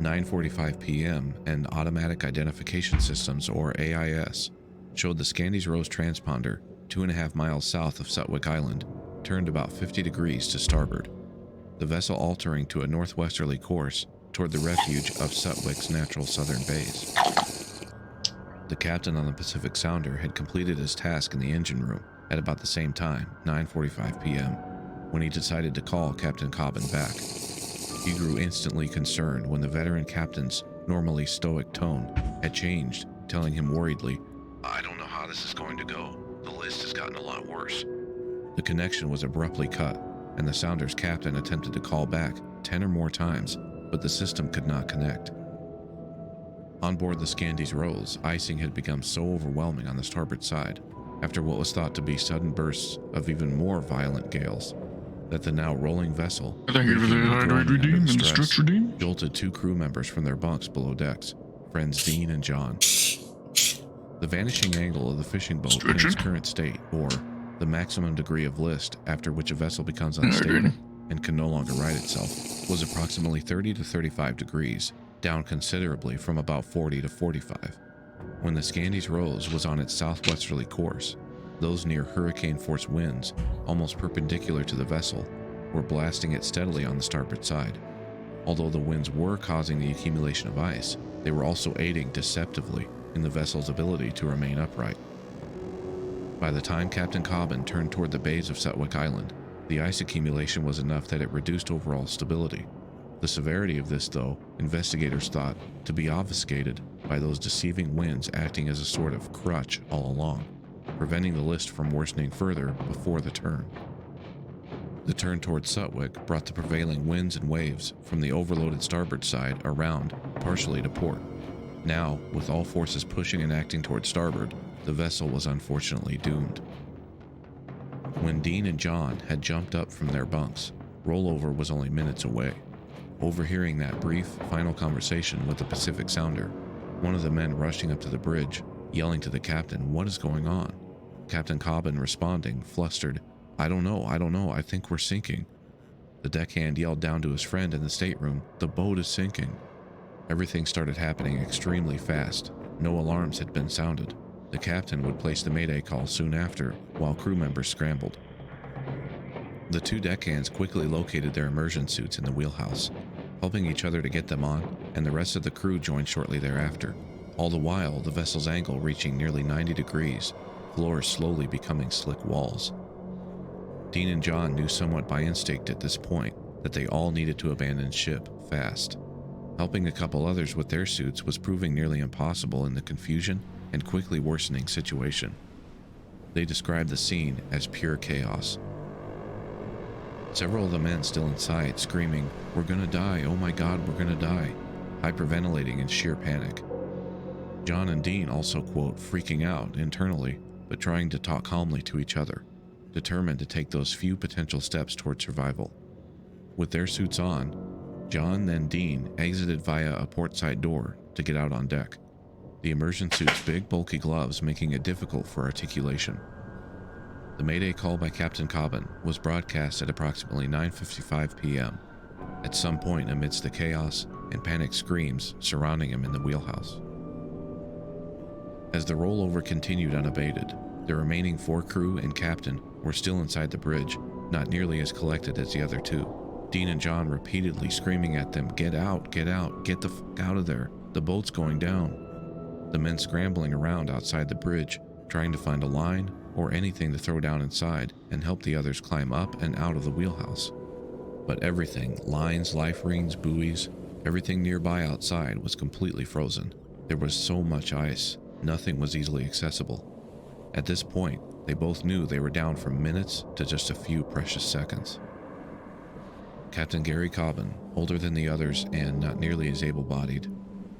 9:45 p.m. and Automatic Identification Systems, or AIS, showed the Scandies Rose transponder 2.5 miles south of Sutwick Island, turned about 50 degrees to starboard, the vessel altering to a northwesterly course toward the refuge of Sutwick's natural southern bays. The captain on the Pacific Sounder had completed his task in the engine room at about the same time, 9:45 p.m., when he decided to call Captain Cobbin back. He grew instantly concerned when the veteran captain's normally stoic tone had changed, telling him worriedly, "I don't know how this is going to go. The list has gotten a lot worse." The connection was abruptly cut, and the Sounder's captain attempted to call back 10 or more times, but the system could not connect. On board the Scandies Rose, icing had become so overwhelming on the starboard side, after what was thought to be sudden bursts of even more violent gales, that the now rolling vessel, Thank you for the hydrate redeem and the stretch redeem, jolted 2 crew members from their bunks below decks, friends Dean and John. The vanishing angle of the fishing boat in its current state, or the maximum degree of list after which a vessel becomes unstable and can no longer right itself, was approximately 30 to 35 degrees, down considerably from about 40 to 45. When the Scandies Rose was on its southwesterly course, those near hurricane-force winds, almost perpendicular to the vessel, were blasting it steadily on the starboard side. Although the winds were causing the accumulation of ice, they were also aiding deceptively in the vessel's ability to remain upright. By the time Captain Cobbin turned toward the bays of Sutwick Island, the ice accumulation was enough that it reduced overall stability. The severity of this, though, investigators thought to be obfuscated by those deceiving winds acting as a sort of crutch all along, preventing the list from worsening further before the turn. The turn toward Sutwick brought the prevailing winds and waves from the overloaded starboard side around, partially to port. Now, with all forces pushing and acting toward starboard, the vessel was unfortunately doomed. When Dean and John had jumped up from their bunks, rollover was only minutes away. Overhearing that brief, final conversation with the Pacific Sounder, one of the men rushing up to the bridge, yelling to the captain, "What is going on?" Captain Cobbin responding, flustered, I don't know, I think we're sinking." The deckhand yelled down to his friend in the stateroom, "The boat is sinking." Everything started happening extremely fast. No alarms had been sounded. The captain would place the mayday call soon after, while crew members scrambled. The 2 deckhands quickly located their immersion suits in the wheelhouse, helping each other to get them on, and the rest of the crew joined shortly thereafter. All the while, the vessel's angle reaching nearly 90 degrees, floors slowly becoming slick walls. Dean and John knew somewhat by instinct at this point that they all needed to abandon ship fast. Helping a couple others with their suits was proving nearly impossible in the confusion and quickly worsening situation. They described the scene as pure chaos. Several of the men still inside screaming, "We're gonna die, oh my god, we're gonna die," hyperventilating in sheer panic. John and Dean also, quote, freaking out internally, but trying to talk calmly to each other, determined to take those few potential steps toward survival. With their suits on, John then Dean exited via a portside door to get out on deck, the immersion suit's big bulky gloves making it difficult for articulation. The mayday call by Captain Cobbin was broadcast at approximately 9:55 p.m., at some point amidst the chaos and panic screams surrounding him in the wheelhouse. As the rollover continued unabated, the remaining 4 crew and captain were still inside the bridge, not nearly as collected as the other 2. Dean and John repeatedly screaming at them, get out, get the f*** out of there, the boat's going down." The men scrambling around outside the bridge, trying to find a line or anything to throw down inside and help the others climb up and out of the wheelhouse. But everything, lines, life rings, buoys, everything nearby outside was completely frozen. There was so much ice, nothing was easily accessible. At this point, they both knew they were down from minutes to just a few precious seconds. Captain Gary Cobbin, older than the others and not nearly as able-bodied,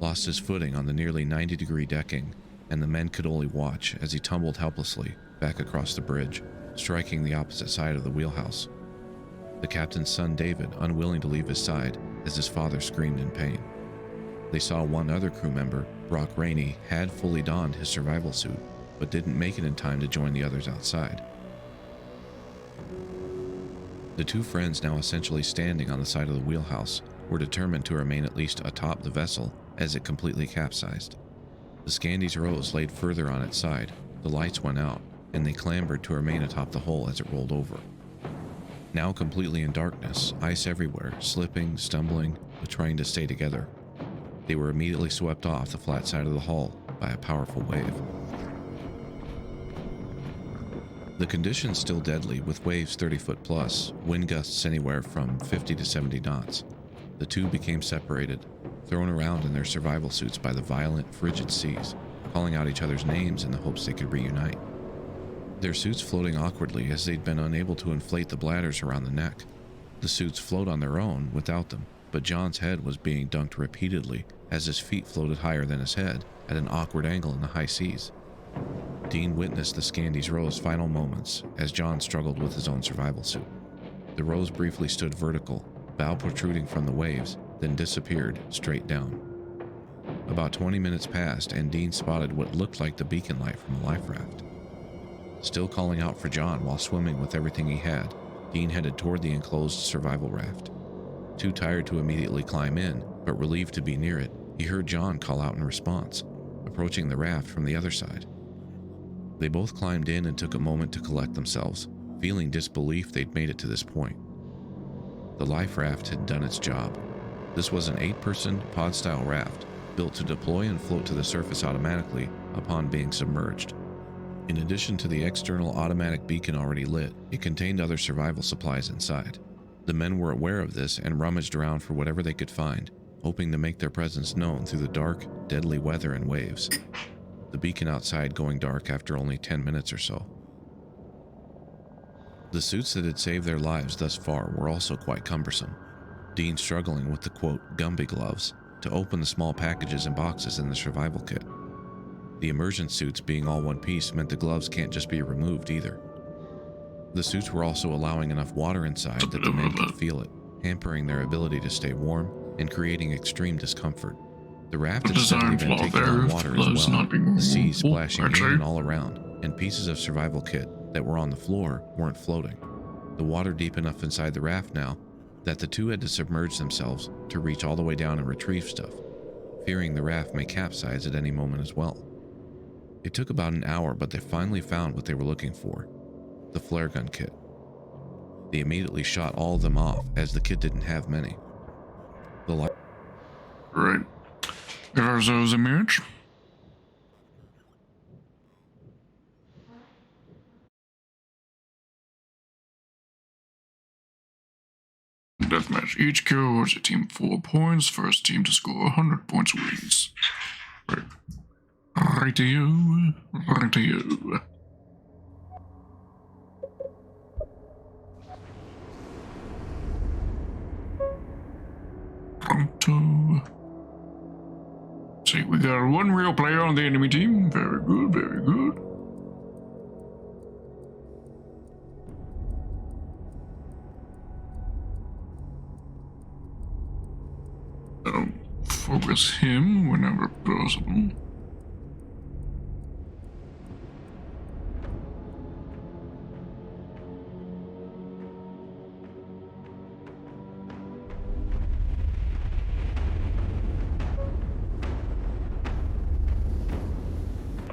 lost his footing on the nearly 90-degree decking, and the men could only watch as he tumbled helplessly back across the bridge, striking the opposite side of the wheelhouse. The captain's son David unwilling to leave his side as his father screamed in pain. They saw one other crew member, Brock Rainey, had fully donned his survival suit, but didn't make it in time to join the others outside. The 2 friends now essentially standing on the side of the wheelhouse, were determined to remain at least atop the vessel as it completely capsized. The Scandies rose laid further on its side, the lights went out, and they clambered to remain atop the hull as it rolled over. Now completely in darkness, ice everywhere, slipping, stumbling, but trying to stay together. They were immediately swept off the flat side of the hull by a powerful wave. The conditions still deadly, with waves 30 foot plus, wind gusts anywhere from 50 to 70 knots. The two became separated, thrown around in their survival suits by the violent, frigid seas, calling out each other's names in the hopes they could reunite. Their suits floating awkwardly as they'd been unable to inflate the bladders around the neck. The suits float on their own without them, but John's head was being dunked repeatedly as his feet floated higher than his head at an awkward angle in the high seas. Dean witnessed the Scandies Rose final moments as John struggled with his own survival suit. The Rose briefly stood vertical, bow protruding from the waves, then disappeared straight down. About 20 minutes passed and Dean spotted what looked like the beacon light from a life raft. Still calling out for John while swimming with everything he had, Dean headed toward the enclosed survival raft. Too tired to immediately climb in, but relieved to be near it, he heard John call out in response, approaching the raft from the other side. They both climbed in and took a moment to collect themselves, feeling disbelief they'd made it to this point. The life raft had done its job. This was an 8-person pod-style raft, built to deploy and float to the surface automatically upon being submerged. In addition to the external automatic beacon already lit, it contained other survival supplies inside. The men were aware of this and rummaged around for whatever they could find, hoping to make their presence known through the dark, deadly weather and waves. The beacon outside going dark after only 10 minutes or so. The suits that had saved their lives thus far were also quite cumbersome, Dean struggling with the quote Gumby gloves to open the small packages and boxes in the survival kit. The immersion suits being all one piece meant the gloves can't just be removed either. The suits were also allowing enough water inside that the men could feel it, hampering their ability to stay warm and creating extreme discomfort. The raft had suddenly been taking on water as well, the sea splashing in and all around, and pieces of survival kit that were on the floor weren't floating. The water deep enough inside the raft now that the two had to submerge themselves to reach all the way down and retrieve stuff, fearing the raft may capsize at any moment as well. It took about an hour, but they finally found what they were looking for, the flare gun kit. They immediately shot all of them off as the kit didn't have many. Right. Get ourselves a match. Deathmatch. Each kill awards a team 4 points. First team to score 100 points wins. Right. Right to you. Right to you. Pronto. See, we got one real player on the enemy team. Very good, very good. Focus him whenever possible.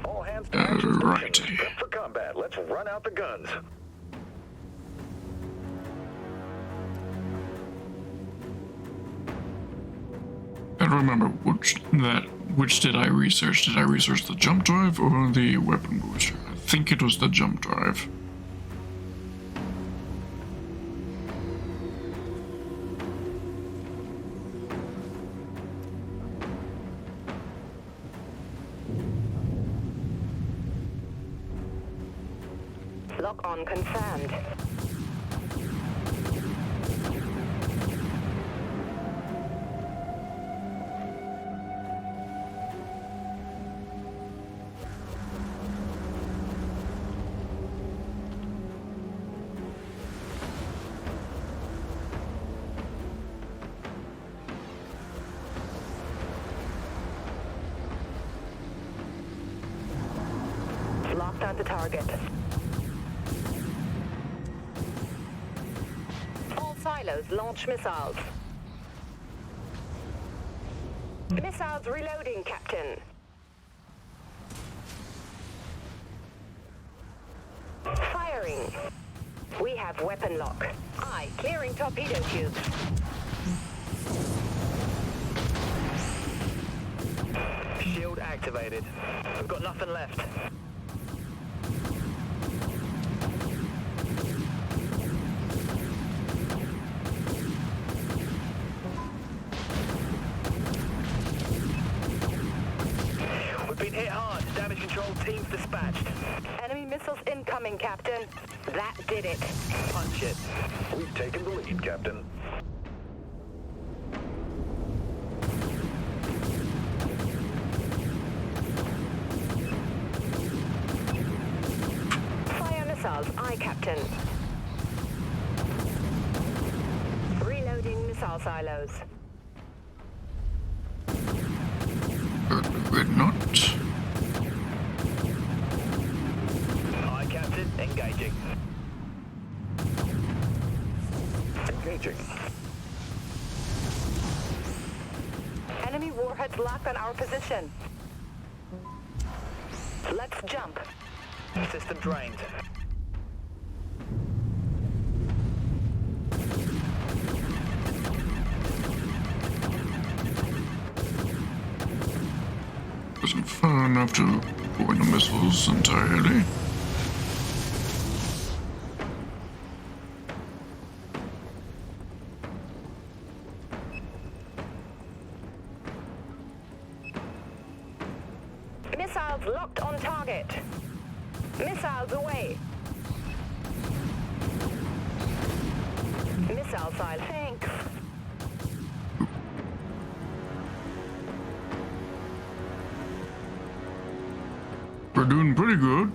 All hands to action Right. station. Prep for combat. Let's run out the guns. I don't remember which did I research? Did I research the jump drive or the weapon booster? I think it was the jump drive. Lock on confirmed. Locked at the target. All silos launch missiles. Missiles reloading, Captain. Firing. We have weapon lock. I clearing torpedo tubes. Shield activated. We've got nothing left. We've been hit hard. Damage control teams dispatched. Enemy missiles incoming, Captain. That did it. Punch it. We've taken the lead, Captain. Fire missiles, aye, Captain. Reloading missile silos. Dreadnought. Aye, Captain. Engaging. Engaging. Enemy warheads locked on our position. Let's jump. System drained. Wasn't far enough to avoid the missiles entirely. Missiles locked on target. Missiles away. Missile silo. Thanks. We're doing pretty good.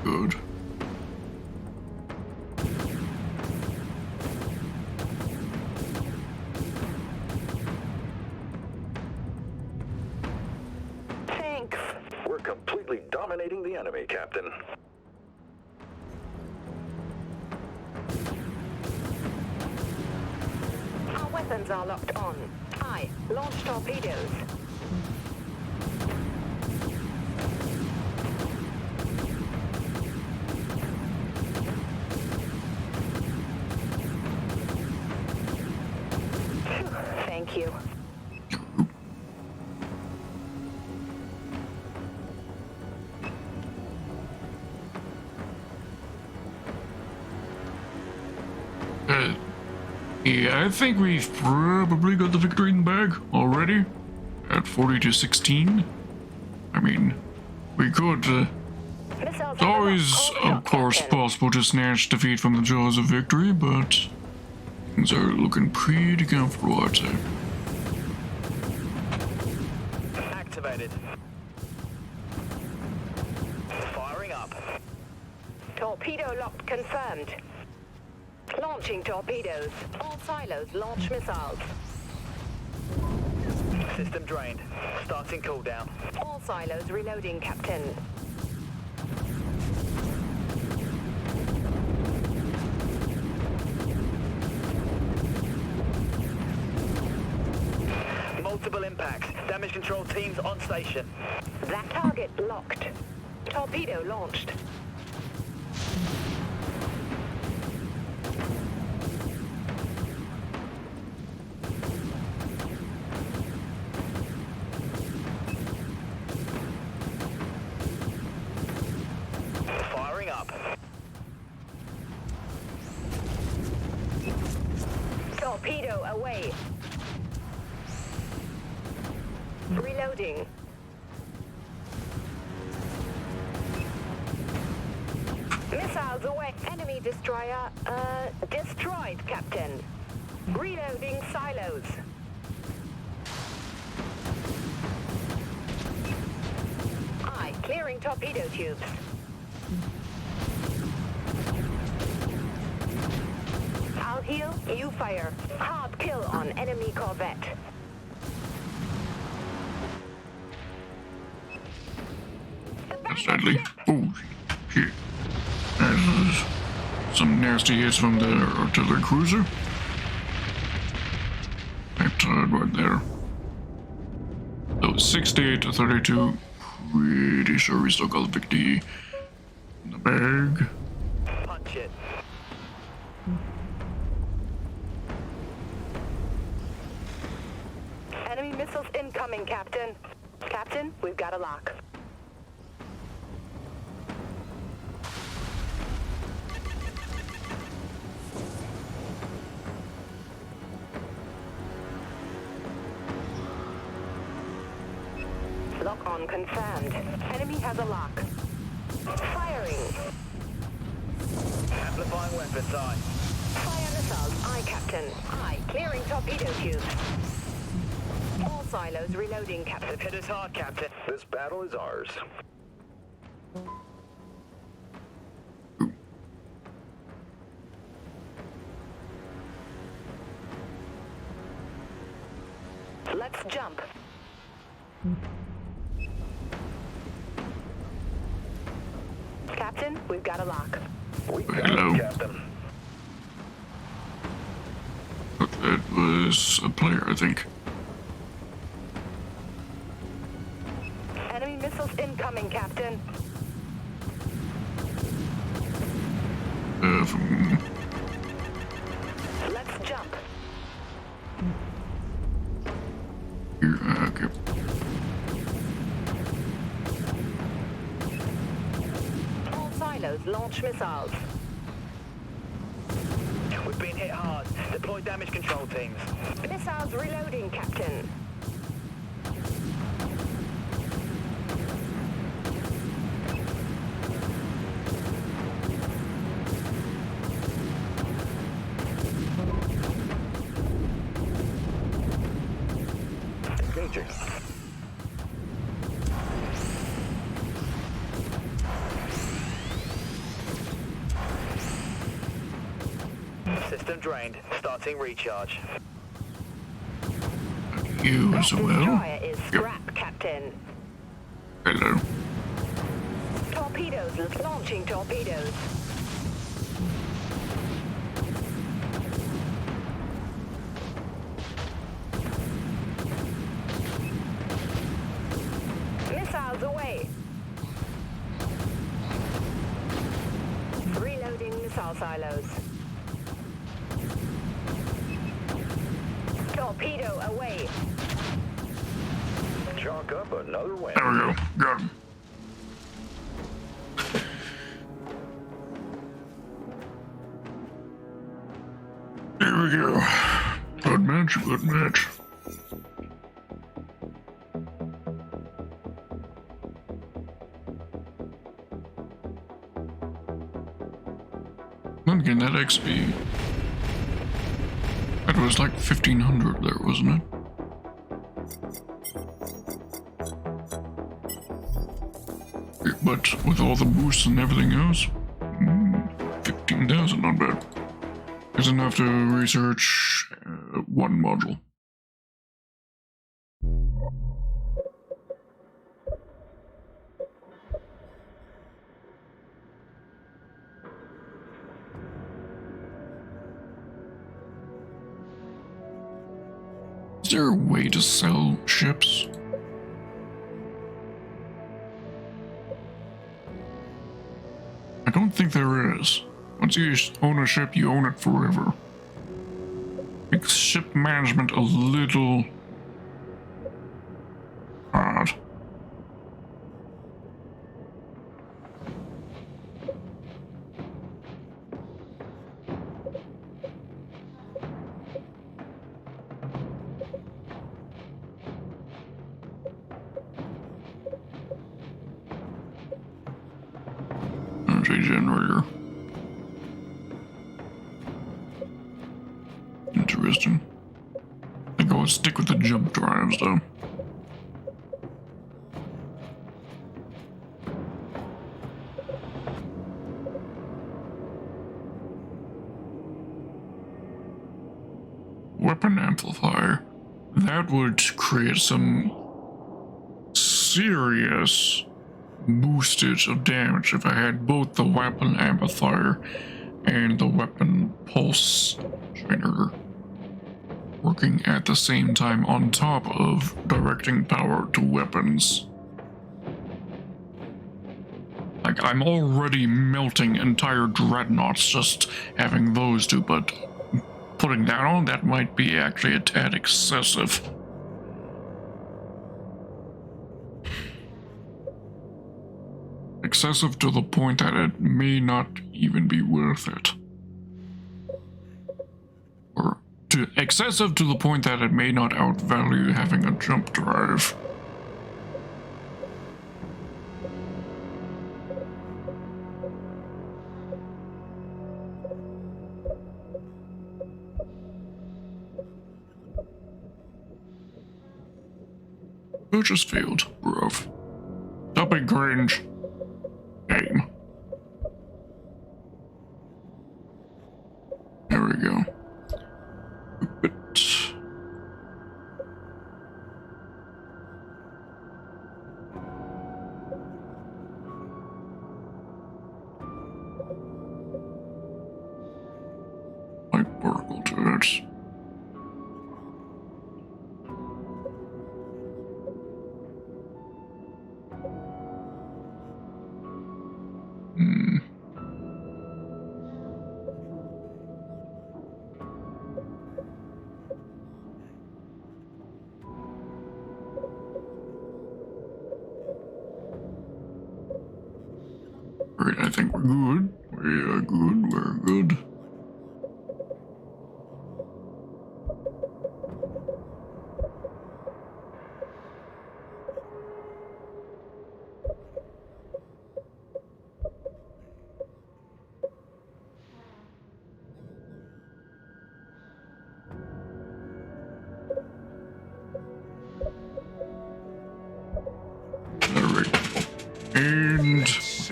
Good. Thanks. We're completely dominating the enemy, Captain. Our weapons are locked on. I launch torpedoes. Thank you. Yeah, I think we've probably got the victory in the bag already. At 40-16. I mean, we could. It's always, of course, possible to snatch defeat from the jaws of victory, but things are looking pretty comfortable, I'd say. Activated. Firing up. Torpedo locked confirmed. Launching torpedoes. All silos launch missiles. System drained. Starting cooldown. All silos reloading, Captain. Multiple impacts. Damage control teams on station. That target locked. Torpedo launched. Firing up. Torpedo away. Reloading. Missiles away. Enemy destroyer, destroyed, Captain. Reloading silos. I clearing torpedo tubes. I'll heal, you fire. Hard kill on enemy corvette. Sadly. Oh, shit. There's some nasty hits from the artillery cruiser. That right there. 68 to 32. Pretty sure we still got Vic-D in the bag. Punch it. Enemy missiles incoming, Captain. Captain, we've got a lock. Lock on confirmed. Enemy has a lock. Firing. Amplifying weapons, aye. Fire missiles, aye, Captain. Aye, clearing torpedo tubes. All silos reloading, Captain. They've hit us hard, Captain. This battle is ours. Let's jump. Captain, we've got a lock. We got Hello. it, Captain. That was a player, I think. Enemy missiles incoming, Captain. From Let's jump. here. Okay. All silos launch missiles. We've been hit hard. Deploy damage control teams. Missiles reloading, Captain. Engaging. System drained. Starting recharge. You as well. Destroyer is scrap, Captain. Hello. Torpedoes launching torpedoes. Missiles away. Reloading missile silos. Torpedo away. Chalk up another win. There we go. Got him. There we go. Good match, good match. I'm getting that XP. That was like 1500 there, wasn't it? But with all the boosts and everything else, 15,000, not bad. Is enough to research one module. Is there a way to sell ships? I don't think there is. Once you own a ship, you own it forever. Makes ship management a little hard. Energy generator. Interesting. I think I'll stick with the jump drives though. Weapon amplifier. That would create some serious boostage of damage if I had both the weapon amplifier and the weapon pulse generator. working at the same time on top of directing power to weapons. Like, I'm already melting entire dreadnoughts just having those two, but putting that on, that might be actually a tad excessive. Excessive to the point that it may not even be worth it. Or excessive to the point that it may not outvalue having a jump drive. Purchase failed, bruv. Stopping cringe. Game. There we go. Like Burgle turrets. Alright, I think we're good. We are good, we're good. Alright. And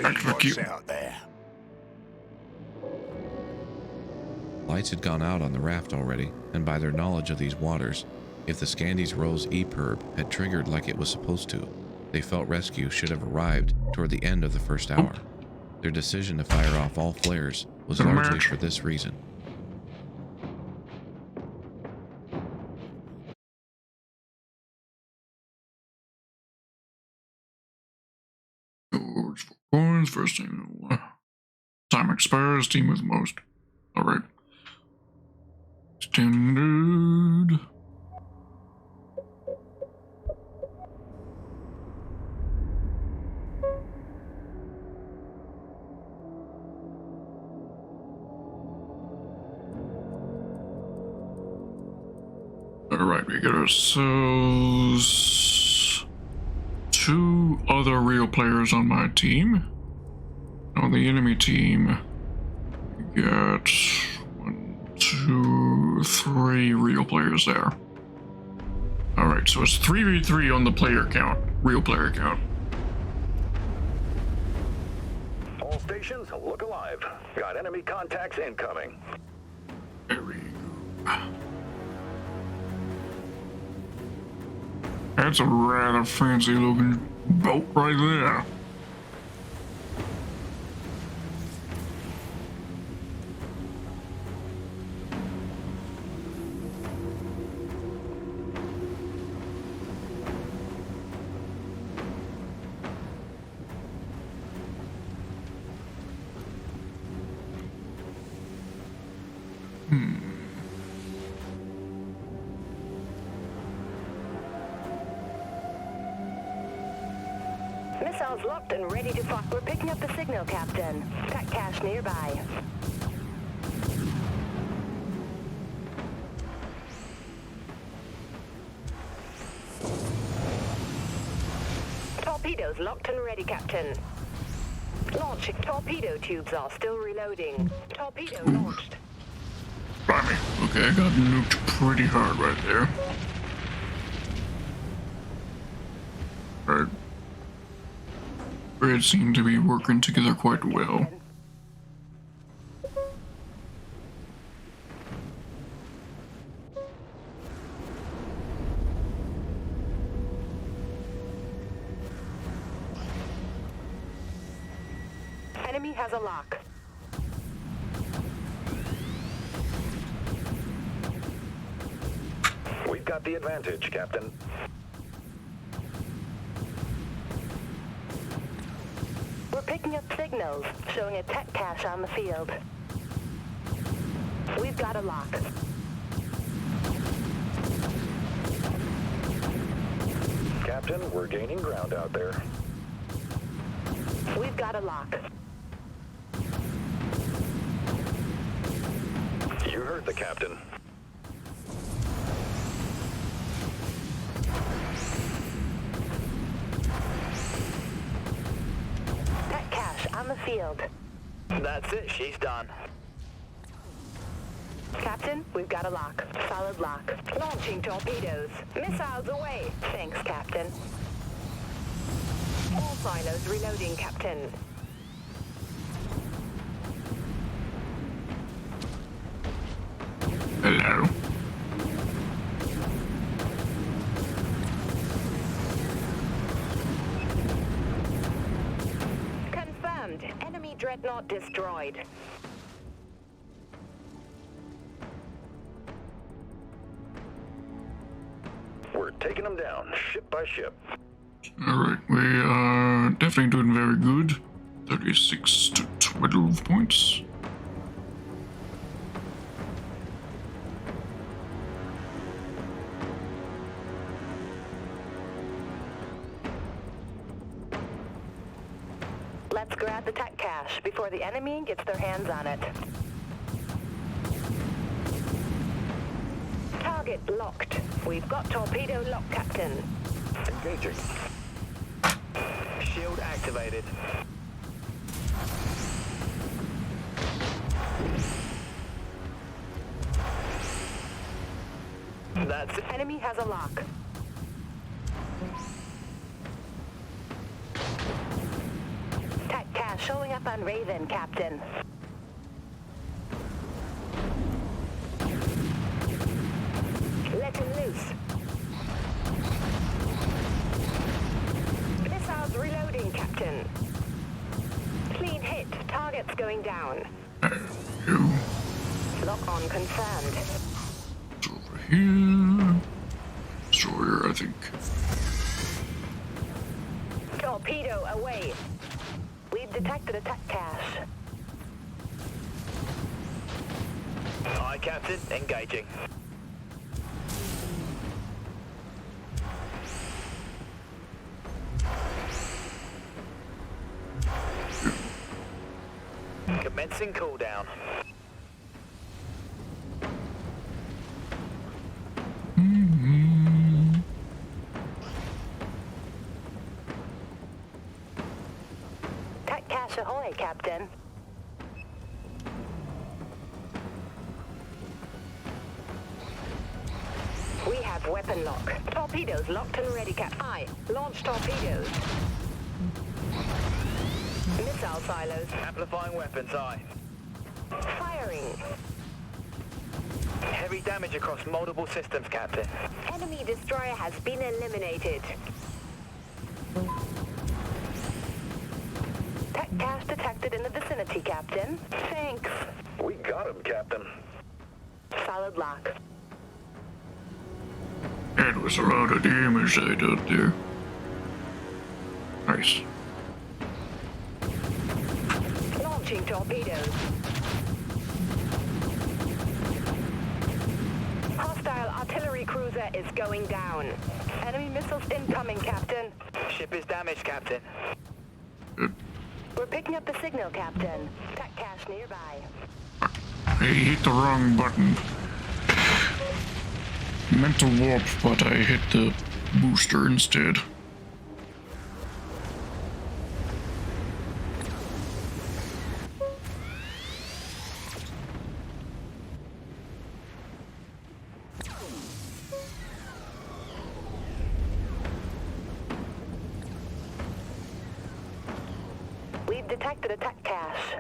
execute. Out there. Lights had gone out on the raft already, and by their knowledge of these waters, if the Scandies Rose E-Perb had triggered like it was supposed to, they felt rescue should have arrived toward the end of the first hour. Their decision to fire off all flares was largely for this reason. Points, first team. Time expires, team with most. Alright. Standard. Alright, we got ourselves 2 other real players on my team. On the enemy team, we got 1, 2, 3 real players there. Alright, so it's 3v3 on the player count, real player count. All stations, look alive. Got enemy contacts incoming. There we go. That's a rather fancy looking boat right there. Missiles locked and ready to fire. We're picking up the signal, Captain. Got cache nearby. Torpedoes locked and ready, Captain. Launching. Torpedo tubes are still reloading. Torpedo launched. Blimey. Okay, I got nuked pretty hard right there. Right. It seemed to be working together quite well. Enemy has a lock. got the advantage, Captain. We're picking up signals, showing a tech cache on the field. We've got a lock. Captain, we're gaining ground out there. We've got a lock. You heard the captain. Tech cache on the field. That's it, she's done. Captain, we've got a lock. Solid lock. Launching torpedoes. Missiles away. Thanks, Captain. All silos reloading, Captain. Hello. Confirmed. Enemy Dreadnought destroyed. We're taking them down, ship by ship. Alright, we are definitely doing very good. 36 to 12 points. Let's grab the tech cache before the enemy gets their hands on it. Target locked. We've got torpedo lock, Captain. Engaging. Shield activated. That's it. Enemy has a lock. Tech cache showing up on Raven, Captain. Let him loose. Missiles reloading, Captain. Clean hit. Targets going down. Lock on confirmed. It's over here. Destroyer, I think. Torpedo away. We've detected a tech cache. Aye, Captain, engaging. Commencing cooldown. Tech cache ahoy, Captain. We have weapon lock. Torpedoes locked and ready, Cap. Aye. Launch torpedoes. Missile silos. Amplifying weapons, aye. Firing. Heavy damage across multiple systems, Captain. Enemy destroyer has been eliminated. Tech cache detected in the vicinity, Captain. Thanks. We got him, Captain. Solid lock. That was a lot of damage I did there. Nice. Launching torpedoes. Hostile artillery cruiser is going down. Enemy missiles incoming, Captain. Ship is damaged, Captain. We're picking up the signal, Captain. Tech cache nearby. I hit the wrong button. Mental warp, but I hit the booster instead. We've detected a tech cache.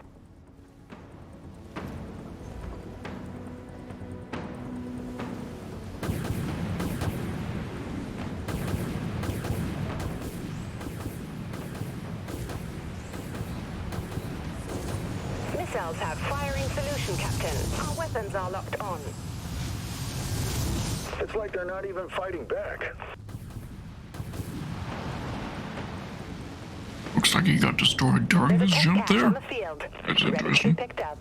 Missiles have firing solution, Captain. Our weapons are locked on. It's like they're not even fighting back. Looks like he got destroyed during There's a his tech jump cache there. on the field. That's Ready to be interesting. picked up.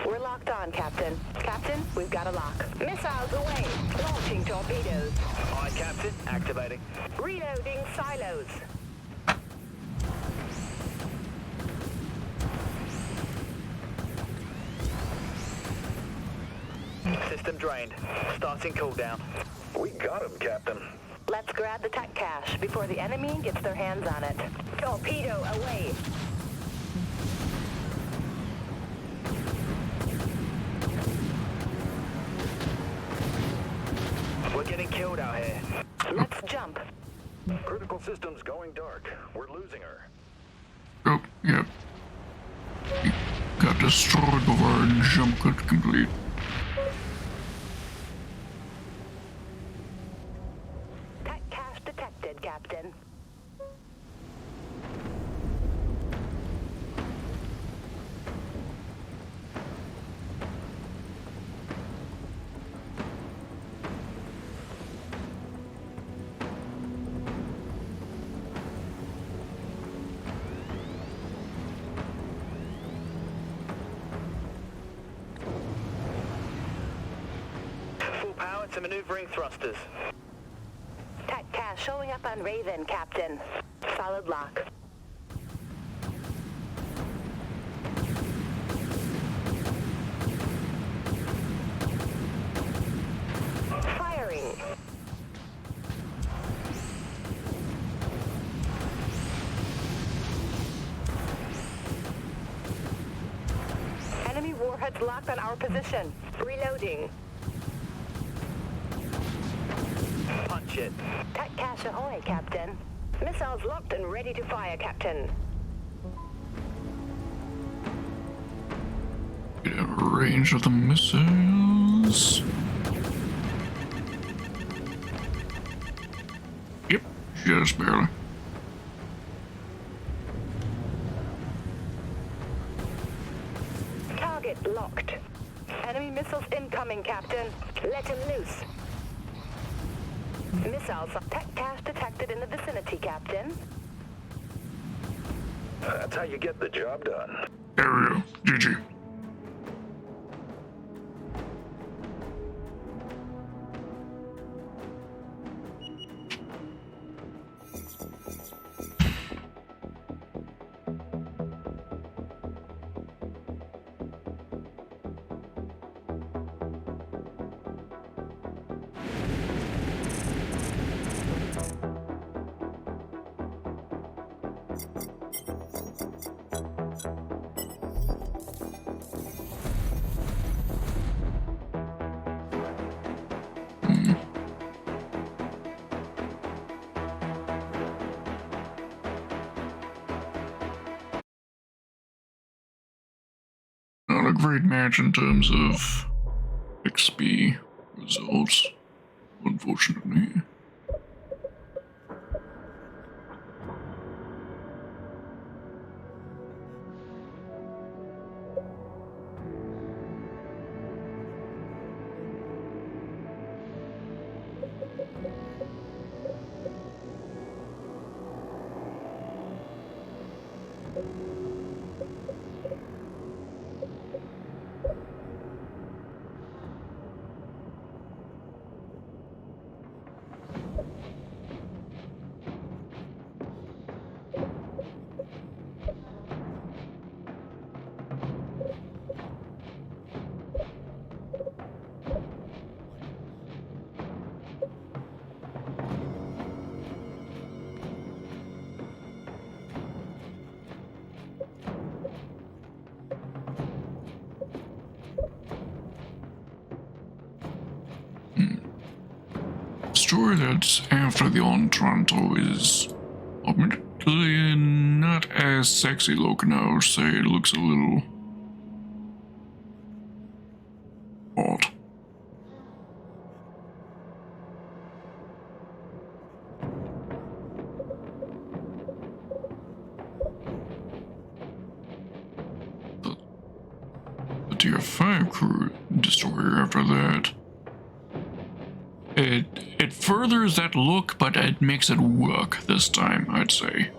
We're locked on, Captain. Captain, we've got a lock. Missiles away. Launching torpedoes. Aye, Captain. Activating. Reloading silos. System drained. Starting cooldown. We got him, Captain. Let's grab the tech cache before the enemy gets their hands on it. Torpedo away. We're getting killed out here. Let's jump. Critical systems going dark. We're losing her. Oh, yep. He got destroyed before our jump could complete. Tech cache detected, Captain. Full power to maneuvering thrusters. Tech cache showing up on Raven, Captain. Solid lock. Firing. Enemy warheads locked on our position. Reloading. Punch it. Tech cache ahoy, Captain. Missiles locked and ready to fire, Captain. Get out of range of the missiles. Yep, just barely. Target locked. Enemy missiles incoming, Captain. Let him loose. Missiles. Tech cache detected in the vicinity, Captain. That's how you get the job done. There we go. GG. Not a great match in terms of XP results, unfortunately. Story that's after the Entranto is admittedly not as sexy looking. I would say it looks a little odd. TF5 crew destroyer after that. It furthers that look, but it makes it work this time, I'd say.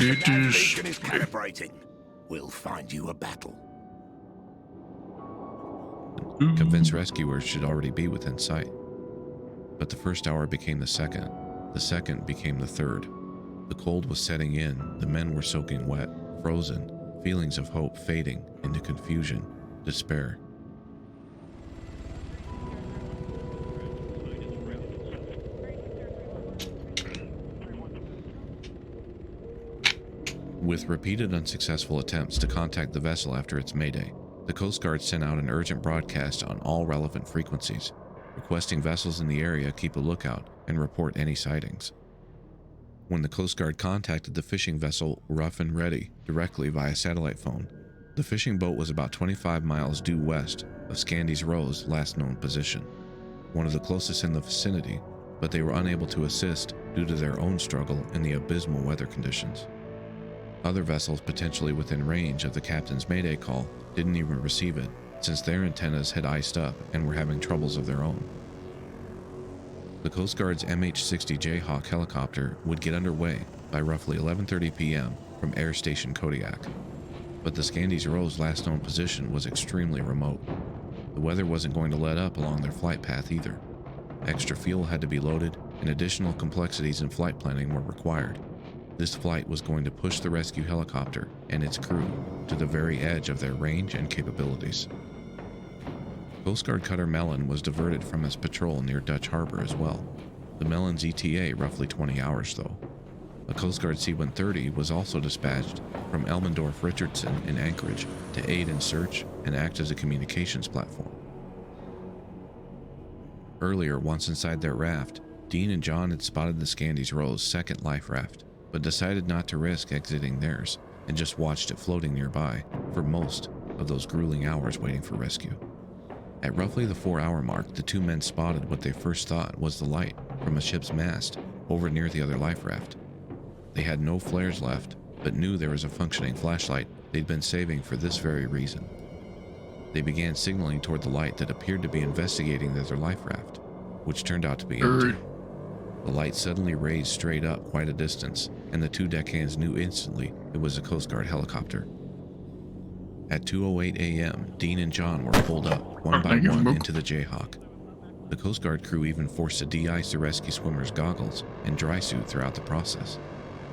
It That is. beacon is calibrating. We'll find you a battle. Convinced rescuers should already be within sight. But the first hour became the second became the third. The cold was setting in, the men were soaking wet, frozen, feelings of hope fading into confusion, despair. With repeated unsuccessful attempts to contact the vessel after its mayday, the Coast Guard sent out an urgent broadcast on all relevant frequencies, requesting vessels in the area keep a lookout and report any sightings. When the Coast Guard contacted the fishing vessel Rough and Ready directly via satellite phone, the fishing boat was about 25 miles due west of Scandies Row's last known position, one of the closest in the vicinity, but they were unable to assist due to their own struggle in the abysmal weather conditions. Other vessels potentially within range of the captain's mayday call didn't even receive it, since their antennas had iced up and were having troubles of their own. The Coast Guard's MH-60 Jayhawk helicopter would get underway by roughly 11:30 p.m. from Air Station Kodiak, but the Scandies Row's last known position was extremely remote. The weather wasn't going to let up along their flight path either. Extra fuel had to be loaded, and additional complexities in flight planning were required. This flight was going to push the rescue helicopter and its crew to the very edge of their range and capabilities. Coast Guard cutter Mellon was diverted from its patrol near Dutch Harbor as well. The Mellon's ETA roughly 20 hours though. A Coast Guard C-130 was also dispatched from Elmendorf Richardson in Anchorage to aid in search and act as a communications platform. Earlier, once inside their raft, Dean and John had spotted the Scandies Row's second life raft, but decided not to risk exiting theirs and just watched it floating nearby for most of those grueling hours waiting for rescue. At roughly the 4-hour mark, the two men spotted what they first thought was the light from a ship's mast over near the other life raft. They had no flares left, but knew there was a functioning flashlight they'd been saving for this very reason. They began signaling toward the light that appeared to be investigating the other life raft, which turned out to be empty. The light suddenly raised straight up quite a distance, and the two deckhands knew instantly it was a Coast Guard helicopter. At 2:08 a.m., Dean and John were pulled up, one by one, into the Jayhawk. The Coast Guard crew even forced to de-ice the rescue swimmers' goggles and dry suit throughout the process.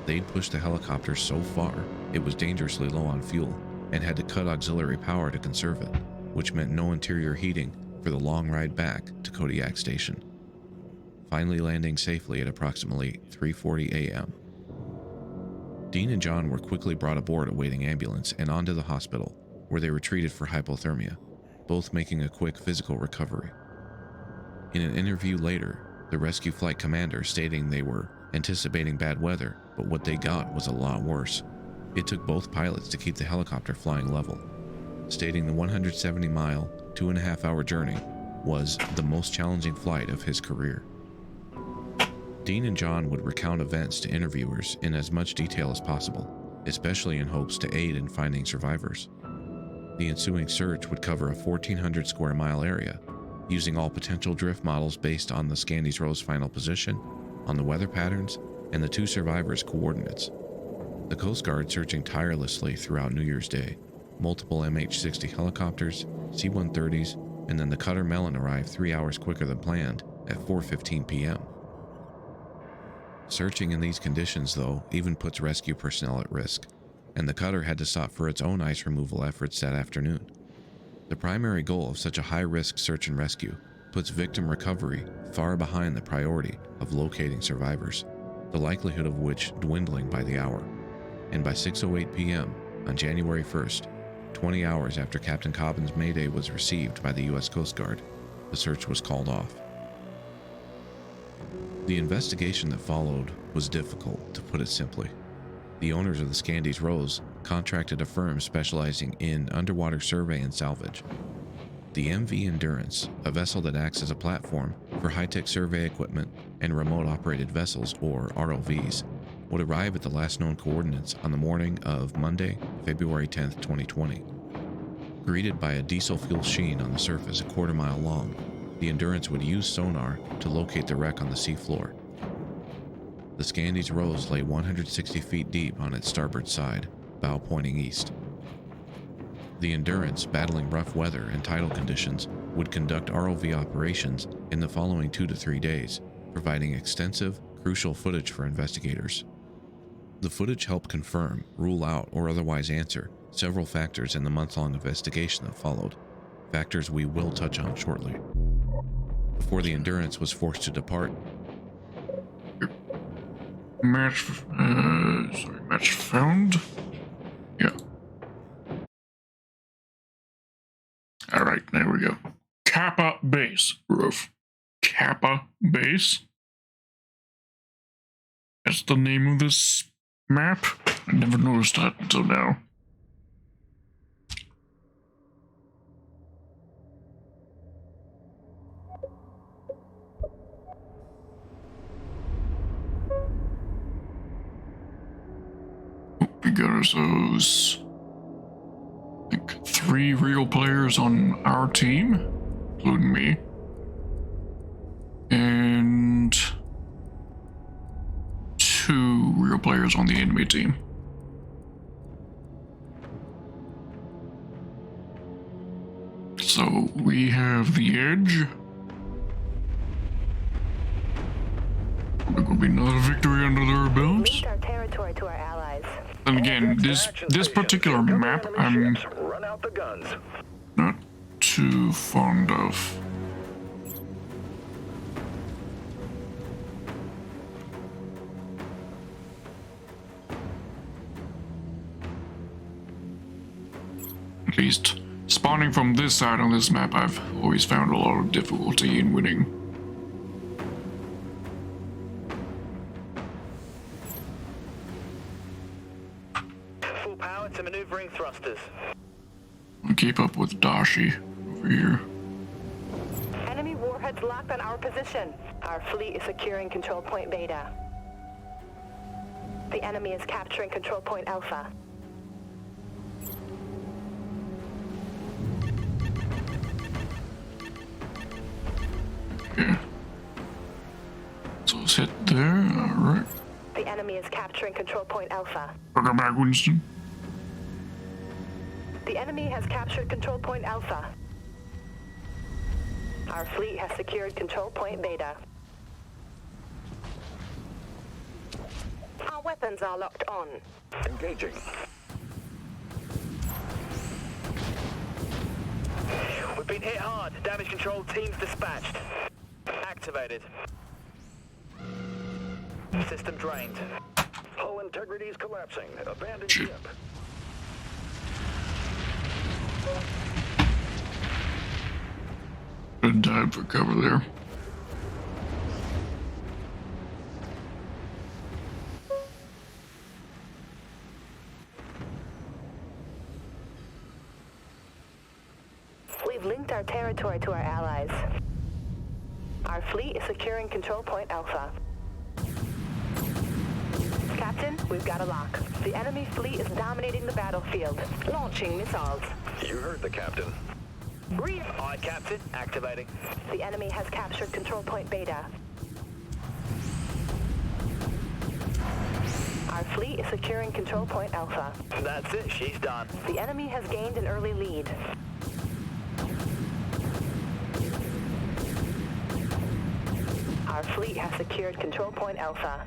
They'd pushed the helicopter so far, it was dangerously low on fuel, and had to cut auxiliary power to conserve it, which meant no interior heating for the long ride back to Kodiak Station, finally landing safely at approximately 3:40 a.m. Dean and John were quickly brought aboard a waiting ambulance and onto the hospital, where they were treated for hypothermia, both making a quick physical recovery. In an interview later, the rescue flight commander stating they were anticipating bad weather, but what they got was a lot worse. It took both pilots to keep the helicopter flying level, stating the 170-mile, 2.5-hour journey was the most challenging flight of his career. Dean and John would recount events to interviewers in as much detail as possible, especially in hopes to aid in finding survivors. The ensuing search would cover a 1,400 square mile area, using all potential drift models based on the Scandies Row's final position, on the weather patterns, and the two survivors' coordinates. The Coast Guard searching tirelessly throughout New Year's Day, multiple MH-60 helicopters, C-130s, and then the cutter Melon arrived 3 hours quicker than planned at 4:15 p.m. Searching in these conditions, though, even puts rescue personnel at risk, and the cutter had to stop for its own ice removal efforts that afternoon. The primary goal of such a high-risk search and rescue puts victim recovery far behind the priority of locating survivors, the likelihood of which dwindling by the hour. And by 6:08 p.m. on January 1st, 20 hours after Captain Cobbin's mayday was received by the U.S. Coast Guard, the search was called off. The investigation that followed was difficult, to put it simply. The owners of the Scandies Rose contracted a firm specializing in underwater survey and salvage. The MV Endurance, a vessel that acts as a platform for high-tech survey equipment and remote-operated vessels, or ROVs, would arrive at the last known coordinates on the morning of Monday, February 10, 2020. Greeted by a diesel fuel sheen on the surface a quarter-mile long, the Endurance would use sonar to locate the wreck on the seafloor. The Scandies Rose lay 160 feet deep on its starboard side, bow pointing east. The Endurance, battling rough weather and tidal conditions, would conduct ROV operations in the following 2 to 3 days, providing extensive, crucial footage for investigators. The footage helped confirm, rule out, or otherwise answer several factors in the month-long investigation that followed, factors we will touch on shortly. Before the Endurance was forced to depart, Match found? Yeah. Alright, there we go. Kappa Base roof. Kappa Base? That's the name of this map? I never noticed that until now. We got ourselves, I think, 3 real players on our team, including me, and 2 real players on the enemy team. So we have the edge. Probably gonna be another victory under their belts. Link our territory to our allies. And again, this particular map, I'm Run out the guns. not too fond of. At least spawning from this side on this map, I've always found a lot of difficulty in winning. Full power to maneuvering thrusters. I'll keep up with Dashi over here. Enemy warheads locked on our position. Our fleet is securing control point Beta. The enemy is capturing control point Alpha. Okay. So let's hit there, alright. The enemy is capturing control point Alpha. Welcome back, Winston. The enemy has captured control point Alpha. Our fleet has secured control point Beta. Our weapons are locked on. Engaging. We've been hit hard. Damage control teams dispatched. Activated. System drained. Hull integrity is collapsing. Abandon Shit. ship. Good dive for cover there. We've linked our territory to our allies. Our fleet is securing control point Alpha. Captain, we've got a lock. The enemy fleet is dominating the battlefield, launching missiles. You heard the captain. Aye, Captain. Activating. The enemy has captured control point Beta. Our fleet is securing control point Alpha. That's it. She's done. The enemy has gained an early lead. Our fleet has secured control point Alpha.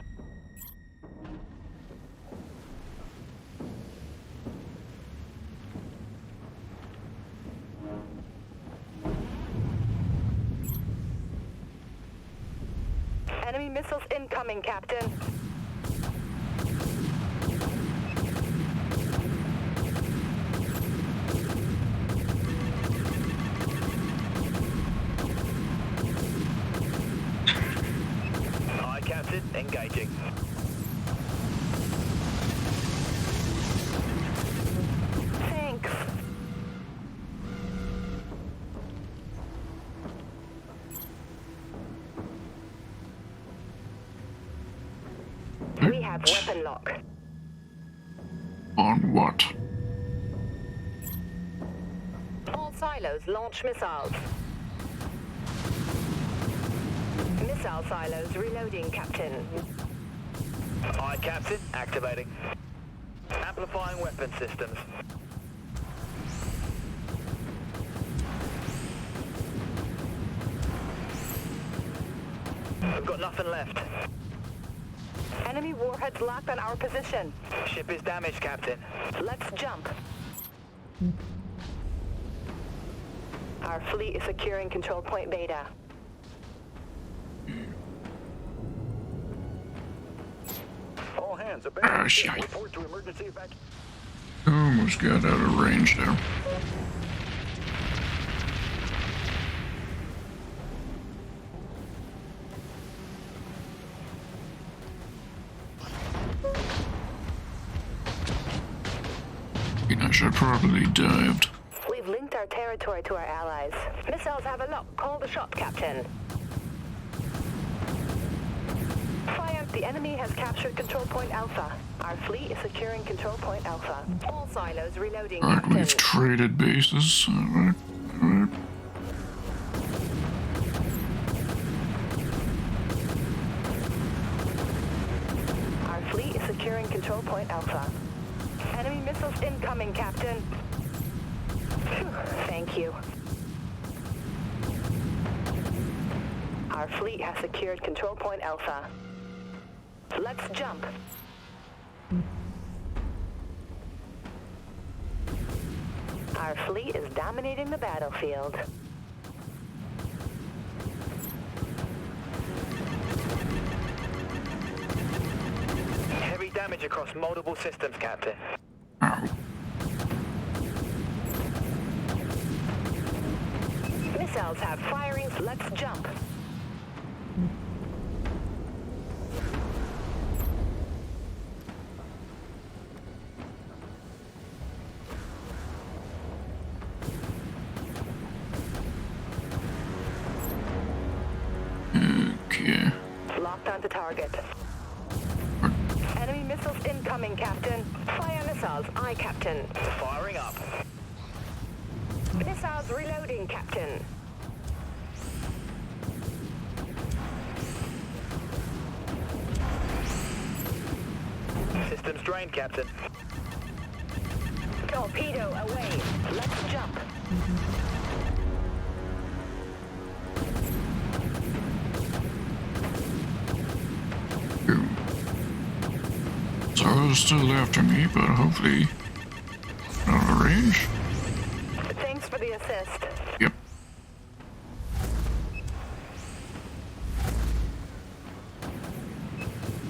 Enemy missiles incoming, Captain. Aye, Captain. Engaging. Thanks. We have weapon lock. On what? All silos launch missiles. Missile silos reloading, Captain. Aye, Captain. Activating. Amplifying weapon systems. We've got nothing left. Enemy warheads locked on our position. Ship is damaged, Captain. Let's jump. Our fleet is securing control point Beta. All hands, abandon the ship. shite. Report to emergency evacuation. Almost got out of range there. I should probably dived. We've linked our territory to our allies. Missiles have a lock. Call the shot, Captain. Fire. The enemy has captured control point Alpha. Our fleet is securing control point Alpha. All silos reloading, Alright, Captain. we've traded bases. Alright, alright. Our fleet is securing control point Alpha. Enemy missiles incoming, Captain. Phew, thank you. Our fleet has secured control point Alpha. Let's jump. Our fleet is dominating the battlefield. Heavy damage across multiple systems, Captain. Ow. Missiles have firings. Let's jump. Okay. Locked onto target. Enemy missiles incoming, Captain. Fire missiles. Aye, Captain. Firing up. Missiles reloading, Captain. Systems drained, Captain. Torpedo away. Let's jump. Zara's still after me, but hopefully out of range. Thanks for the assist. Yep.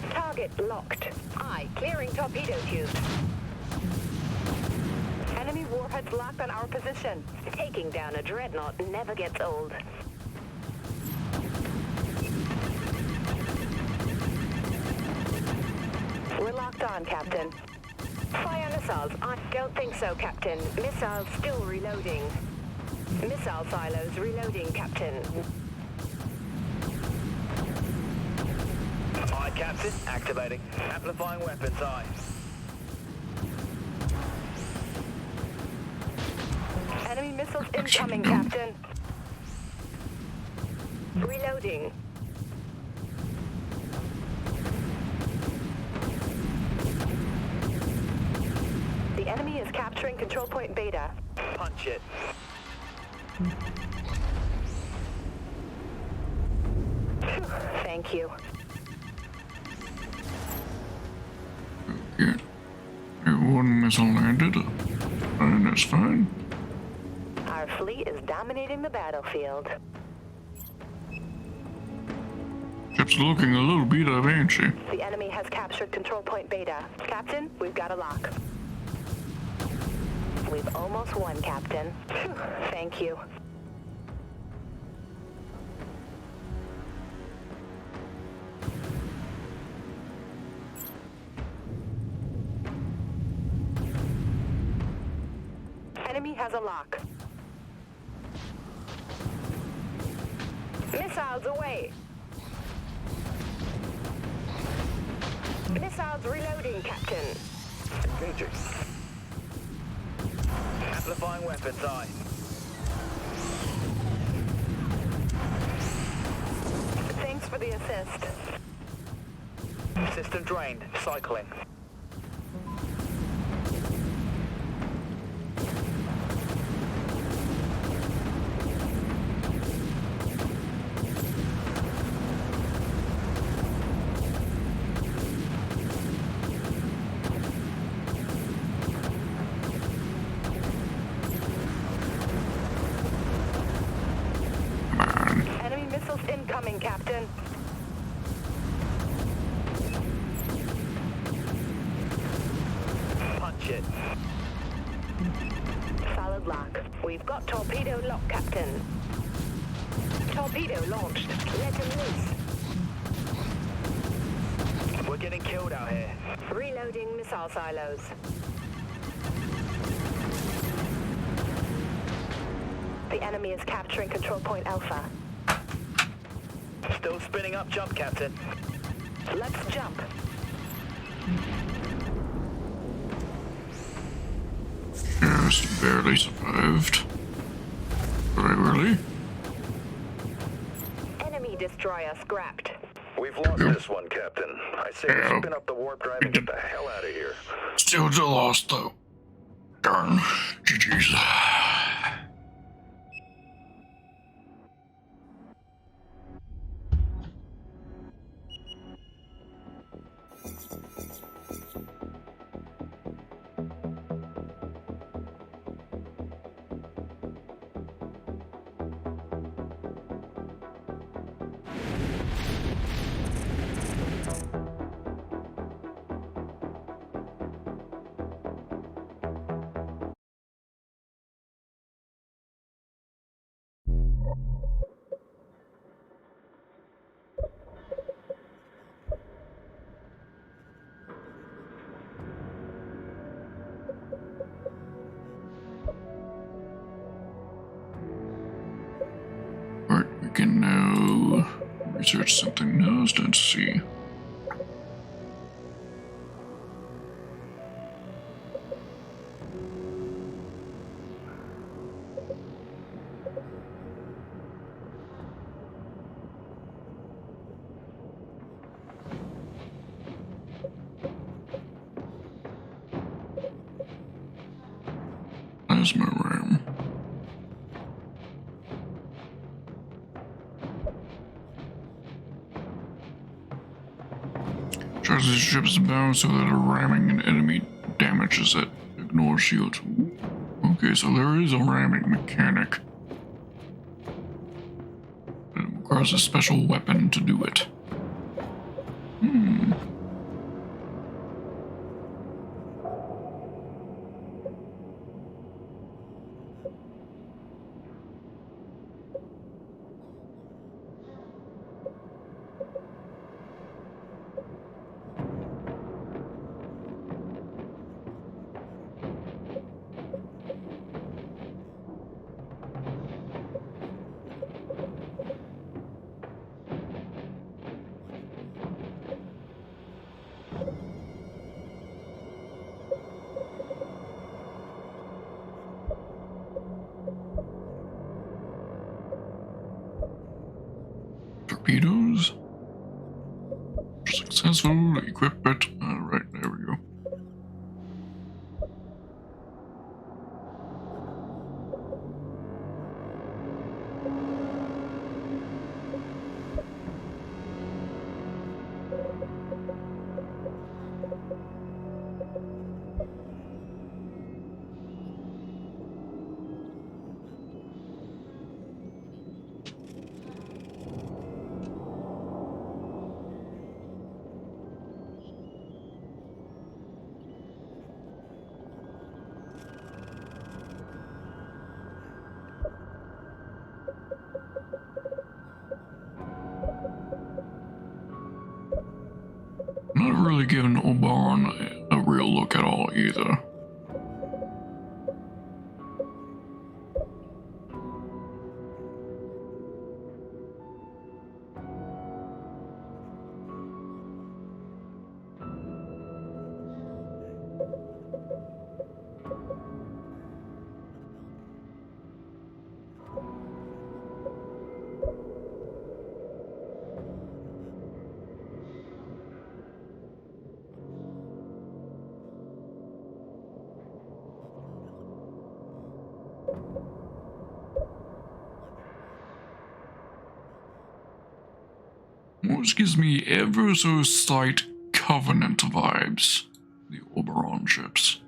Target locked. Aye, clearing torpedo tubes. Enemy warheads locked on our position. Taking down a Dreadnought never gets old. We're locked on, Captain. Fire missiles. I don't think so, Captain. Missiles still reloading. Missile silos reloading, Captain. Aye, Captain. Activating. Amplifying weapons. Aye. Enemy missiles incoming, Captain. Reloading. The enemy is capturing control point Beta. Punch it. Thank you. Okay. One missile landed, and that's fine. Our fleet is dominating the battlefield. Ship's looking a little beat up, ain't she? The enemy has captured control point Beta. Captain, we've got a lock. We've almost won, Captain. Thank you. Enemy has a lock. Missiles away. Missiles reloading, Captain. Engaging. Amplifying weapons, aye. Thanks for the assist. System drained. Cycling. Enemy missiles incoming, Captain. Punch it. Solid lock. We've got torpedo lock, Captain. Torpedo launched. Let him loose. We're getting killed out here. Reloading missile silos. The enemy is capturing control point Alpha. Still spinning up jump, Captain. Let's jump. Just barely survived. Very really? Enemy destroyer scrapped. We've lost this one, Captain. I say we spin up the warp drive and get the hell out of here. Still lost though. Darn. GG's. Right, we can now research something else. Let's see. Plasma RAM. Charge the ship's bound so that a ramming and enemy damages it. Ignore shields. Okay, so there is a ramming mechanic. It requires a special weapon to do it. Torpedoes. Successful. Equip it. Alright, there we go. haven't really given Oberon a real look at all either. Which gives me ever so slight Covenant vibes, the Oberon ships.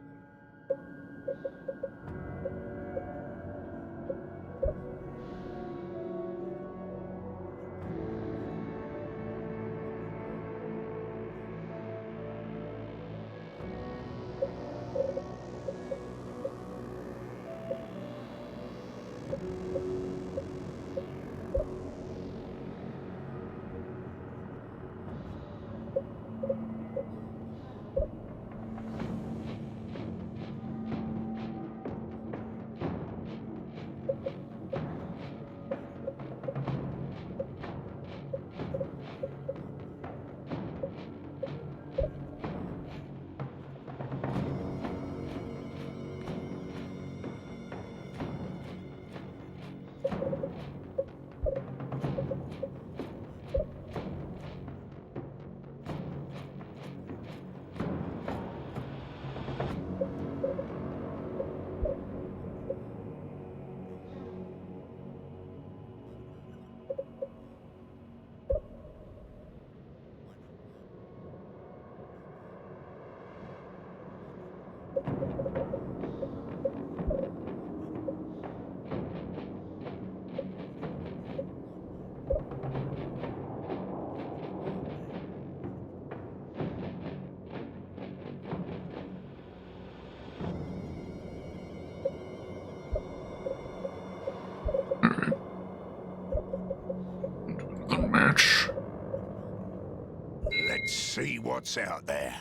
Let's see what's out there.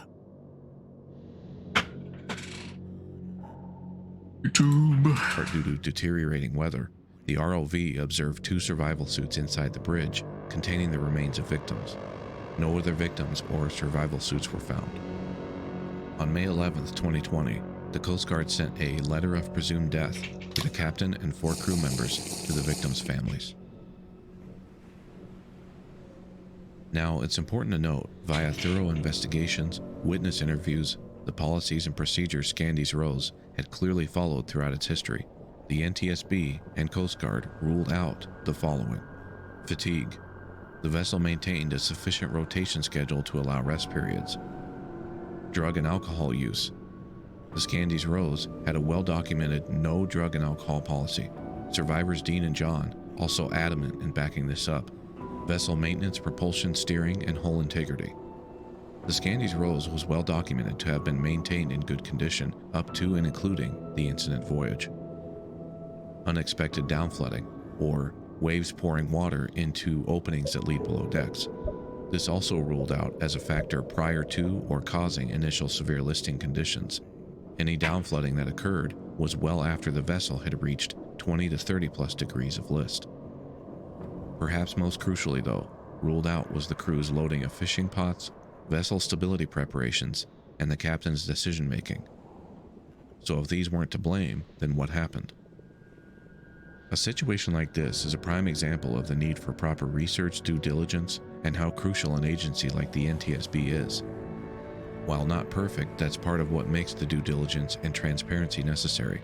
VTuber. But due to deteriorating weather, the ROV observed 2 survival suits inside the bridge containing the remains of victims. No other victims or survival suits were found. On May 11th, 2020, the Coast Guard sent a letter of presumed death to the captain and 4 crew members to the victims' families. Now, it's important to note, via thorough investigations, witness interviews, the policies and procedures Scandies Rose had clearly followed throughout its history, the NTSB and Coast Guard ruled out the following. Fatigue. The vessel maintained a sufficient rotation schedule to allow rest periods. Drug and alcohol use. The Scandies Rose had a well-documented no drug and alcohol policy. Survivors Dean and John also adamant in backing this up. Vessel maintenance, propulsion, steering, and hull integrity. The Scandies Rose was well documented to have been maintained in good condition up to and including the incident voyage. Unexpected downflooding, or waves pouring water into openings that lead below decks. This also ruled out as a factor prior to or causing initial severe listing conditions. Any downflooding that occurred was well after the vessel had reached 20 to 30 plus degrees of list. Perhaps most crucially though, ruled out was the crew's loading of fishing pots, vessel stability preparations, and the captain's decision making. So if these weren't to blame, then what happened? A situation like this is a prime example of the need for proper research, due diligence, and how crucial an agency like the NTSB is. While not perfect, that's part of what makes the due diligence and transparency necessary,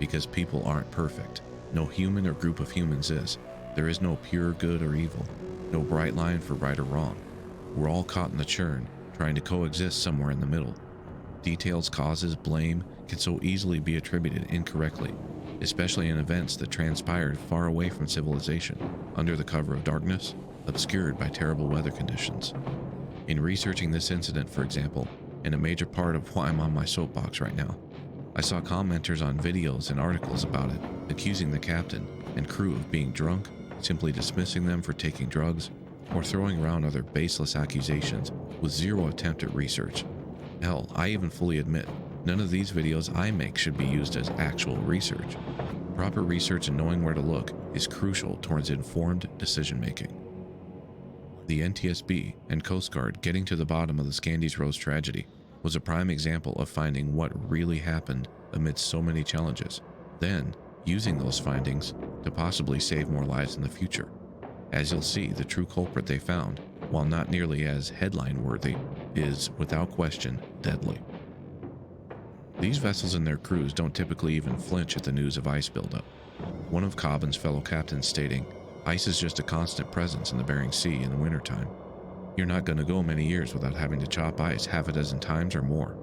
because people aren't perfect. No human or group of humans is. There is no pure good or evil, no bright line for right or wrong. We're all caught in the churn, trying to coexist somewhere in the middle. Details, causes, blame can so easily be attributed incorrectly, especially in events that transpired far away from civilization, under the cover of darkness, obscured by terrible weather conditions. In researching this incident, for example, and a major part of why I'm on my soapbox right now, I saw commenters on videos and articles about it, accusing the captain and crew of being drunk, simply dismissing them for taking drugs, or throwing around other baseless accusations with zero attempt at research. Hell, I even fully admit, none of these videos I make should be used as actual research. Proper research and knowing where to look is crucial towards informed decision making. The NTSB and Coast Guard getting to the bottom of the Scandies Rose tragedy was a prime example of finding what really happened amidst so many challenges, then using those findings to possibly save more lives in the future. As you'll see, the true culprit they found, while not nearly as headline-worthy, is, without question, deadly. These vessels and their crews don't typically even flinch at the news of ice buildup. One of Cobham's fellow captains stating, "Ice is just a constant presence in the Bering Sea in the wintertime. You're not going to go many years without having to chop ice half a dozen times or more.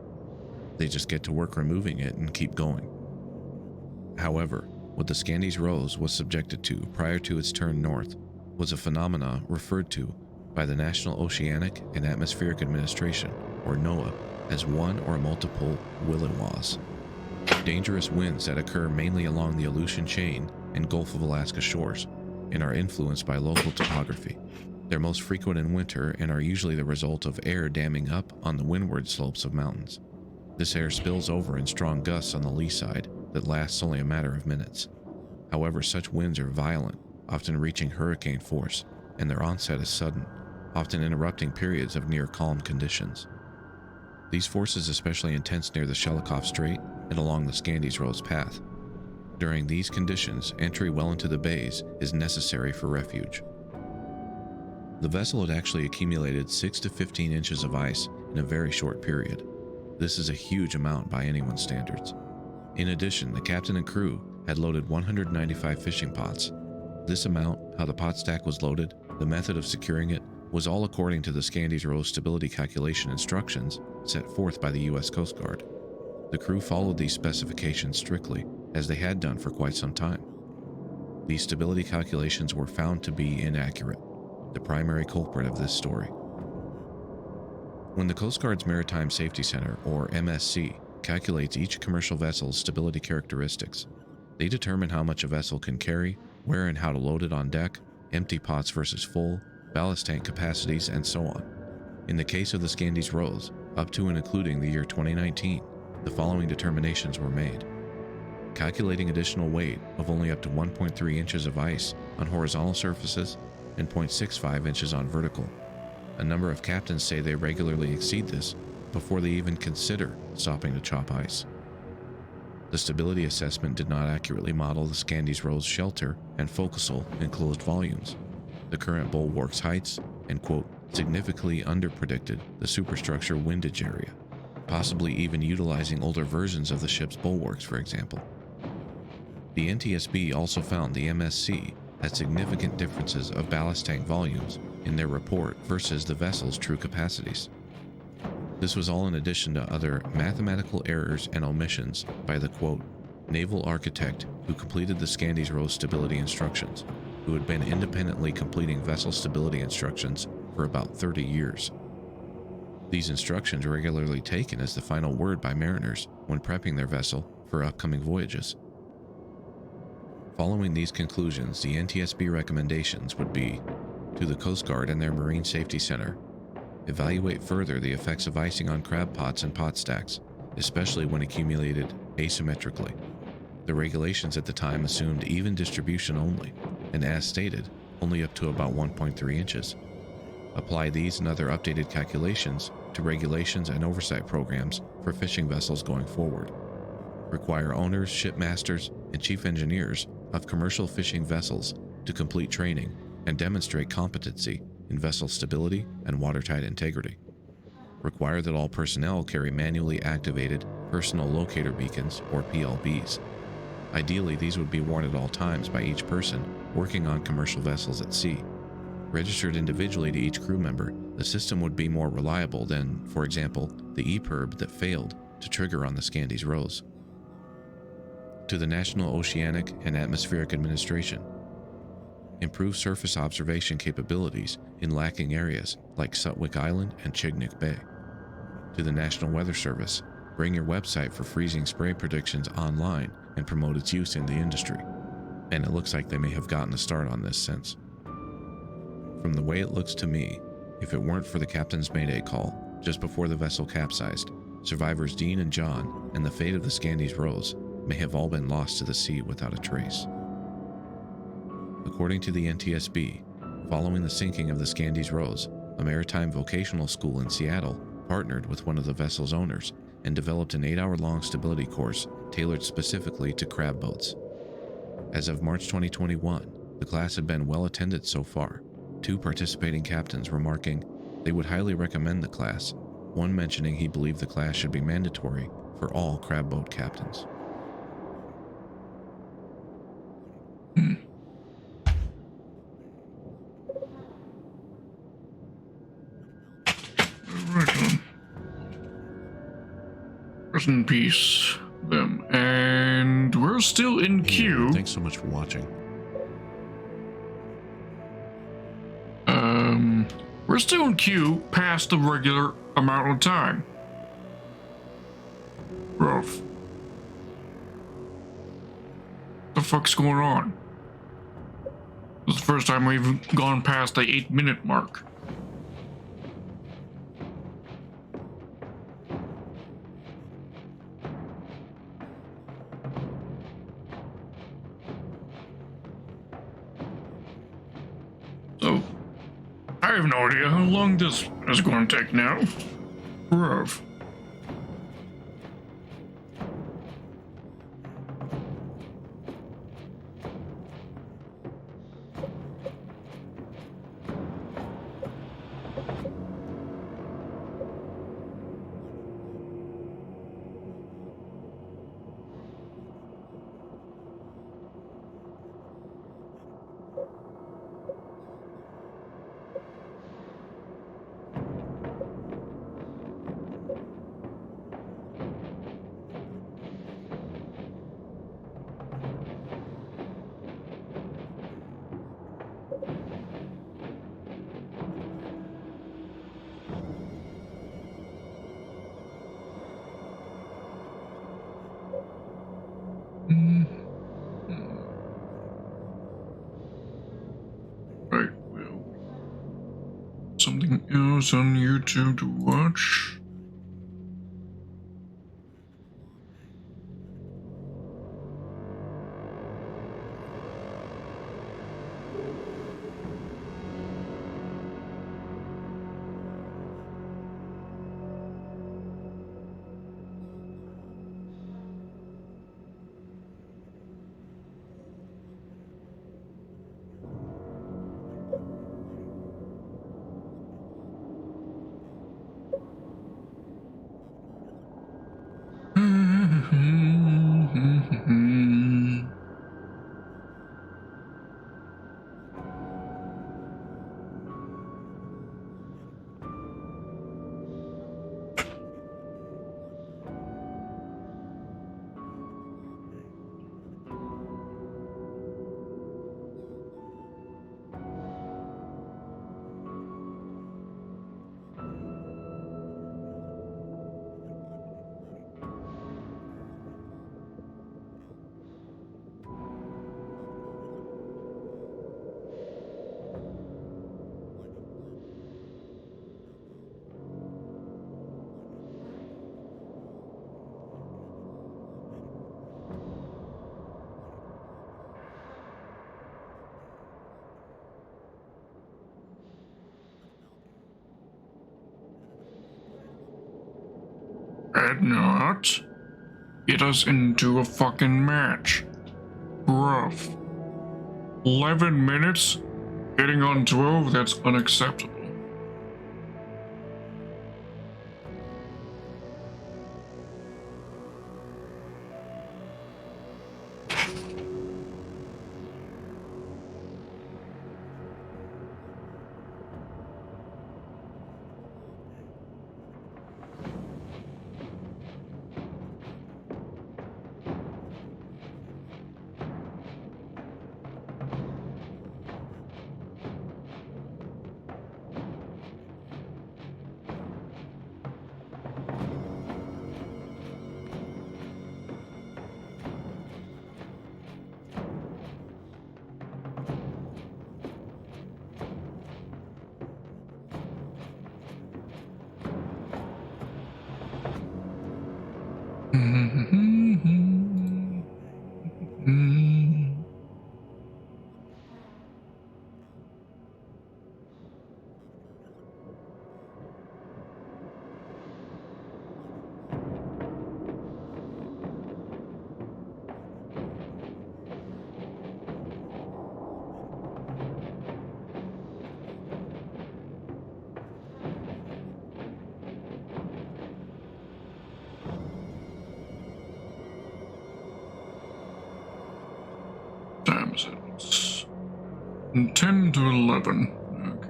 They just get to work removing it and keep going." However, what the Scandies Rose was subjected to prior to its turn north was a phenomena referred to by the National Oceanic and Atmospheric Administration, or NOAA, as one or multiple Williwaws. Dangerous winds that occur mainly along the Aleutian Chain and Gulf of Alaska shores and are influenced by local topography. They're most frequent in winter and are usually the result of air damming up on the windward slopes of mountains. This air spills over in strong gusts on the lee side that lasts only a matter of minutes. However, such winds are violent, often reaching hurricane force, and their onset is sudden, often interrupting periods of near calm conditions. These forces are especially intense near the Shelikof Strait and along the Scandies Rose path. During these conditions, entry well into the bays is necessary for refuge. The vessel had actually accumulated 6 to 15 inches of ice in a very short period. This is a huge amount by anyone's standards. In addition, the captain and crew had loaded 195 fishing pots. This amount, how the pot stack was loaded, the method of securing it, was all according to the Scandies Rose stability calculation instructions set forth by the U.S. Coast Guard. The crew followed these specifications strictly, as they had done for quite some time. These stability calculations were found to be inaccurate, the primary culprit of this story. When the Coast Guard's Maritime Safety Center, or MSC, calculates each commercial vessel's stability characteristics, they determine how much a vessel can carry, where and how to load it on deck, empty pots versus full, ballast tank capacities, and so on. In the case of the Scandies Rose, up to and including the year 2019, the following determinations were made. Calculating additional weight of only up to 1.3 inches of ice on horizontal surfaces and 0.65 inches on vertical. A number of captains say they regularly exceed this before they even consider stopping to chop ice. The stability assessment did not accurately model the Scandies Rose shelter and forecastle enclosed volumes, the current bulwarks heights, and, quote, significantly underpredicted the superstructure windage area, possibly even utilizing older versions of the ship's bulwarks, for example. The NTSB also found the MSC had significant differences of ballast tank volumes in their report versus the vessel's true capacities. This was all in addition to other mathematical errors and omissions by the, quote, naval architect who completed the Scandies Rose stability instructions, who had been independently completing vessel stability instructions for about 30 years. These instructions are regularly taken as the final word by mariners when prepping their vessel for upcoming voyages. Following these conclusions, the NTSB recommendations would be, to the Coast Guard and their Marine Safety Center, evaluate further the effects of icing on crab pots and pot stacks, especially when accumulated asymmetrically. The regulations at the time assumed even distribution only, and as stated, only up to about 1.3 inches. Apply these and other updated calculations to regulations and oversight programs for fishing vessels going forward. Require owners, shipmasters, and chief engineers of commercial fishing vessels to complete training and demonstrate competency in vessel stability and watertight integrity. Require that all personnel carry manually activated personal locator beacons, or PLBs. Ideally, these would be worn at all times by each person working on commercial vessels at sea. Registered individually to each crew member, the system would be more reliable than, for example, the EPIRB that failed to trigger on the Scandies Rose. To the National Oceanic and Atmospheric Administration, improve surface observation capabilities in lacking areas like Sutwick Island and Chignik Bay. To the National Weather Service, bring your website for freezing spray predictions online and promote its use in the industry. And it looks like they may have gotten a start on this since. From the way it looks to me, If it weren't for the captain's mayday call just before the vessel capsized, survivors Dean and John and the fate of the Scandies Rose may have all been lost to the sea without a trace. According to the NTSB, following the sinking of the Scandies Rose, a maritime vocational school in Seattle partnered with one of the vessel's owners and developed an 8-hour-long stability course tailored specifically to crab boats. As of March 2021, the class had been well attended so far, 2 participating captains remarking they would highly recommend the class, one mentioning he believed the class should be mandatory for all crab boat captains. Right on. Rest in peace, them. And we're still in queue. Thanks so much for watching. We're still in queue past the regular amount of time. Rough. The fuck's going on? This is the first time we've gone past the 8-minute mark. So, I have no idea how long this is going to take now. Rough. Right, well, something else on YouTube to watch. Dreadnought, get us into a fucking match. Rough. 11 minutes? Getting on 12? That's unacceptable. Time is it? It's 10 to 11. Okay.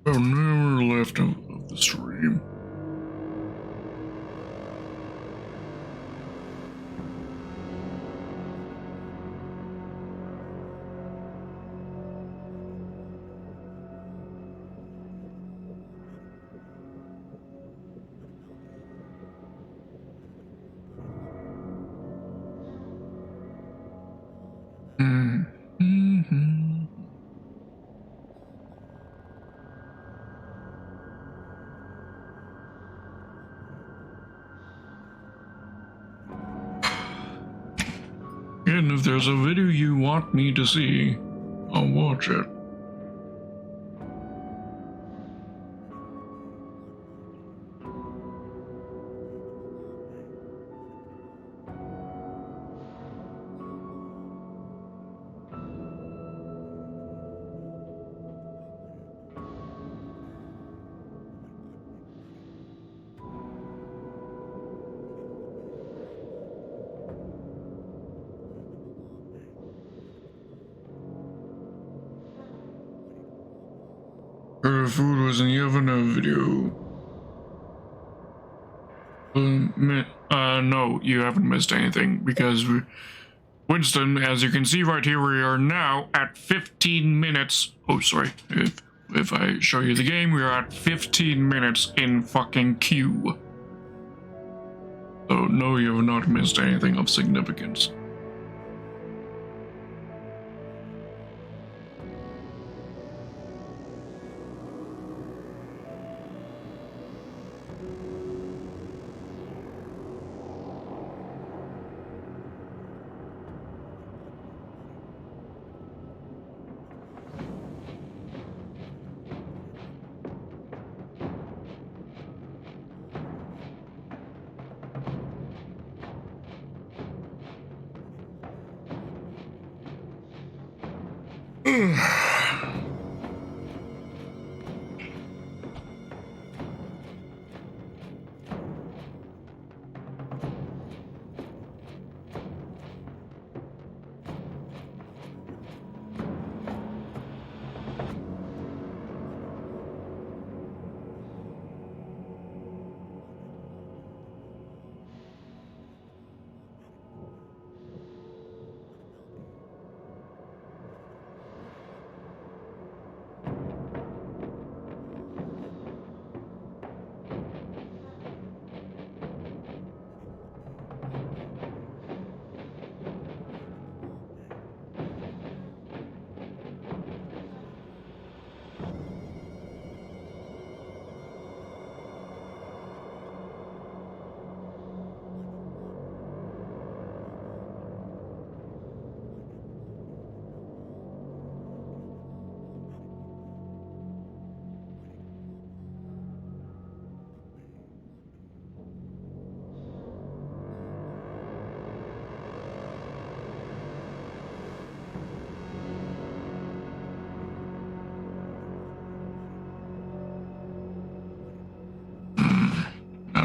Oh, now we're left of the stream. And if there's a video you want me to see, I'll watch it. Her food was in the oven, a video. No, you haven't missed anything because Winston, as you can see right here, we are now at 15 minutes. Oh, sorry. If I show you the game, we are at 15 minutes in fucking queue. So no, you have not missed anything of significance.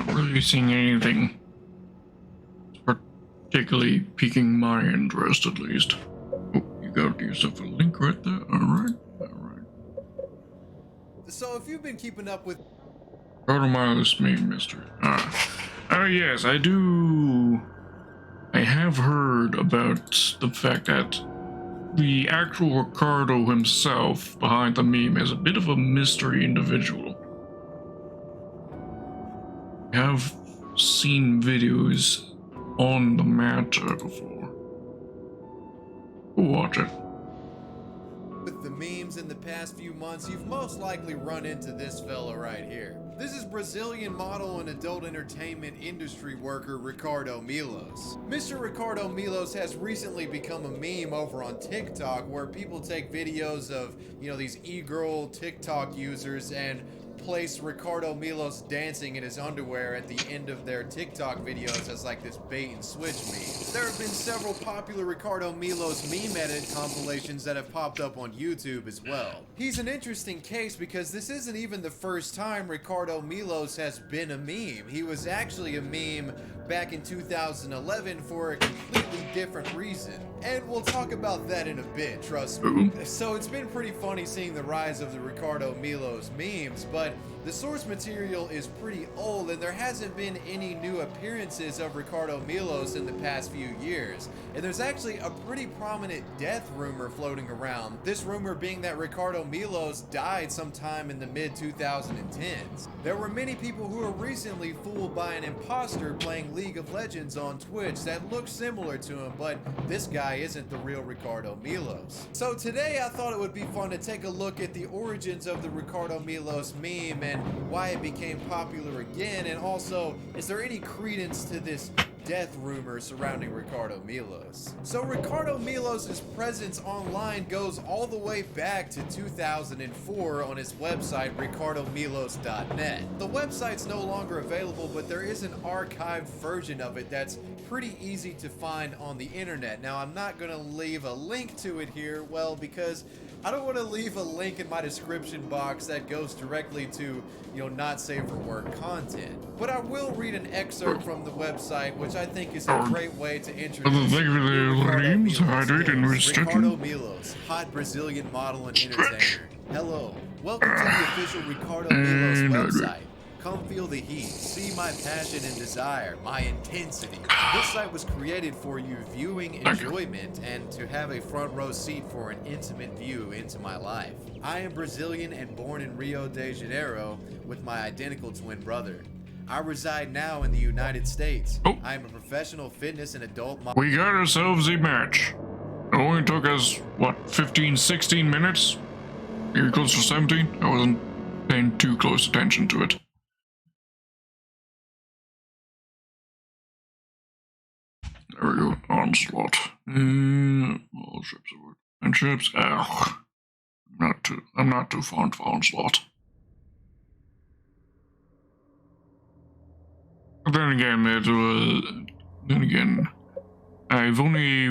Really seeing anything particularly piquing my interest, at least. Oh, you got yourself a link right there. Alright. So if you've been keeping up with Automiles me, mister. Yes, I do. I have heard about the fact that the actual Ricardo himself behind the meme is a bit of a mystery individual. I have seen videos on the matter before. Go watch it. memes in the past few months, you've most likely run into this fella right here. This is Brazilian model and adult entertainment industry worker Ricardo Milos. Mr. Ricardo Milos has recently become a meme over on TikTok where people take videos of, these e-girl TikTok users and place Ricardo Milos dancing in his underwear at the end of their TikTok videos as like this bait and switch meme. There have been several popular Ricardo Milos meme edit compilations that have popped up on YouTube as well. He's an interesting case because this isn't even the first time Ricardo Milos has been a meme. He was actually a meme back in 2011 for a completely different reason. And we'll talk about that in a bit, trust me. So it's been pretty funny seeing the rise of the Ricardo Milos memes, but the source material is pretty old and there hasn't been any new appearances of Ricardo Milos in the past few years. And there's actually a pretty prominent death rumor floating around. This rumor being that Ricardo Milos died sometime in the mid-2010s. There were many people who were recently fooled by an imposter playing League of Legends on Twitch that looked similar to him, but this guy isn't the real Ricardo Milos. So today I thought it would be fun to take a look at the origins of the Ricardo Milos meme and why it became popular again, and also, is there any credence to this death rumor surrounding Ricardo Milos? So Ricardo Milos' presence online goes all the way back to 2004 on his website ricardomilos.net. The website's no longer available, but there is an archived version of it that's pretty easy to find on the internet. Now I'm not gonna leave a link to it here, well, because I don't want to leave a link in my description box that goes directly to, not safe for work content. But I will read an excerpt from the website, which I think is a great way to introduce Ricardo Milos, hot Brazilian model and entertainer. Hello, welcome to the official Ricardo Milos website. Come feel the heat, see my passion and desire, my intensity. This site was created for your viewing enjoyment and to have a front row seat for an intimate view into my life. I am Brazilian and born in Rio de Janeiro with my identical twin brother. I reside now in the United States. I am a professional fitness and adult model. We got ourselves a match. It only took us, 15, 16 minutes? Maybe close to 17? I wasn't paying too close attention to it. There we go. Onslaught. All ships aboard. And ships. I'm not too fond of Onslaught. But then again, I've only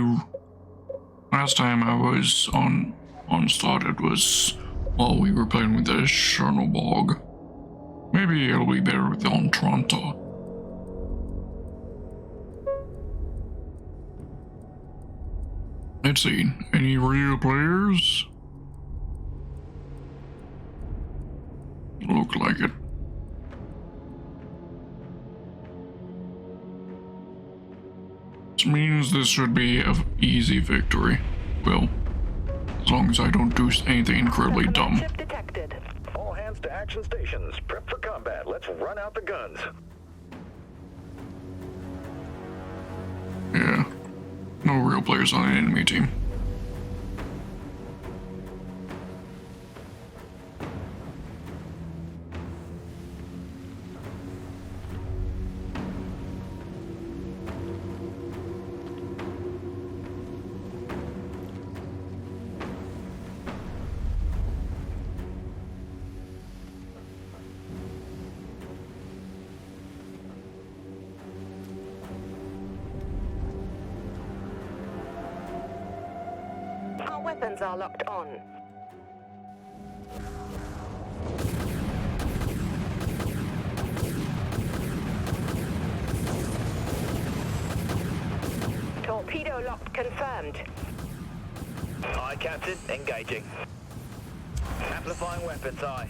last time I was on Onslaught, it was while we were playing with the Chernobog. Maybe it'll be better with the Ontranta. Let's see, any real players? Look like it. This means this should be an easy victory. Well, as long as I don't do anything incredibly dumb. Ship detected. All hands to action stations. Prep for combat. Let's run out the guns. Yeah. No real players on the enemy team. Weapons are locked on. Torpedo locked confirmed. Aye, Captain. Engaging. Amplifying weapons, aye.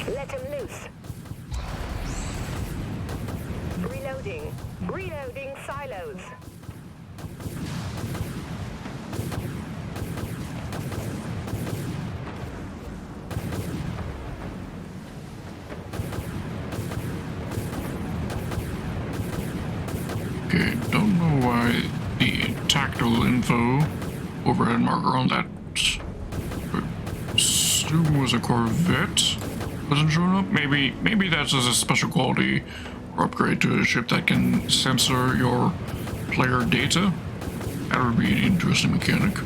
Let him loose. Reloading. Reloading silos. Okay, don't know why the tactical info. Overhead marker on that. Assume was a Corvette. Wasn't showing up. Maybe that's as a special quality or upgrade to a ship that can censor your player data. That would be an interesting mechanic.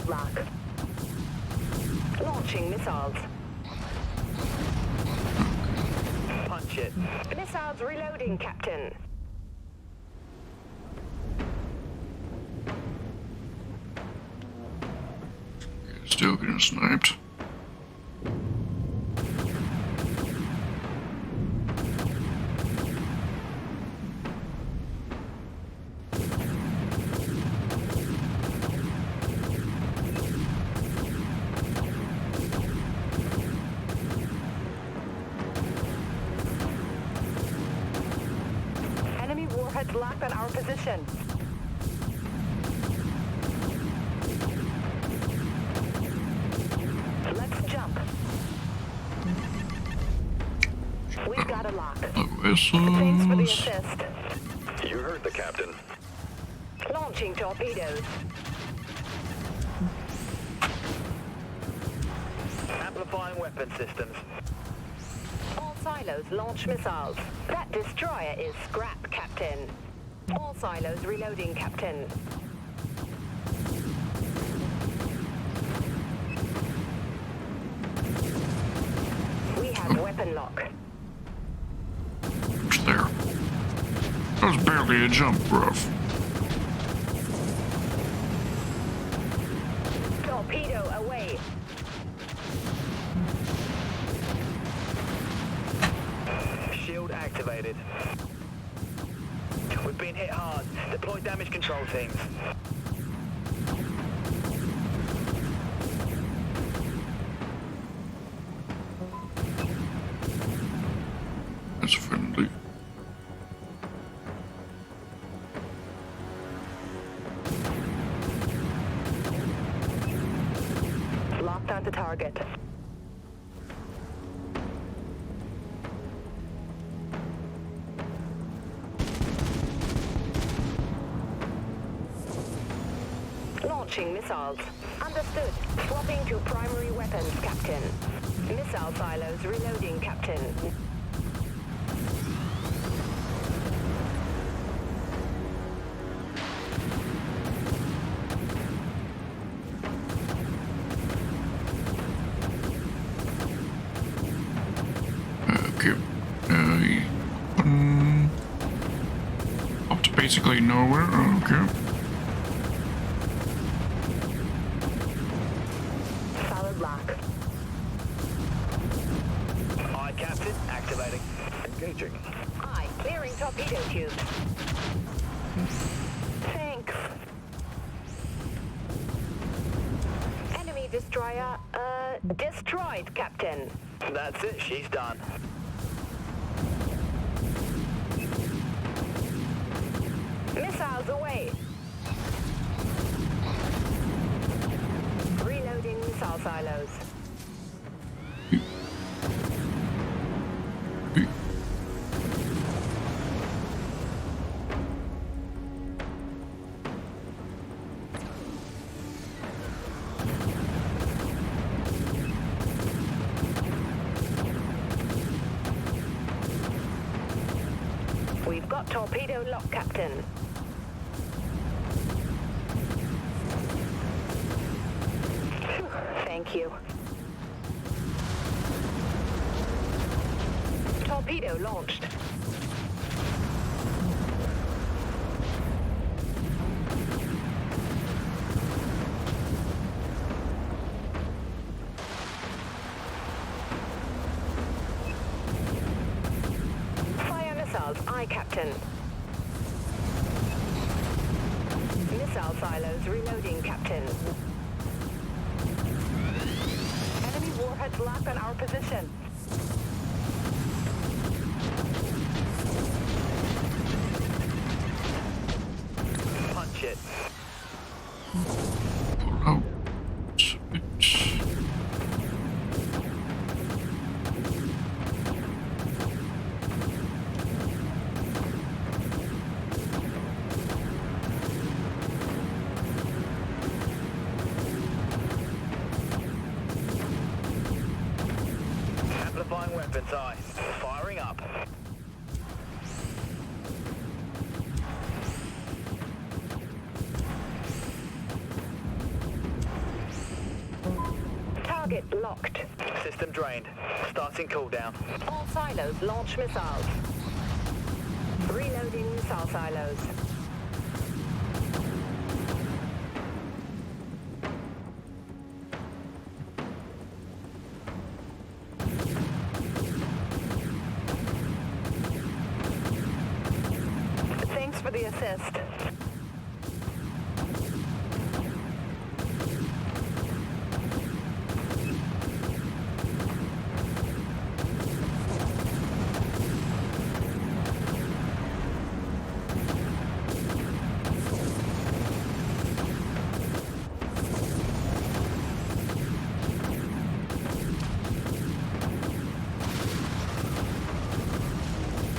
Lock. Launching missiles. Punch it. Missiles reloading, Captain. Still getting sniped. Warheads locked on our position. Let's jump. We've got a lock. Thanks for the assist. You heard the captain. Launching torpedoes. Amplifying weapon systems. All silos launch missiles. That destroyer is scrap, Captain. All silos reloading, Captain. We have weapon lock. It's there. That was barely a jump, bruv. Torpedo away. Shield activated. We've been hit hard. Deploy damage control teams. That's friendly. Locked onto target. Launching missiles. Understood. Swapping to primary weapons, Captain. Missile silos reloading, Captain. Okay. Up to basically nowhere. Okay. Solid lock. Aye, Captain. Activating. Engaging. Aye, clearing torpedo tubes. Thanks. Enemy destroyer, destroyed, Captain. That's it. She's done. Missiles away. Reloading missile silos. We've got torpedo lock, Captain. Thank you. Torpedo launched. Fire missiles, aye, Captain. Missile silos reloading, Captain. Enemy warheads missiles locked on our position. Punch it. Pull out. Switch. Amplifying weapons eye. Firing up. Target locked. System drained. Starting cooldown. All silos launch missiles. Reloading missile silos. Thanks for the assist.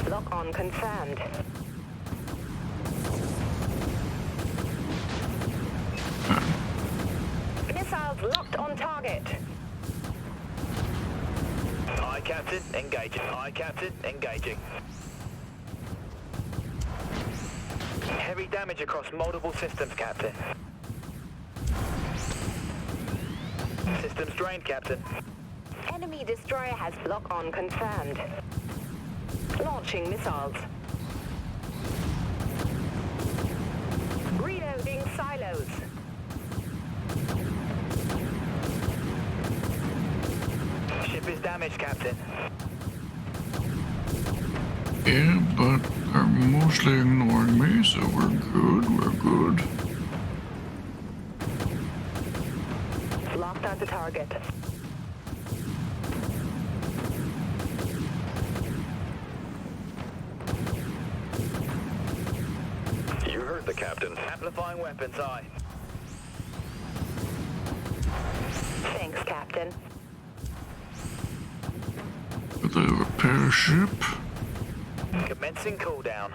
Lock on confirmed. Missiles locked on target. Aye, Captain. Engaging. Aye, Captain. Engaging. Heavy damage across multiple systems, Captain. Systems drained, Captain. Enemy destroyer has lock on confirmed. Launching missiles. Reloading silos. Ship is damaged, Captain. Yeah, but they're mostly ignoring me, so we're good, we're good. Locked on the target. You heard the captain. Amplifying weapons eye. Thanks, Captain. The repair ship. Commencing cooldown.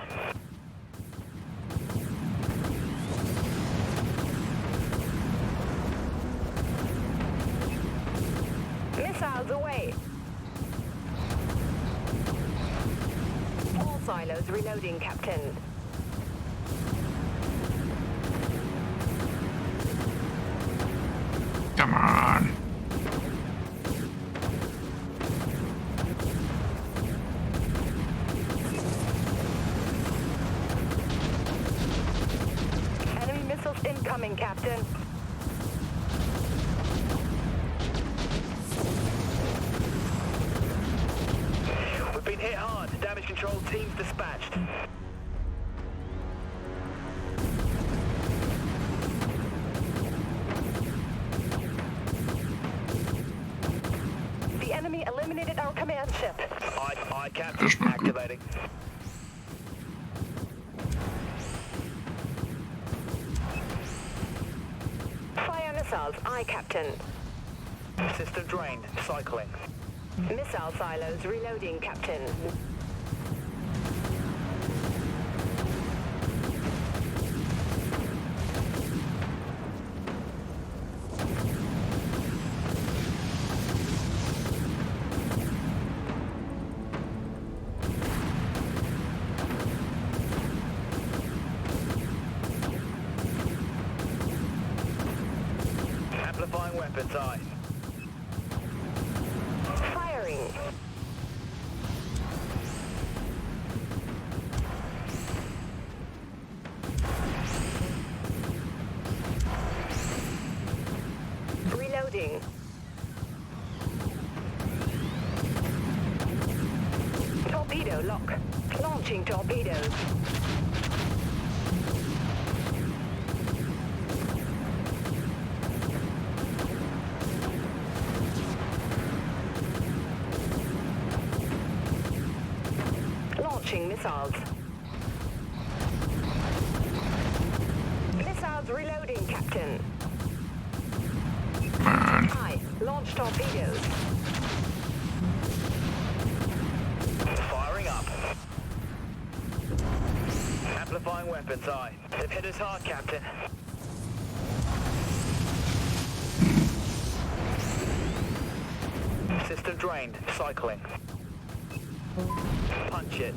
Missiles away. All silos reloading, Captain. Come on. Enemy missiles incoming, Captain. We've been hit hard. Damage control teams dispatched. The enemy eliminated our command ship. Aye, Captain. That's not good. Activating. Fire missiles, aye, Captain. System drained. Cycling. Missile silos reloading, Captain. Amplifying weapons eye. Firing. Reloading. Torpedo lock. Launching torpedoes. Launching missiles. Missiles reloading, Captain. Man. I launch torpedoes. Firing up. Amplifying weapons, aye. They've hit us hard, Captain. System drained. Cycling. Punch it.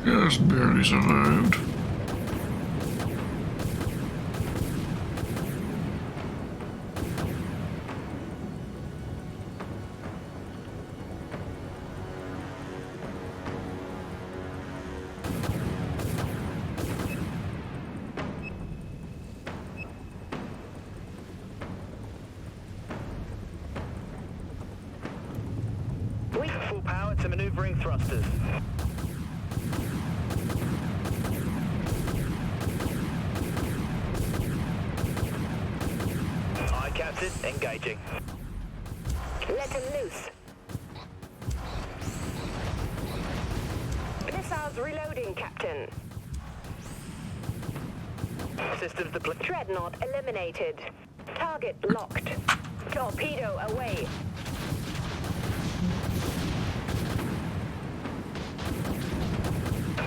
Just barely survived. We have full power to maneuvering thrusters. Aye, Captain. Engaging. Let him loose. Missiles reloading, Captain. Systems deployed. Dreadnought eliminated. Target locked. Torpedo away.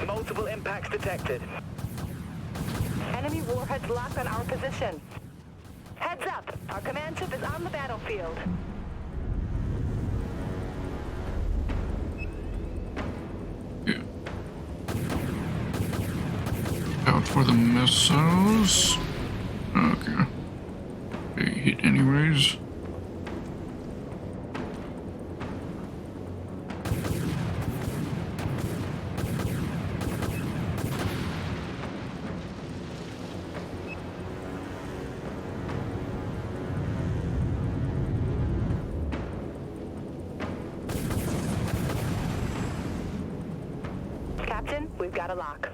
Multiple impacts detected. Enemy warheads locked on our position. Heads up! Our command ship is on the battlefield. Yeah. Out for the missiles. Okay. They hit anyways. Captain, we've got a lock.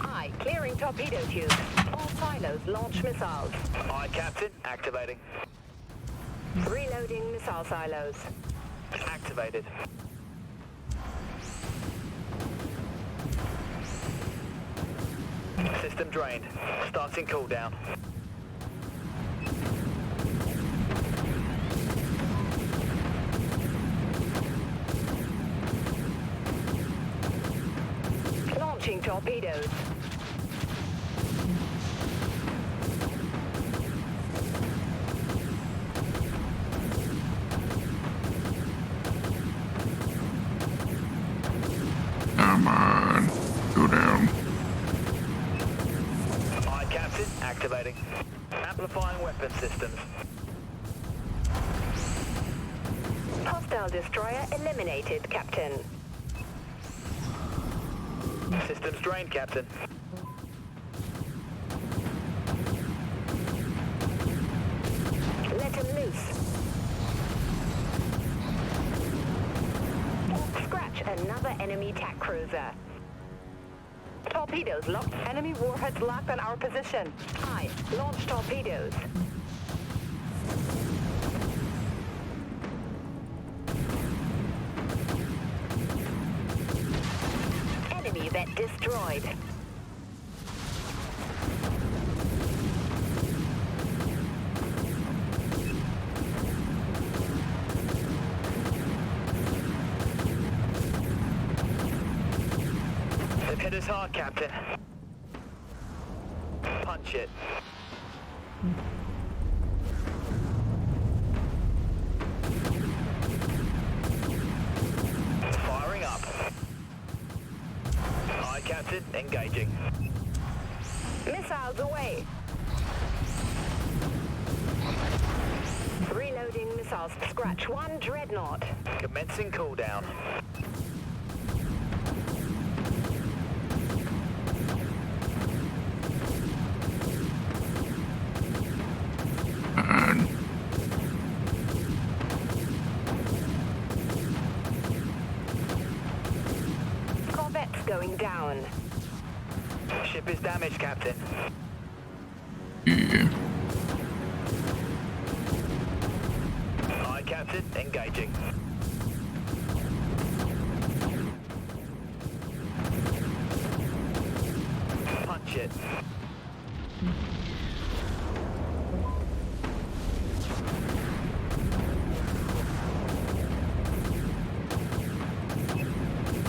Aye, clearing torpedo tubes. All silos launch missiles. Aye, Captain. Activating. Reloading missile silos. Activated. System drained. Starting cooldown. Launching torpedoes. Come on. Go down. Aye, Captain. Activating. Amplifying weapon systems. Hostile destroyer eliminated, Captain. Systems drained, Captain. Let him loose. Scratch another enemy attack cruiser. Torpedoes locked. Enemy warheads locked on our position. Aye, launch torpedoes. Enemy vet destroyed. They've hit us hard, Captain. Punch it. Firing up. Aye, Captain. Engaging. Missiles away. Reloading missiles. Scratch one Dreadnought. Commencing cooldown. And Corvette's going down. Ship is damaged, Captain. yeah. Aye, Engaging. Punch it.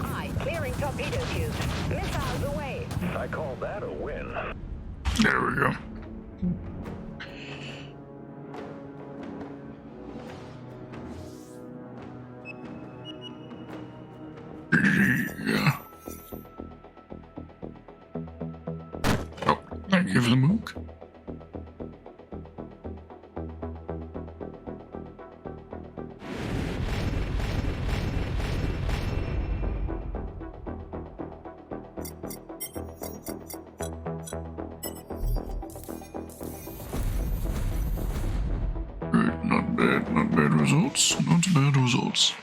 Aye, clearing torpedo tubes. Missiles away. I call that a win. There we go. Yeah. Oh, thank you for the mook. Good, not bad results, not bad results.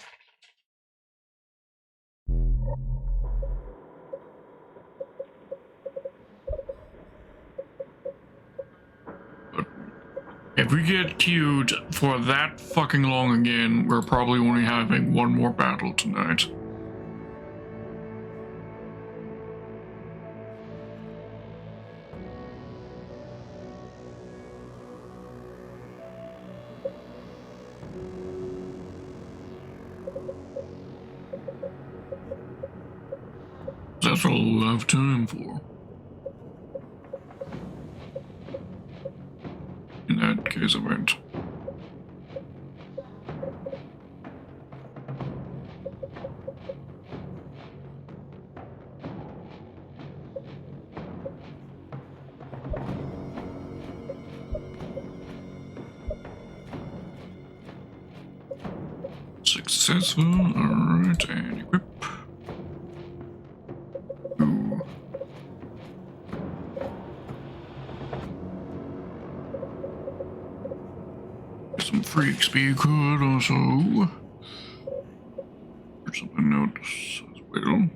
If we get queued for that fucking long again, we're probably only having one more battle tonight. That's all I have time for. In that case, I went. Successful. Alright, and equip. Ooh. Some free XP could also. Put something else as well.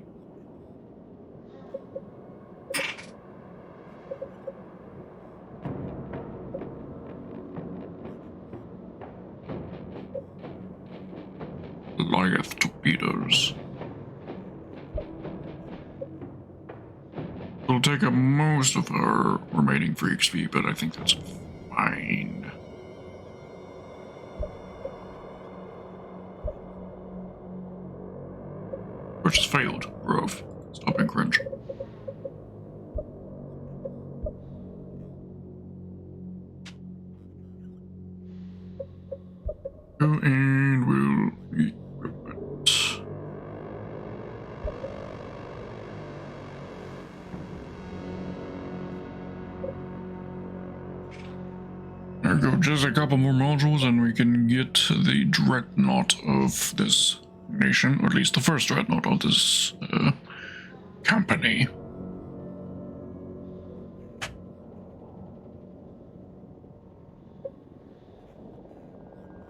Goliath torpedoes. It'll take up most of our remaining free XP, but I think that's fine. Which has failed, bruv. Stop being cringe. And we'll equip it. There we go, just a couple more modules and we can get the Dreadnought of this nation, or at least the first Dreadnought of this company.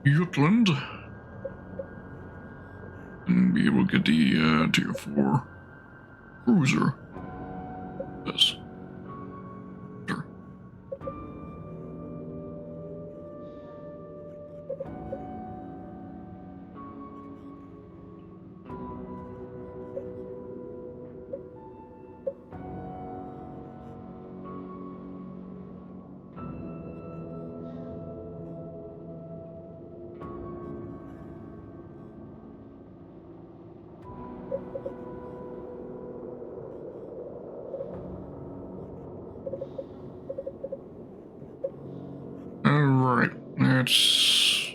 Jutland. And be able to get the tier 4 cruiser. Yes. Sure. Alright, let's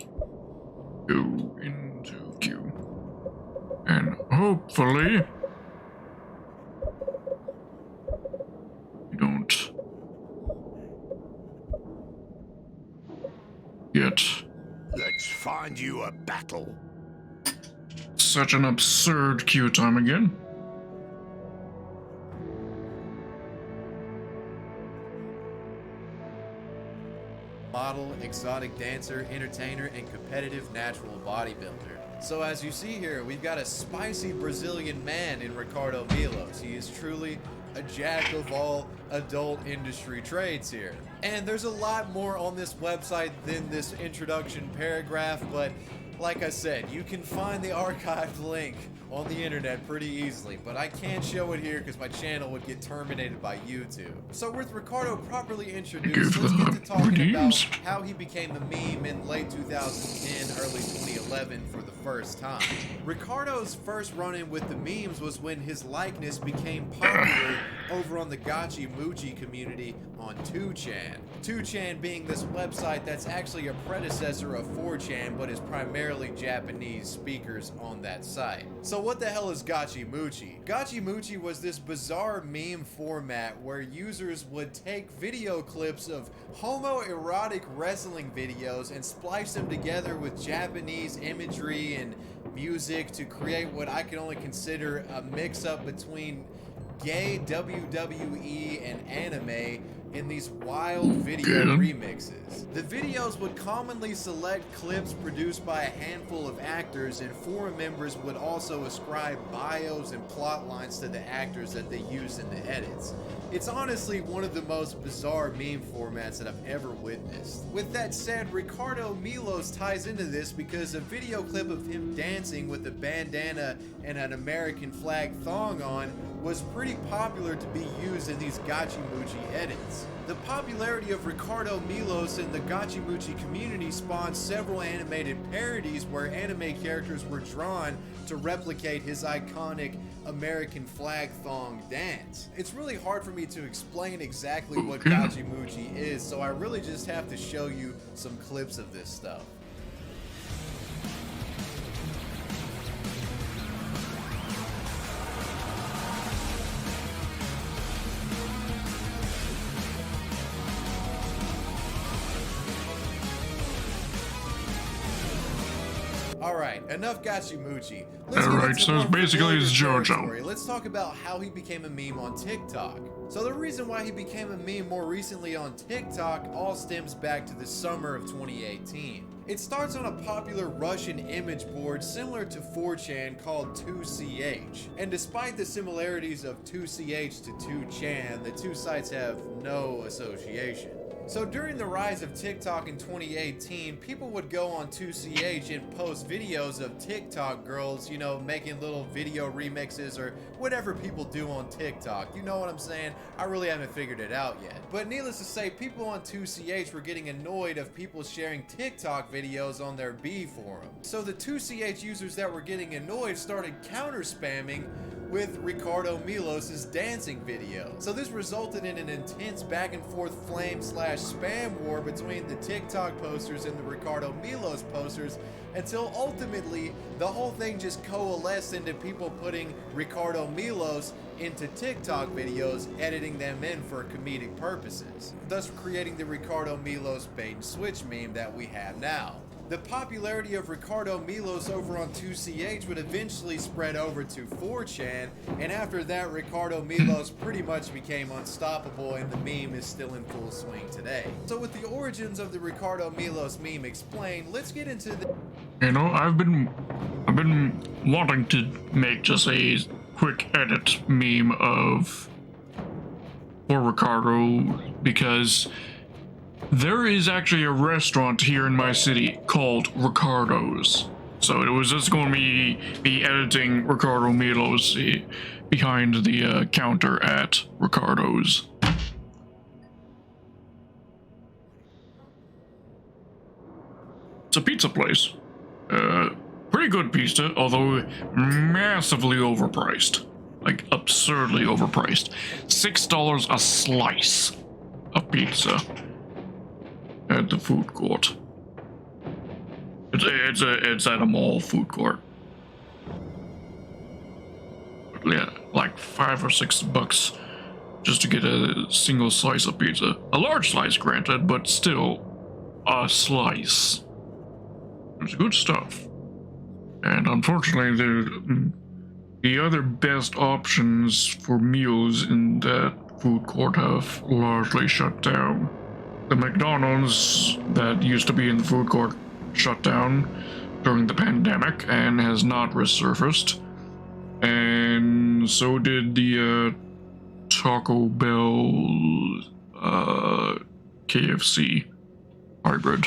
go into queue. And hopefully we don't get Let's find you a battle. such an absurd queue time again. Model, exotic dancer, entertainer, and competitive natural bodybuilder. So as you see here, we've got a spicy Brazilian man in Ricardo Milos. He is truly a jack of all adult industry trades here. And there's a lot more on this website than this introduction paragraph, but Like I said, you can find the archived link on the internet pretty easily, but I can't show it here because my channel would get terminated by YouTube. So with Ricardo properly introduced, let's get to talking about how he became a meme in late 2010, early 2011 for the first time. Ricardo's first run-in with the memes was when his likeness became popular over on the Gachi Muchi community on 2chan. 2chan being this website that's actually a predecessor of 4chan, but is primarily Japanese speakers on that site. So what the hell is Gachi Muchi? Gachi Muchi was this bizarre meme format where users would take video clips of homoerotic wrestling videos and splice them together with Japanese imagery and music to create what I can only consider a mix-up between gay WWE and anime in these wild video remixes. The videos would commonly select clips produced by a handful of actors, and forum members would also ascribe bios and plot lines to the actors that they used in the edits. It's honestly one of the most bizarre meme formats that I've ever witnessed. With that said, Ricardo Milos ties into this because a video clip of him dancing with a bandana and an American flag thong on was pretty popular to be used in these Gachimuchi edits. The popularity of Ricardo Milos in the Gachimuchi community spawned several animated parodies where anime characters were drawn to replicate his iconic American flag thong dance. It's really hard for me to explain exactly what Gachimuchi is, so I really just have to show you some clips of this stuff. Alright, enough Gachimuchi. Alright, so it's basically his JoJo. Let's talk about how he became a meme on TikTok. So the reason why he became a meme more recently on TikTok all stems back to the summer of 2018. It starts on a popular Russian image board similar to 4chan called 2ch. And despite the similarities of 2ch to 2chan, the two sites have no association. So during the rise of TikTok in 2018, people would go on 2ch and post videos of TikTok girls, you know, making little video remixes or whatever people do on TikTok. You know what I'm saying? I really haven't figured it out yet. But needless to say, people on 2ch were getting annoyed of people sharing TikTok videos on their B forum. So the 2ch users that were getting annoyed started counter spamming with Ricardo Milos' dancing video. So this resulted in an intense back and forth flame/spam war between the TikTok posters and the Ricardo Milos posters until ultimately the whole thing just coalesced into people putting Ricardo Milos into TikTok videos, editing them in for comedic purposes, thus creating the Ricardo Milos bait and switch meme that we have now. The popularity of Ricardo Milos over on 2ch would eventually spread over to 4chan, and after that Ricardo Milos pretty much became unstoppable, and the meme is still in full swing today. So with the origins of the Ricardo Milos meme explained, let's get into the... You know, I've been wanting to make just a quick edit meme for Ricardo because there is actually a restaurant here in my city called Ricardo's. So it was just going to be editing Ricardo Milos behind the counter at Ricardo's. It's a pizza place. Pretty good pizza, although massively overpriced. Like, absurdly overpriced. $6 a slice of pizza at the food court. It's at a mall food court. Yeah, like $5 or $6 just to get a single slice of pizza. A large slice, granted, but still a slice. It's good stuff. And unfortunately, the other best options for meals in that food court have largely shut down. The McDonald's that used to be in the food court shut down during the pandemic and has not resurfaced. And so did the Taco Bell KFC hybrid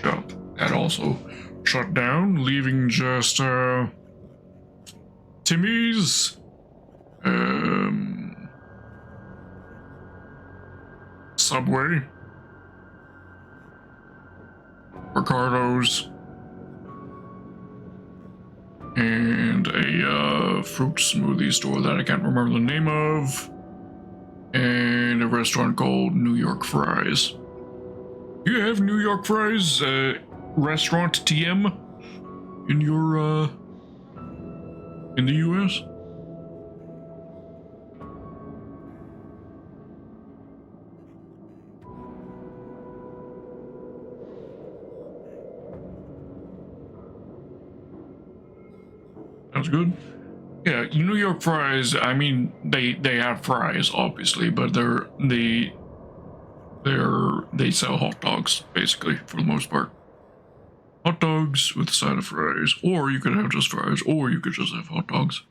shop that also shut down, leaving just Timmy's, Subway, Ricardo's, and a fruit smoothie store that I can't remember the name of, and a restaurant called New York Fries. Do you have New York Fries, restaurant TM in your, in the US? Sounds good. Yeah, New York Fries, I mean, they have fries, obviously, but they sell hot dogs, basically, for the most part. Hot dogs with a side of fries, or you could have just fries, or you could just have hot dogs.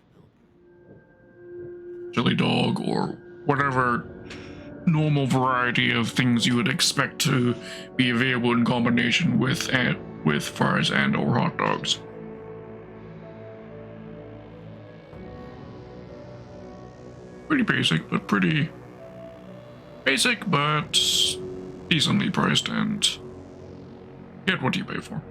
Chili dog, or whatever normal variety of things you would expect to be available in combination with fries and or hot dogs. Pretty basic, but decently priced, and get what you pay for.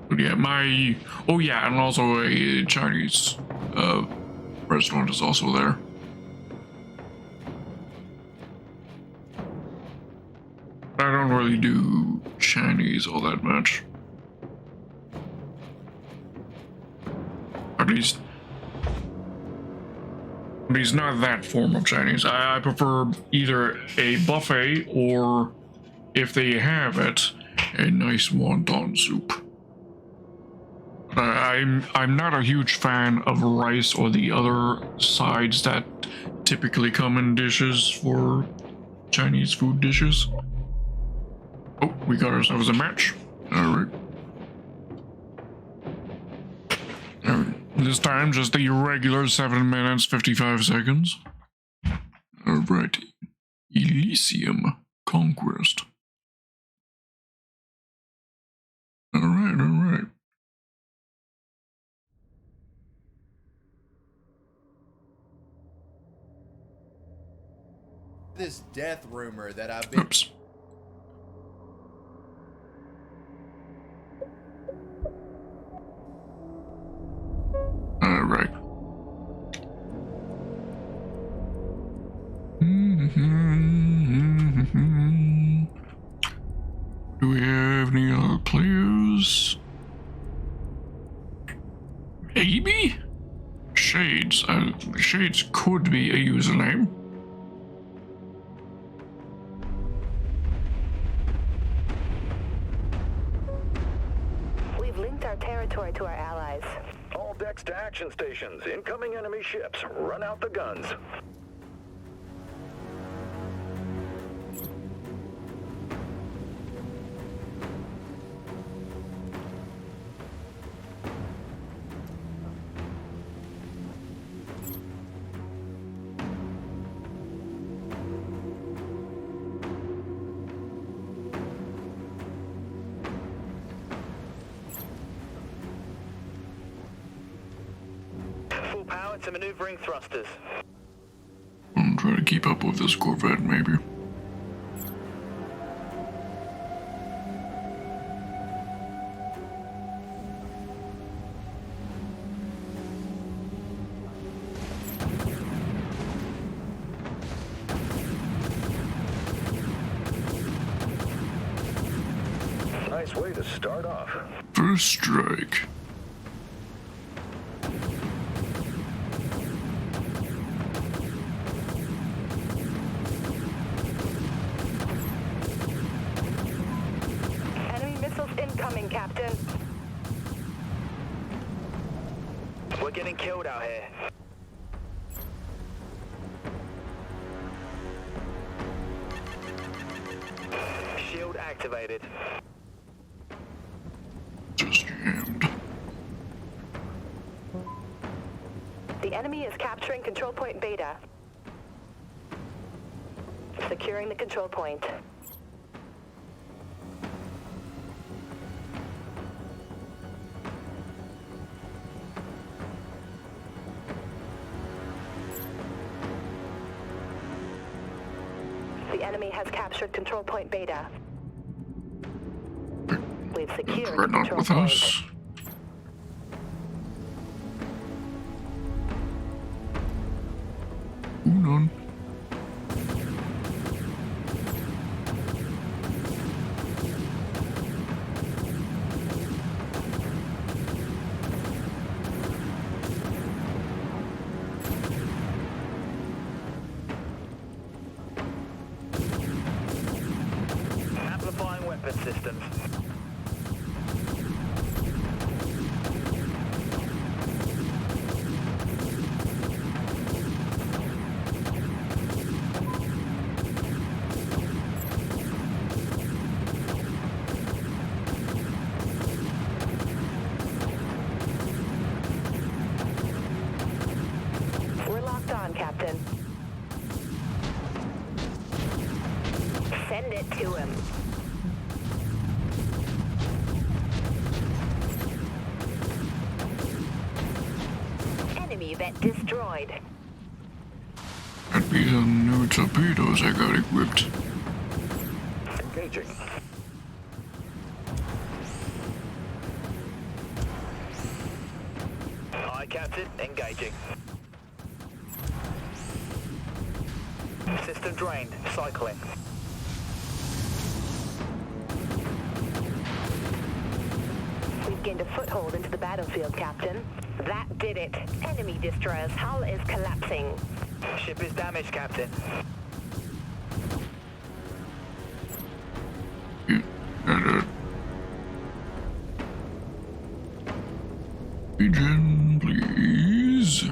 But yeah, and also a Chinese restaurant is also there. I don't really do Chinese all that much. At least not that form of Chinese. I prefer either a buffet or, if they have it, a nice wonton soup. I'm not a huge fan of rice or the other sides that typically come in dishes for Chinese food dishes. Oh, we got ourselves a match. Alright. This time, just the regular 7 minutes, 55 seconds. Alright. Elysium Conquest. Alright. This death rumor that I've been... Oops. Alright. Do we have any other players? Maybe? Shades. Shades could be a username. We've linked our territory to our allies. All decks to action stations. Incoming enemy ships. Run out the guns. Full power to maneuvering thrusters. I'm trying to keep up with this Corvette, maybe. Nice way to start off. First strike. Enemy missiles incoming, Captain. We're getting killed out here. Shield activated. enemy is capturing control point Beta. Securing the control point. The enemy has captured control point Beta. We've secured the Dreadnought control with point. us. None. Amplifying weapon systems. We're locked on, Captain. Send it to him. Enemy vet destroyed. That'd be the new torpedoes I got equipped. Engaging. Aye, Captain. Engaging. System drained. Cycling. We've gained a foothold into the battlefield, Captain. That did it. Enemy destroyer's hull is collapsing. Ship is damaged, Captain. Regen, please.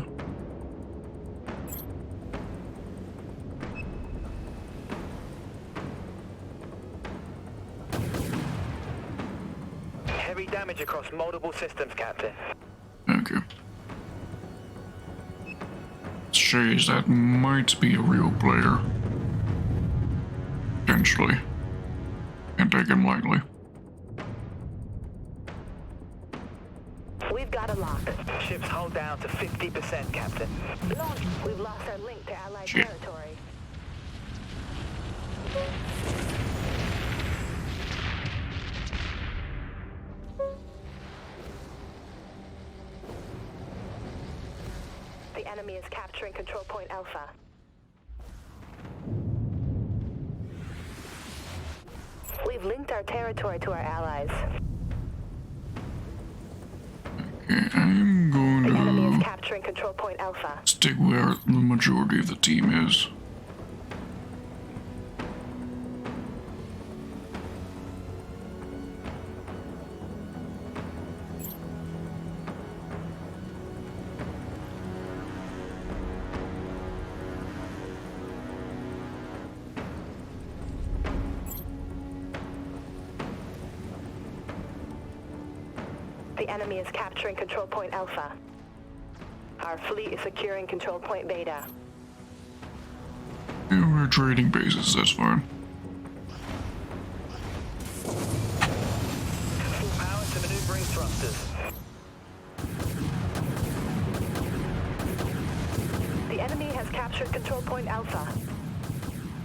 Heavy damage across multiple systems, Captain. Thank you. Shays, that might be a real player. Potentially. Can't take him lightly. We've got a lock. Ship's hull down to 50%, Captain. Launch. We've lost our link to Allied Shit. territory. The enemy is capturing control point Alpha. We've linked our territory to our allies. Okay, I'm going The enemy is to capturing control point Alpha. stick where the majority of the team is. The enemy is capturing control point Alpha. Our fleet is securing control point Beta. Yeah, we're trading bases, that's fine. Full power to maneuvering thrusters. The enemy has captured control point Alpha.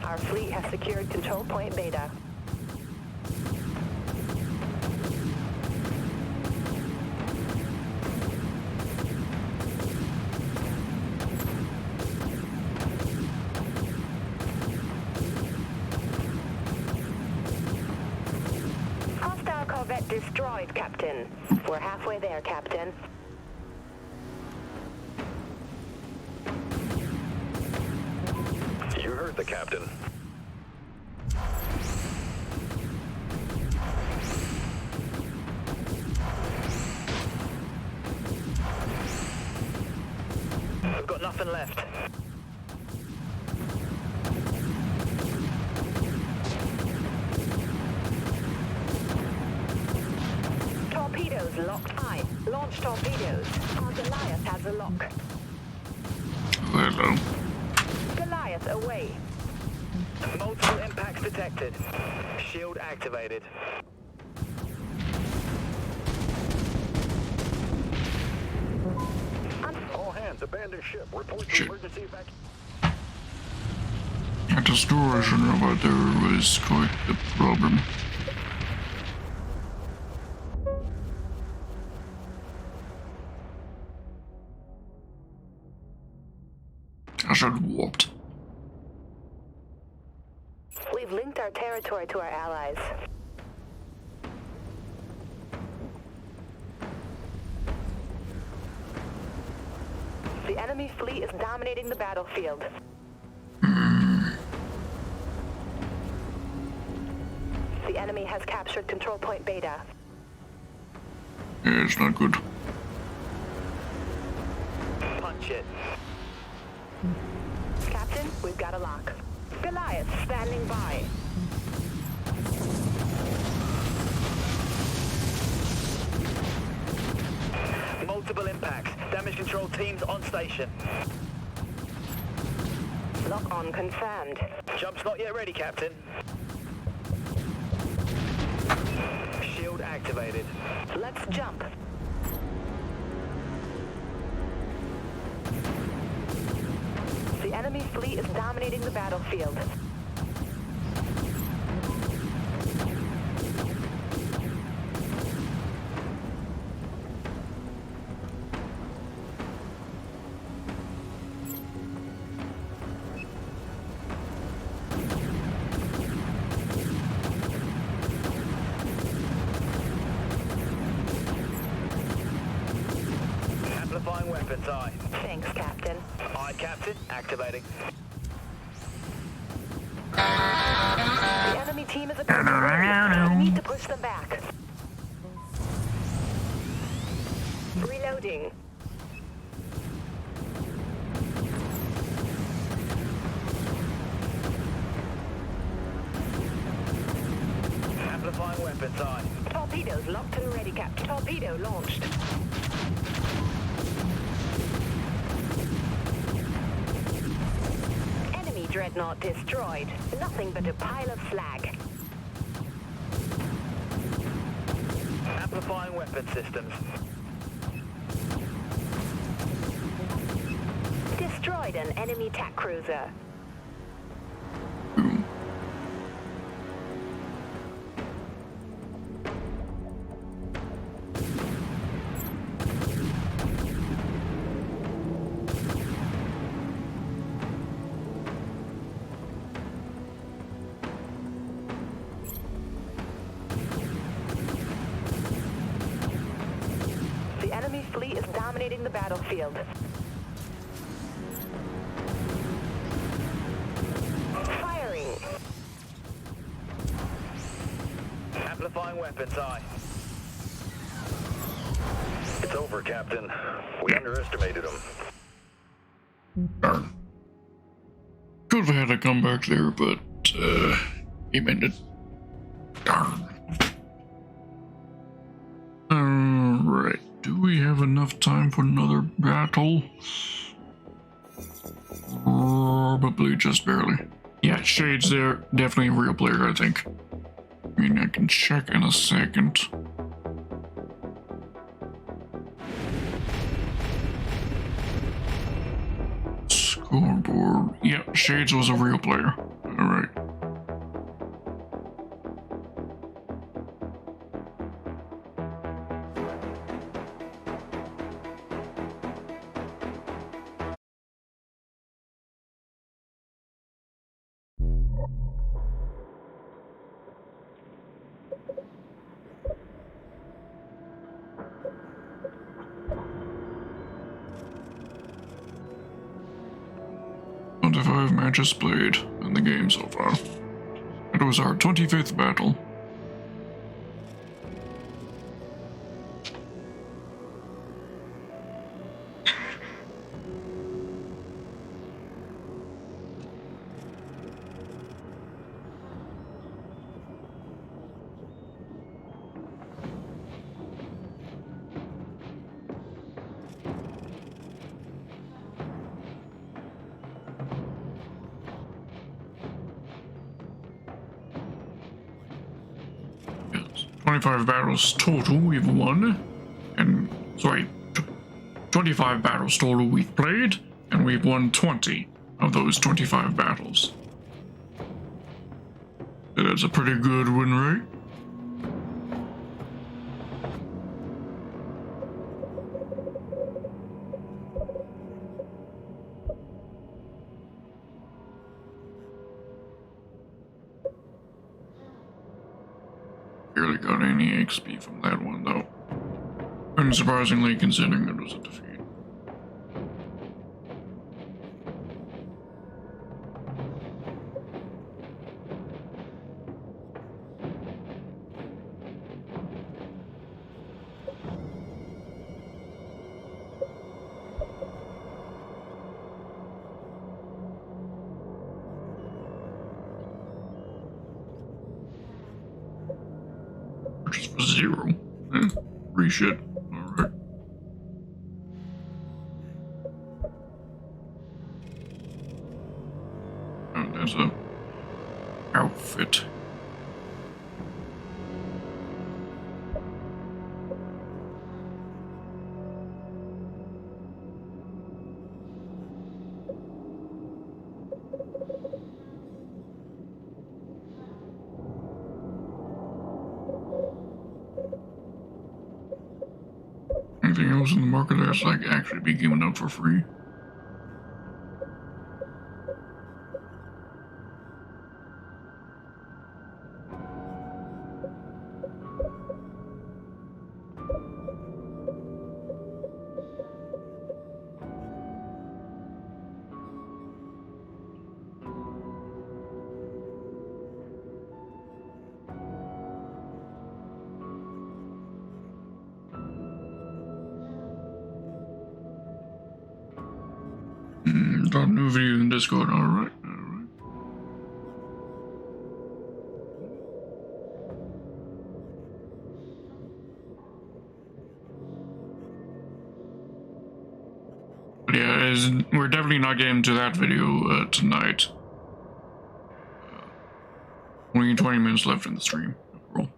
Our fleet has secured control point Beta. Hostile corvette destroyed, Captain. We're halfway there, Captain. You heard the captain. We've got nothing left. Torpedoes locked. Aye. Launch torpedoes. Our Goliath has a lock. hello. Goliath away. Multiple impacts detected. Shield activated. All hands, abandon ship. Report to Shit. emergency evacuation. At the storage room, but there was quite the problem. I should have warped. We've linked our territory to our allies. The enemy fleet is dominating the battlefield. The enemy has captured control point Beta. Yeah, it's not good. Punch it. Captain, we've got a lock. Goliath standing by. Multiple impacts. Damage control teams on station. Lock on confirmed. Jump's not yet ready, Captain. Shield activated. Let's jump. The enemy fleet is dominating the battlefield. Amplifying weapons, aye. Thanks, Captain. Aye, Captain. Activating. The enemy team is approaching. We need to push them back. Reloading. Amplifying weapons, aye. Torpedoes locked and ready, Captain. Torpedo launched. Enemy Dreadnought destroyed. Nothing but a pile of slag. Amplifying weapon systems. Destroyed an enemy attack cruiser. The enemy fleet is dominating the battlefield. Firing. Amplifying weapons, aye. It's over, Captain. We underestimated him. Darn. Could have had a comeback there, but he ended. Darn. Alright. Do we have enough time for another battle? Probably just barely. Yeah, Shade's there. Definitely a real player, I think. I mean, I can check in a second. Scoreboard. Yeah, Shades was a real player. Alright. Matches played in the game so far. It was our 25th battle. 25 battles total we've won. And, sorry, 25 battles total we've played, and we've won 20 of those 25 battles. So that's a pretty good win rate. Barely got any XP from that one, though. Unsurprisingly, considering it was a defeat. Just for 0. Free shit. Alright. Oh, there's a outfit. Anything else in the market that's like actually be given up for free? Got new video in Discord, alright. But yeah, we're definitely not getting to that video tonight. Only 20 minutes left in the stream. Overall.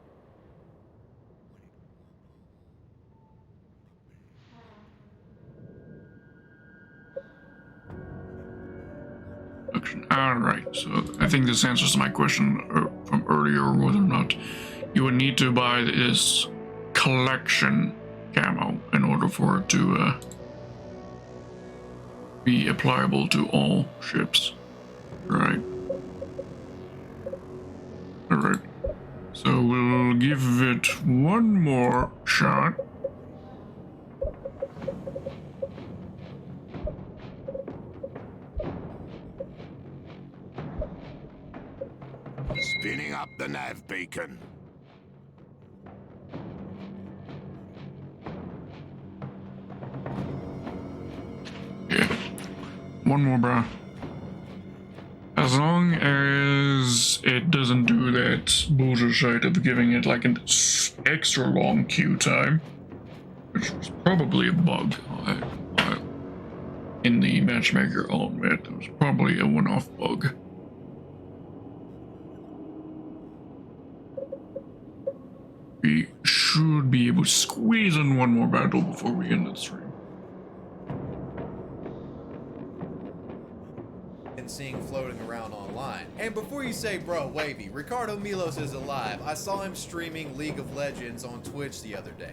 Alright, so I think this answers my question from earlier, whether or not you would need to buy this collection camo in order for it to be applicable to all ships. Right. Alright, so we'll give it one more shot. Spinning up the nav beacon. Yeah. One more, bro. As long as it doesn't do that bullshit shit of giving it like an extra long queue time, which was probably a bug in the matchmaker element. It was probably a one-off bug. We should be able to squeeze in one more battle before we end the stream. And seeing floating around online. And before you say, bro, wavy, Ricardo Milos is alive. I saw him streaming League of Legends on Twitch the other day.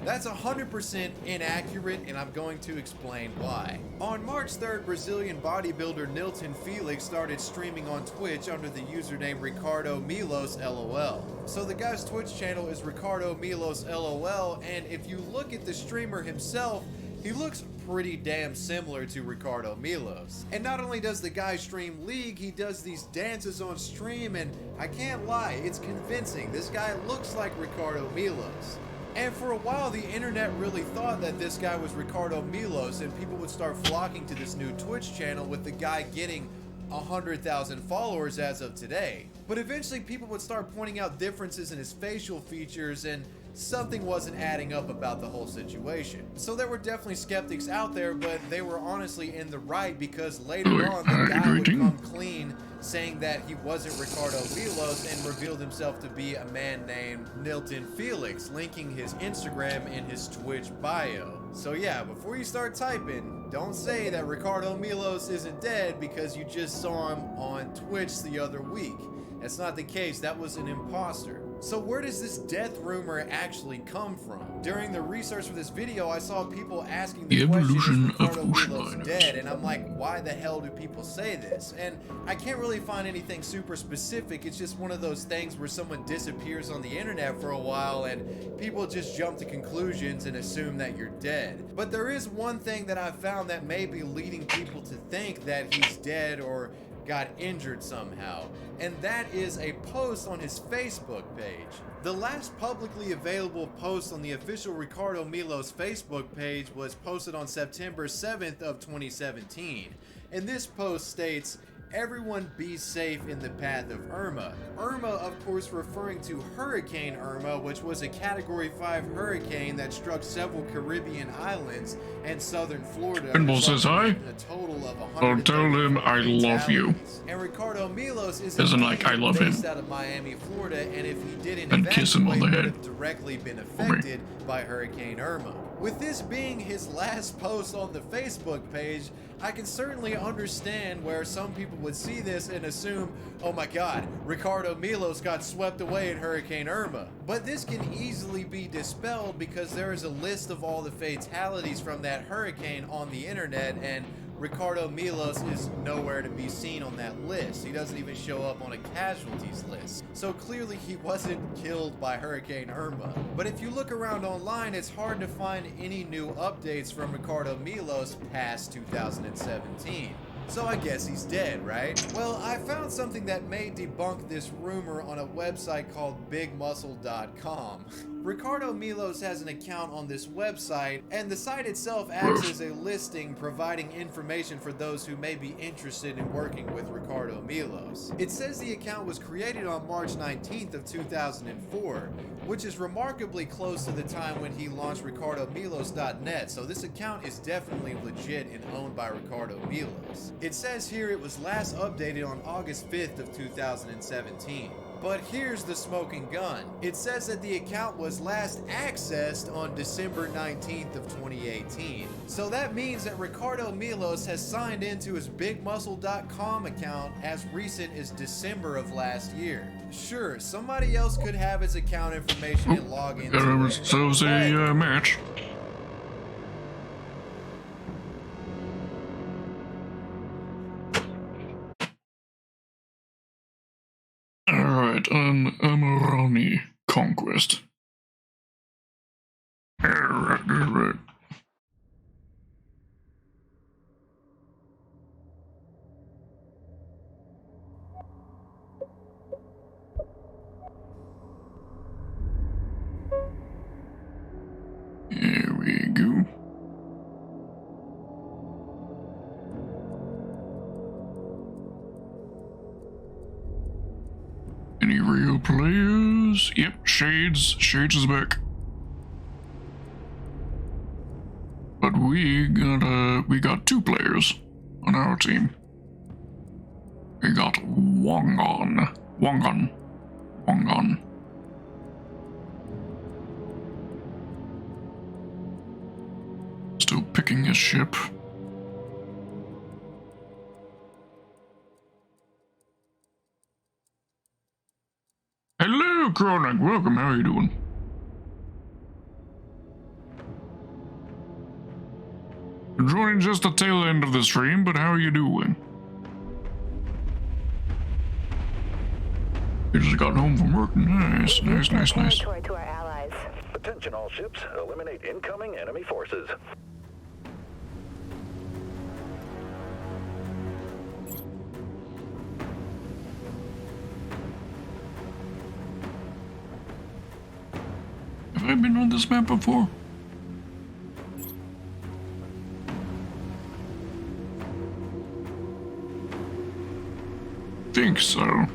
That's 100% inaccurate, and I'm going to explain why. On March 3rd, Brazilian bodybuilder Nilton Felix started streaming on Twitch under the username Ricardo Milos LOL. So the guy's Twitch channel is Ricardo Milos LOL, and if you look at the streamer himself, he looks pretty damn similar to Ricardo Milos. And not only does the guy stream League, he does these dances on stream, and I can't lie, it's convincing. This guy looks like Ricardo Milos. And for a while, the internet really thought that this guy was Ricardo Milos, and people would start flocking to this new Twitch channel with the guy getting 100,000 followers as of today. But eventually people would start pointing out differences in his facial features and something wasn't adding up about the whole situation. So there were definitely skeptics out there, but they were honestly in the right, because later on the guy would come clean saying that he wasn't Ricardo Milos and revealed himself to be a man named Nilton Felix, linking his Instagram in his Twitch bio. So yeah, before you start typing, don't say that Ricardo Milos isn't dead because you just saw him on Twitch the other week. That's not the case. That was an imposter. So where does this death rumor actually come from? During the research for this video, I saw people asking the question, is Ricardo Milos dead? And I'm like, why the hell do people say this? And I can't really find anything super specific. It's just one of those things where someone disappears on the internet for a while and people just jump to conclusions and assume that you're dead. But there is one thing that I found that may be leading people to think that he's dead or got injured somehow, and that is a post on his Facebook page. The last publicly available post on the official Ricardo Milos Facebook page was posted on September 7th of 2017, and this post states, "Everyone be safe in the path of Irma." Irma, of course, referring to Hurricane Irma, which was a Category 5 hurricane that struck several Caribbean islands and southern Florida. Pinball says hi. A total of I'll tell him I love you. And Ricardo Milos is Isn't like I love him. based out of Miami, Florida, and if he didn't And kiss him on the evacuate, head. would have directly been affected by Hurricane Irma. With this being his last post on the Facebook page, I can certainly understand where some people would see this and assume, oh my god, Ricardo Milos got swept away in Hurricane Irma. But this can easily be dispelled because there is a list of all the fatalities from that hurricane on the internet, and Ricardo Milos is nowhere to be seen on that list. He doesn't even show up on a casualties list. So clearly he wasn't killed by Hurricane Irma. But if you look around online, it's hard to find any new updates from Ricardo Milos past 2017. So I guess he's dead, right? Well, I found something that may debunk this rumor on a website called bigmuscle.com. Ricardo Milos has an account on this website, and the site itself acts as a listing providing information for those who may be interested in working with Ricardo Milos. It says the account was created on March 19th of 2004, which is remarkably close to the time when he launched RicardoMilos.net, so this account is definitely legit and owned by Ricardo Milos. It says here it was last updated on August 5th of 2017. But here's the smoking gun. It says that the account was last accessed on December 19th of 2018. So that means that Ricardo Milos has signed into his bigmuscle.com account as recent as December of last year. Sure, somebody else could have his account information and log into it. So it was a match. Alright, Amarani Conquest. Alright. Here we go. Any real players? Yep, Shades is back. But we got two players on our team. We got Wongon. Still picking his ship. Hello, Kronik. Welcome. How are you doing? Joining just the tail end of the stream, but how are you doing? You just got home from work. Nice. Territory to our allies. Attention all ships, eliminate incoming enemy forces. Have I been on this map before? Think so.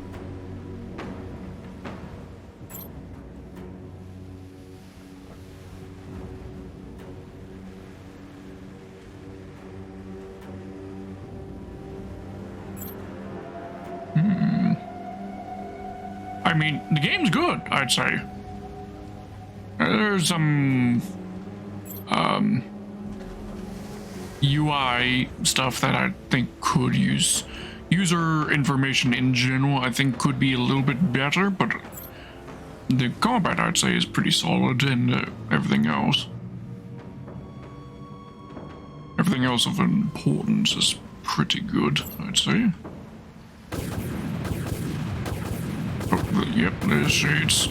I mean, the game's good, I'd say. There's some UI stuff that I think could use. User information in general, I think, could be a little bit better, but the combat, I'd say, is pretty solid, and everything else. Everything else of importance is pretty good, I'd say. Oh, yep, there's shades.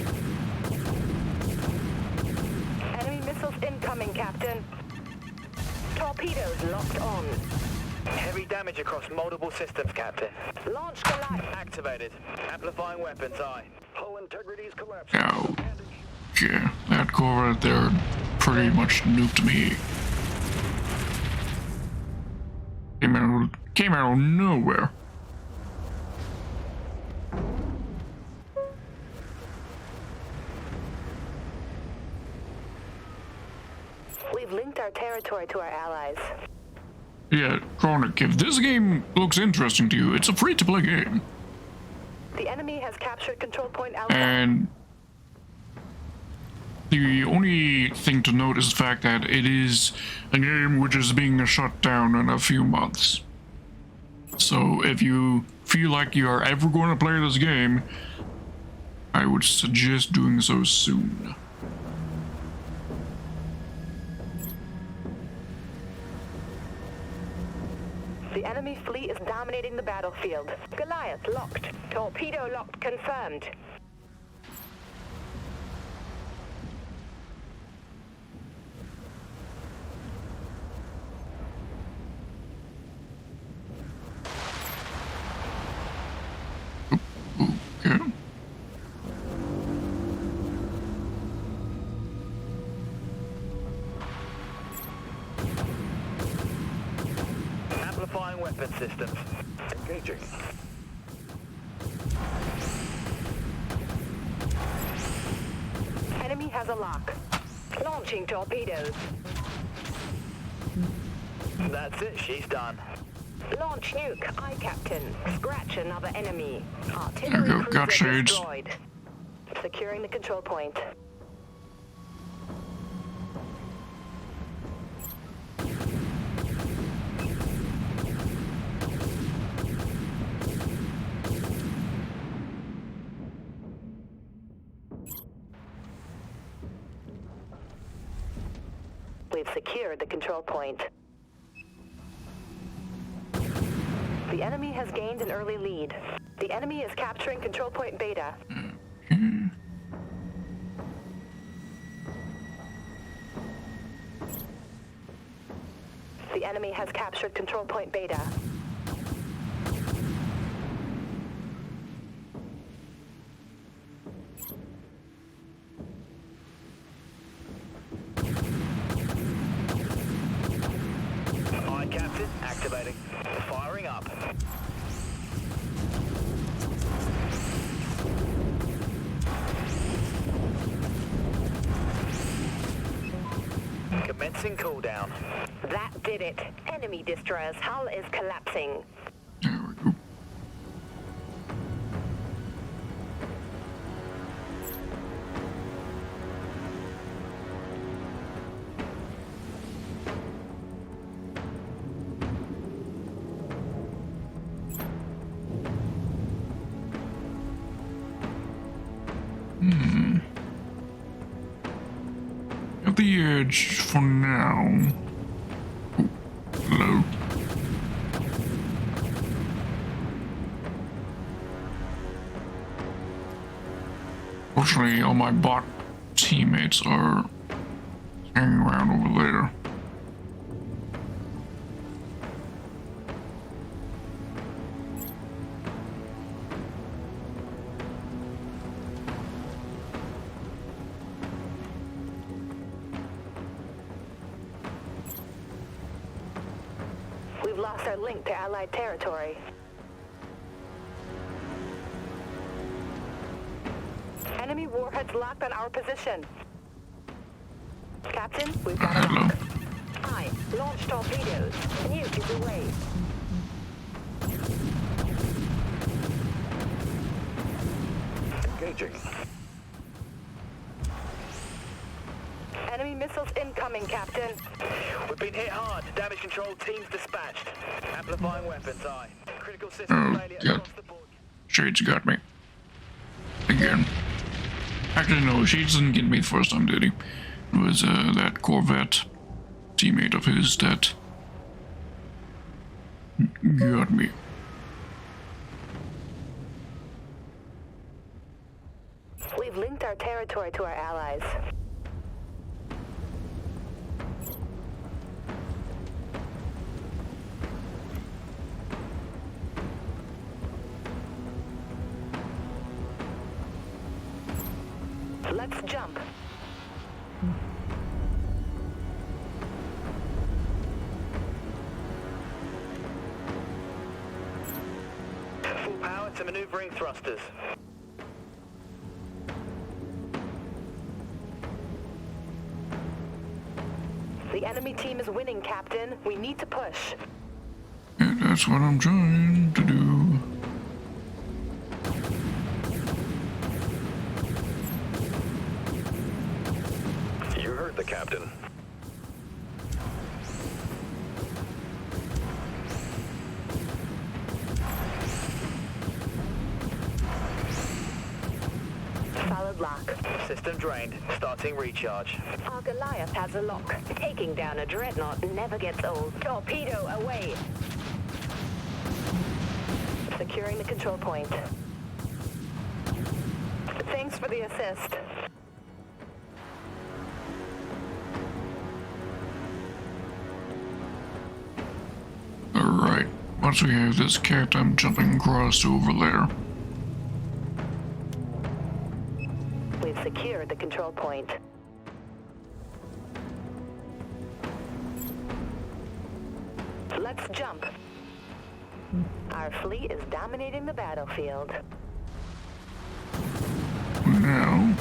Enemy missiles incoming, Captain. Torpedoes locked on. Heavy damage across multiple systems, Captain. Launch Goliath. Activated. Amplifying weapons, aye. Hull integrity's collapsing. Oh, yeah, that core right there pretty much nuked me. Came out of nowhere. We've linked our territory to our allies. Yeah, Chronic, if this game looks interesting to you, it's a free-to-play game. The enemy has captured control point Alpha. And the only thing to note is the fact that it is a game which is being shut down in a few months. So if you feel like you are ever going to play this game, I would suggest doing so soon. The enemy fleet is dominating the battlefield. Goliath locked. Torpedo locked confirmed. Okay. Amplifying weapon systems. Engaging. Enemy has a lock. Launching torpedoes. That's it, she's done. Launch nuke. Aye, Captain. Scratch another enemy. There Artillery you go, got cruiser shades. destroyed. Securing the control point. We've secured the control point. The enemy has gained an early lead. The enemy is capturing control point Beta. The enemy has captured control point Beta. Aye, Captain. Activating. Firing up. Commencing cooldown. That did it. Enemy destroyer's hull is collapsing. There we go. At the edge for now. Oh, hello. Fortunately, all my bot teammates are hanging around over there. We've lost our link to Allied territory. Enemy warheads locked on our position. Captain, we've got a Hello. lock. Aye, launch torpedoes. Nuke is away. Engaging. Enemy missiles incoming, Captain. We've been hit hard. Damage control teams dispatched. Amplifying weapons, aye. Critical Oh, system failure God. across the board. Shades got me. Again. Actually, no, Shades didn't get me the first time, did he? It was that Corvette teammate of his that got me. We've linked our territory to our allies. Let's jump. Full power to maneuvering thrusters. The enemy team is winning, Captain. We need to push. Yeah, that's what I'm trying to do. You heard the captain. Solid lock. System drained. Starting recharge. Our Goliath has a lock. Taking down a Dreadnought never gets old. Torpedo away. Securing the control point. Thanks for the assist. Alright, once we have this capped, I'm jumping across over there. We've secured the control point. Let's jump. Our fleet is dominating the battlefield. Now.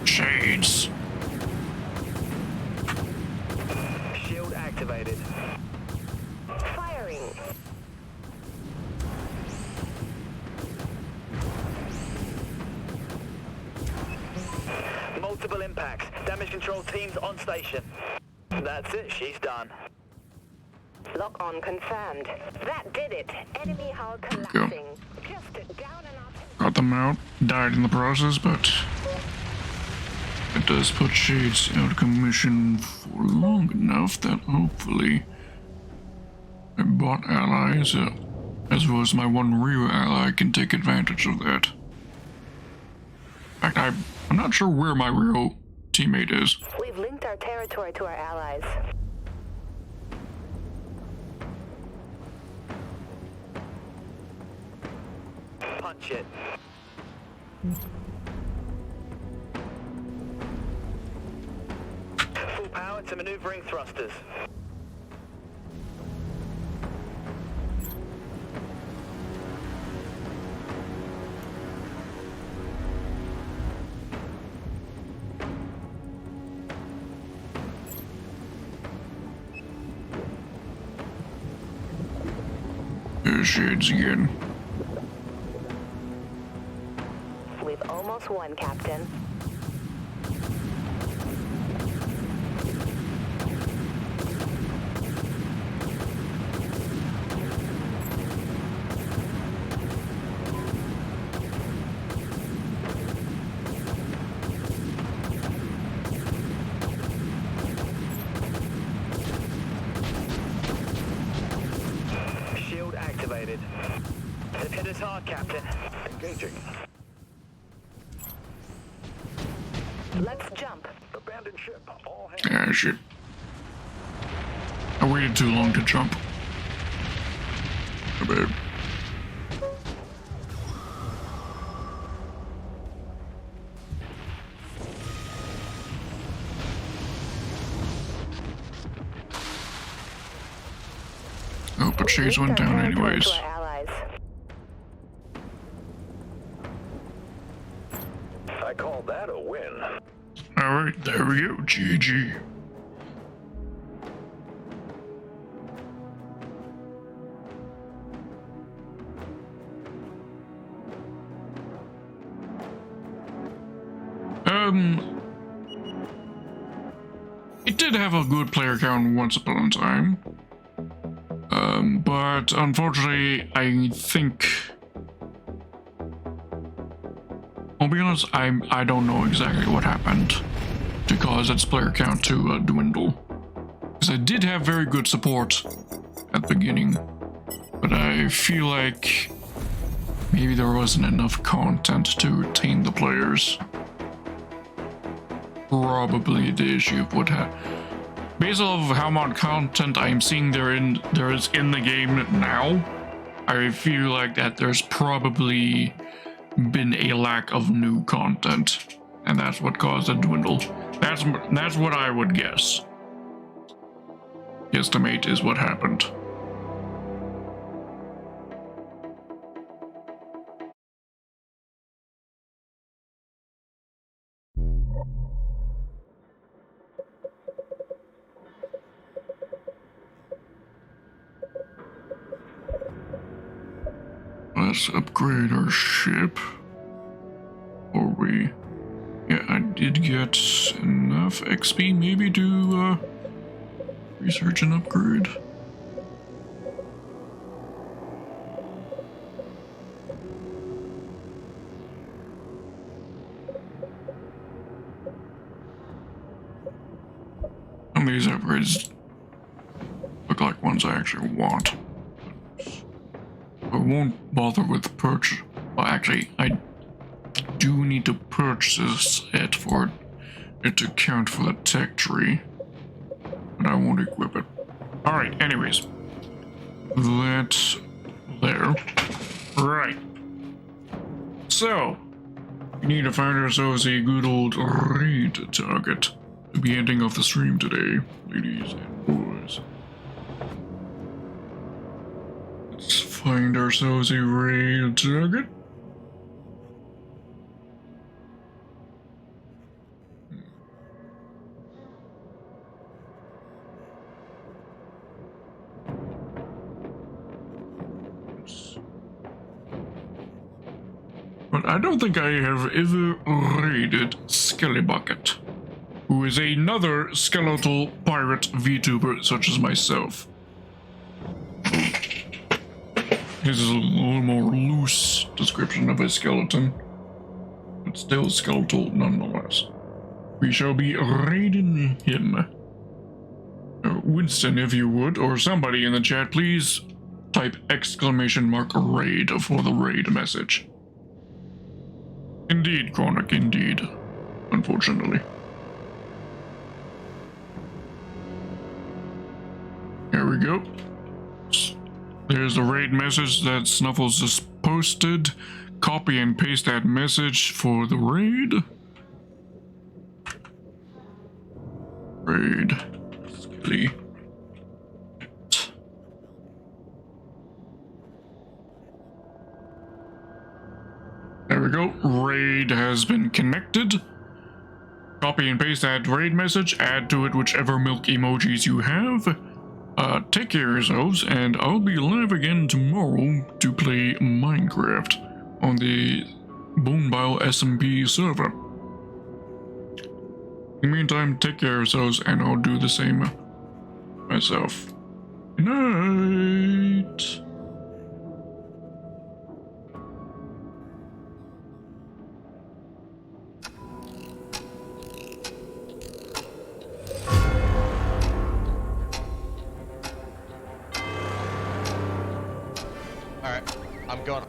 Shades. Shield activated. Firing. Multiple impacts. Damage control teams on station. That's it. She's done. Lock on confirmed. That did it. Enemy hull Go. collapsing. Just down and up. Got them out. Died in the process, but it does put Shades out of commission for long enough that hopefully my bot allies, as well as my one real ally, can take advantage of that. In fact, I'm not sure where my real teammate is. We've linked our territory to our allies. Punch it. Full power to maneuvering thrusters. There's Shades again. We've almost won, Captain. Shield activated. They've hit us hard, Captain. Engaging. Let's jump. Abandoned ship. All hands. Ah, shit. I waited too long to jump. My bad. Oh, but Shades went down anyways. To our allies. I call that a win. Alright, there we go. GG. it did have a good player count once upon a time. But unfortunately, I think, I'll be honest, I don't know exactly what happened to cause its player count to dwindle. Because I did have very good support at the beginning, but I feel like maybe there wasn't enough content to retain the players. Probably the issue of what happened. Based off of how much content I'm seeing there is in the game now, I feel like that there's probably been a lack of new content, and that's what caused a dwindle. That's what I would guess. Guesstimate is what happened. Let's upgrade our ship. Yeah, I did get enough XP maybe to research and upgrade. And these upgrades look like ones I actually want. I won't bother with purchase. Well, actually, I do need to purchase it for it to count for the tech tree, but I won't equip it. All right. Anyways, that's there. Right. So we need to find ourselves a good old raid target to be ending off the stream today, ladies and boys. Let's find ourselves a raid target. But I don't think I have ever raided Skellybucket, who is another skeletal pirate VTuber such as myself. This is a little more loose description of a skeleton, but still skeletal nonetheless. We shall be raiding him. Winston, if you would, or somebody in the chat, please type !raid for the raid message. Indeed, Chronic, indeed. Unfortunately. Here we go. There's the raid message that Snuffles just posted. Copy and paste that message for the raid. Raid. Skelly. There we go. Raid has been connected. Copy and paste that raid message. Add to it whichever milk emojis you have. Take care of yourselves, and I'll be live again tomorrow to play Minecraft on the Bonebile SMP server. In the meantime, take care of yourselves, and I'll do the same myself. Good night. Alright, I'm going.